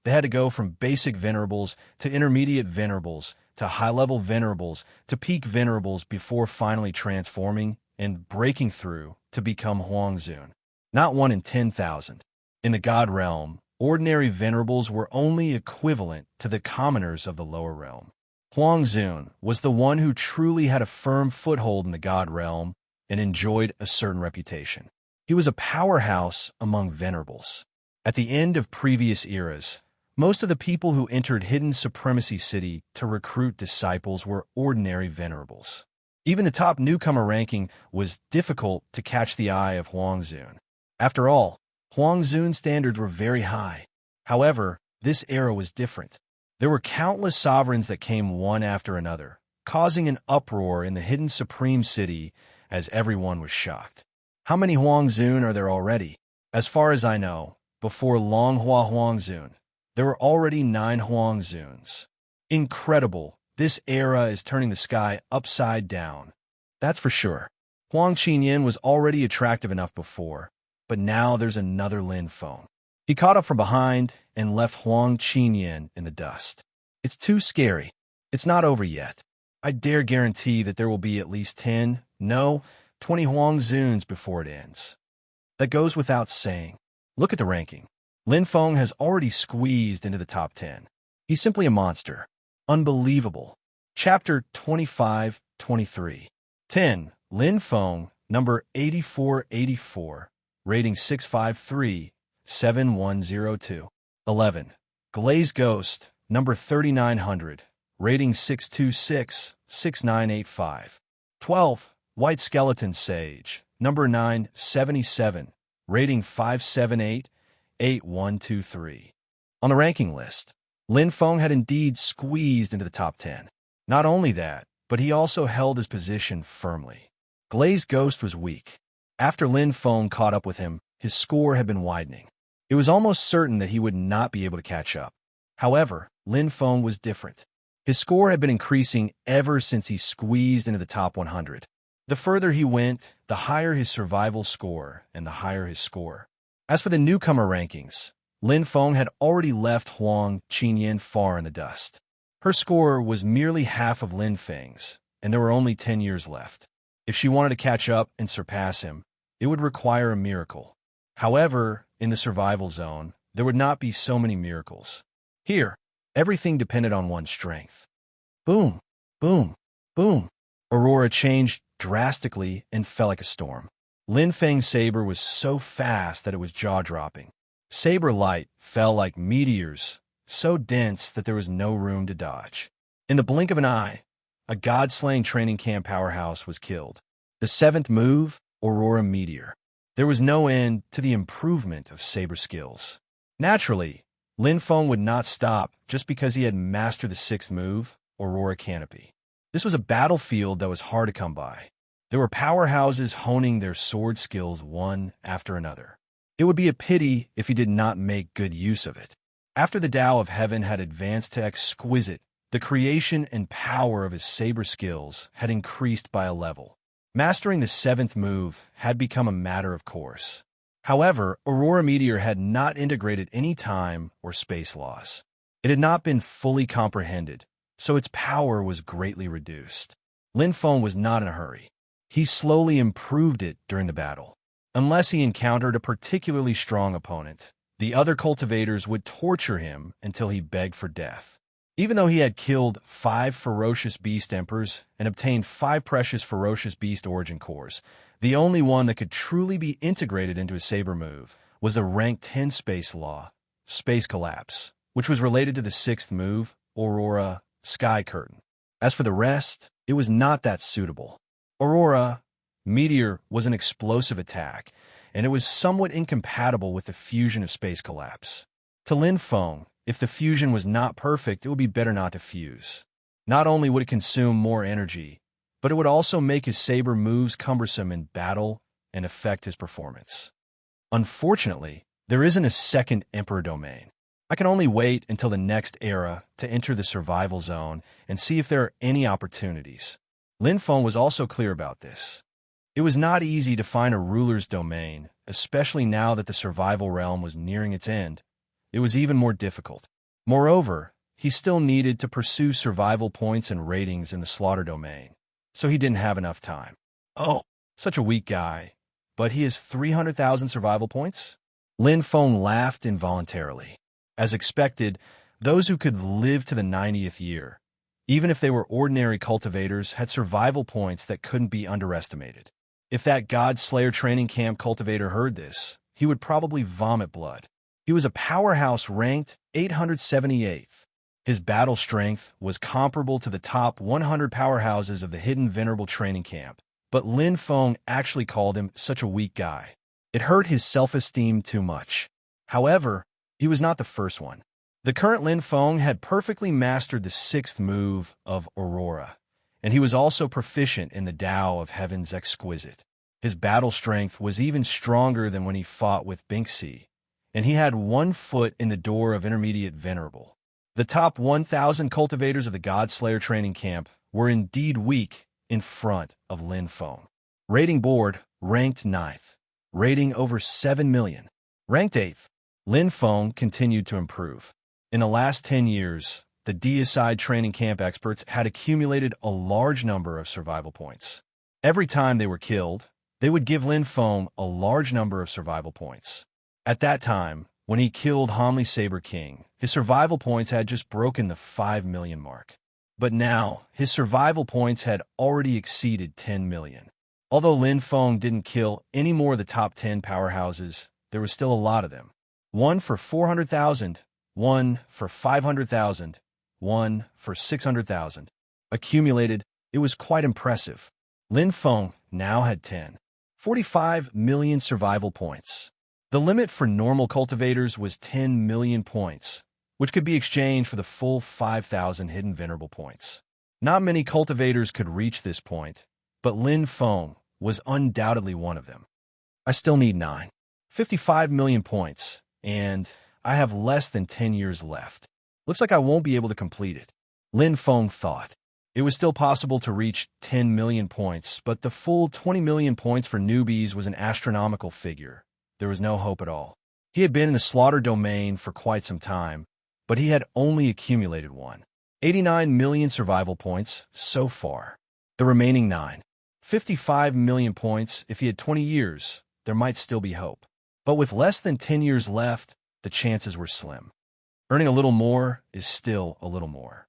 They had to go from basic venerables to intermediate venerables to high-level venerables to peak venerables before finally transforming and breaking through to become Huangzun. Not 1 in 10,000. In the God Realm, ordinary venerables were only equivalent to the commoners of the lower realm. Huangzun was the one who truly had a firm foothold in the God Realm and enjoyed a certain reputation. He was a powerhouse among venerables. At the end of previous eras, most of the people who entered Hidden Supremacy City to recruit disciples were ordinary venerables. Even the top newcomer ranking was difficult to catch the eye of Huangzun. After all, Huangzun's standards were very high. However, this era was different. There were countless sovereigns that came one after another, causing an uproar in the Hidden Supreme City as everyone was shocked. How many Huangzun are there already? As far as I know, before Longhua Huangzun, there were already 9 Huangzuns. Incredible. This era is turning the sky upside down. That's for sure. Huang Qinyan was already attractive enough before, but now there's another Lin Feng. He caught up from behind and left Huang Qinyan in the dust. It's too scary. It's not over yet. I dare guarantee that there will be at least 10, no, 20 Huangzuns before it ends. That goes without saying. Look at the ranking. Lin Feng has already squeezed into the top 10. He's simply a monster. Unbelievable. Chapter 25-23. 10. Lin Feng, number 8484, rating 653-7102. 11. Glazed Ghost, number 3900, rating 626-6985. 12. White Skeleton Sage, number 977, rating 578-8123. On the ranking list, Lin Feng had indeed squeezed into the top 10. Not only that, but he also held his position firmly. Glazed Ghost was weak. After Lin Feng caught up with him, his score had been widening. It was almost certain that he would not be able to catch up. However, Lin Feng was different. His score had been increasing ever since he squeezed into the top 100. The further he went, the higher his survival score and the higher his score. As for the newcomer rankings, Lin Feng had already left Huang Qinyan far in the dust. Her score was merely half of Lin Feng's, and there were only 10 years left. If she wanted to catch up and surpass him, it would require a miracle. However, in the survival zone, there would not be so many miracles. Here, everything depended on one's strength. Boom, boom, boom. Aurora changed drastically and fell like a storm. Lin Feng's saber was so fast that it was jaw-dropping. Saber light fell like meteors, so dense that there was no room to dodge. In the blink of an eye, a god-slaying training camp powerhouse was killed. The 7th move, Aurora Meteor. There was no end to the improvement of saber skills. Naturally, Lin Feng would not stop just because he had mastered the sixth move, Aurora Canopy. This was a battlefield that was hard to come by. There were powerhouses honing their sword skills one after another. It would be a pity if he did not make good use of it. After the Tao of Heaven had advanced to exquisite, the creation and power of his saber skills had increased by a level. Mastering the seventh move had become a matter of course. However, Aurora Meteor had not integrated any time or space laws. It had not been fully comprehended, so its power was greatly reduced. Lin Feng was not in a hurry. He slowly improved it during the battle. Unless he encountered a particularly strong opponent, the other cultivators would torture him until he begged for death. Even though he had killed 5 ferocious beast emperors and obtained 5 precious ferocious beast origin cores, the only one that could truly be integrated into his saber move was the rank 10 space law, Space Collapse, which was related to the 6th move, Aurora Sky Curtain. As for the rest, it was not that suitable. Aurora Meteor was an explosive attack, and it was somewhat incompatible with the fusion of Space Collapse. To Lin Feng, if the fusion was not perfect, it would be better not to fuse. Not only would it consume more energy, but it would also make his saber moves cumbersome in battle and affect his performance. Unfortunately, there isn't a second Emperor domain. I can only wait until the next era to enter the survival zone and see if there are any opportunities. Lin Feng was also clear about this. It was not easy to find a ruler's domain, especially now that the survival realm was nearing its end. It was even more difficult. Moreover, he still needed to pursue survival points and ratings in the slaughter domain, so he didn't have enough time. Oh, such a weak guy. But he has 300,000 survival points? Lin Feng laughed involuntarily. As expected, those who could live to the 90th year, even if they were ordinary cultivators, had survival points that couldn't be underestimated. If that God Slayer training camp cultivator heard this, he would probably vomit blood. He was a powerhouse ranked 878th. His battle strength was comparable to the top 100 powerhouses of the hidden venerable training camp, but Lin Feng actually called him such a weak guy. It hurt his self-esteem too much. However, he was not the first one. The current Lin Feng had perfectly mastered the 6th move of Aurora, and he was also proficient in the Tao of Heaven's Exquisite. His battle strength was even stronger than when he fought with Binxi, and he had 1 foot in the door of Intermediate Venerable. The top 1,000 cultivators of the God Slayer training camp were indeed weak in front of Lin Feng. Rating board, ranked 9th. Rating over 7 million. Ranked 8th. Lin Feng continued to improve. In the last 10 years, the Deicide training camp experts had accumulated a large number of survival points. Every time they were killed, they would give Lin Feng a large number of survival points. At that time, when he killed Hanli Saber King, his survival points had just broken the 5 million mark. But now, his survival points had already exceeded 10 million. Although Lin Feng didn't kill any more of the top 10 powerhouses, there was still a lot of them. 1 for 400,000, 1 for 500,000, 1 for 600,000. Accumulated, it was quite impressive. Lin Feng now had 45 million survival points. The limit for normal cultivators was 10 million points, which could be exchanged for the full 5,000 hidden venerable points. Not many cultivators could reach this point, but Lin Feng was undoubtedly one of them. I still need 55 million points, and I have less than 10 years left. Looks like I won't be able to complete it. Lin Feng thought. It was still possible to reach 10 million points, but the full 20 million points for newbies was an astronomical figure. There was no hope at all. He had been in the slaughter domain for quite some time, but he had only accumulated 89 million survival points so far. The remaining 55 million points, if he had 20 years, there might still be hope. But with less than 10 years left, the chances were slim. Earning a little more is still a little more.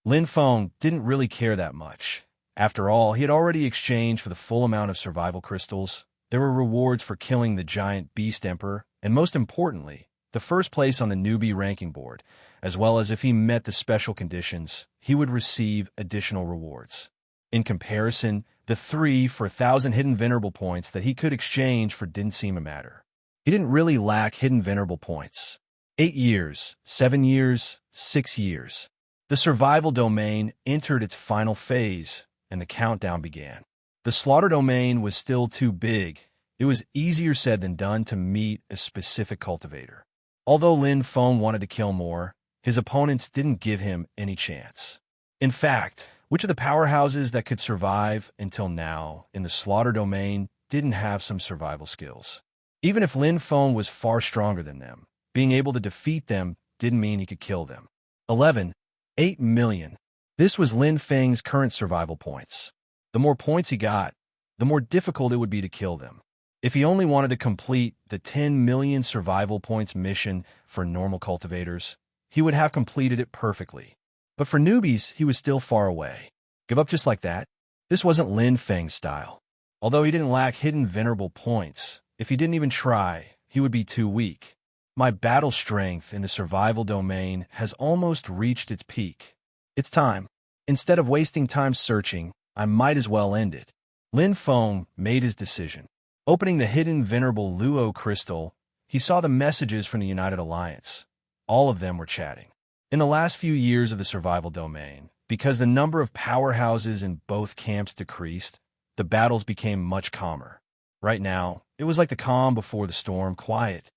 Lin Feng didn't really care that much. After all, he had already exchanged for the full amount of survival crystals. There were rewards for killing the giant beast emperor, and most importantly, the first place on the newbie ranking board, as well as if he met the special conditions, he would receive additional rewards. In comparison, the 3 for 1,000 hidden venerable points that he could exchange for didn't seem to matter. He didn't really lack hidden venerable points. 8 years, 7 years, 6 years. The survival domain entered its final phase, and the countdown began. The slaughter domain was still too big. It was easier said than done to meet a specific cultivator. Although Lin Feng wanted to kill more, his opponents didn't give him any chance. In fact, which of the powerhouses that could survive until now in the slaughter domain didn't have some survival skills? Even if Lin Feng was far stronger than them, being able to defeat them didn't mean he could kill them. 11. 8 million. This was Lin Feng's current survival points. The more points he got, the more difficult it would be to kill them. If he only wanted to complete the 10 million survival points mission for normal cultivators, he would have completed it perfectly. But for newbies, he was still far away. Give up just like that? This wasn't Lin Feng's style. Although he didn't lack hidden venerable points, if he didn't even try, he would be too weak. My battle strength in the survival domain has almost reached its peak. It's time. Instead of wasting time searching, I might as well end it. Lin Feng made his decision. Opening the hidden venerable Luo crystal, he saw the messages from the United Alliance. All of them were chatting. In the last few years of the survival domain, because the number of powerhouses in both camps decreased, the battles became much calmer. Right now, it was like the calm before the storm, quiet.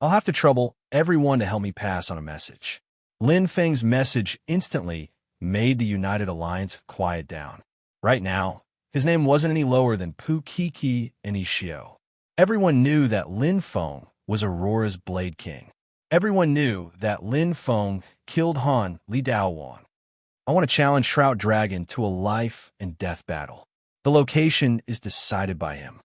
I'll have to trouble everyone to help me pass on a message. Lin Feng's message instantly made the United Alliance quiet down. Right now, his name wasn't any lower than Pu Qi and Ishio. Everyone knew that Lin Feng was Aurora's Blade King. Everyone knew that Lin Feng killed Han Li Daowan. I want to challenge Shroud Dragon to a life and death battle. The location is decided by him.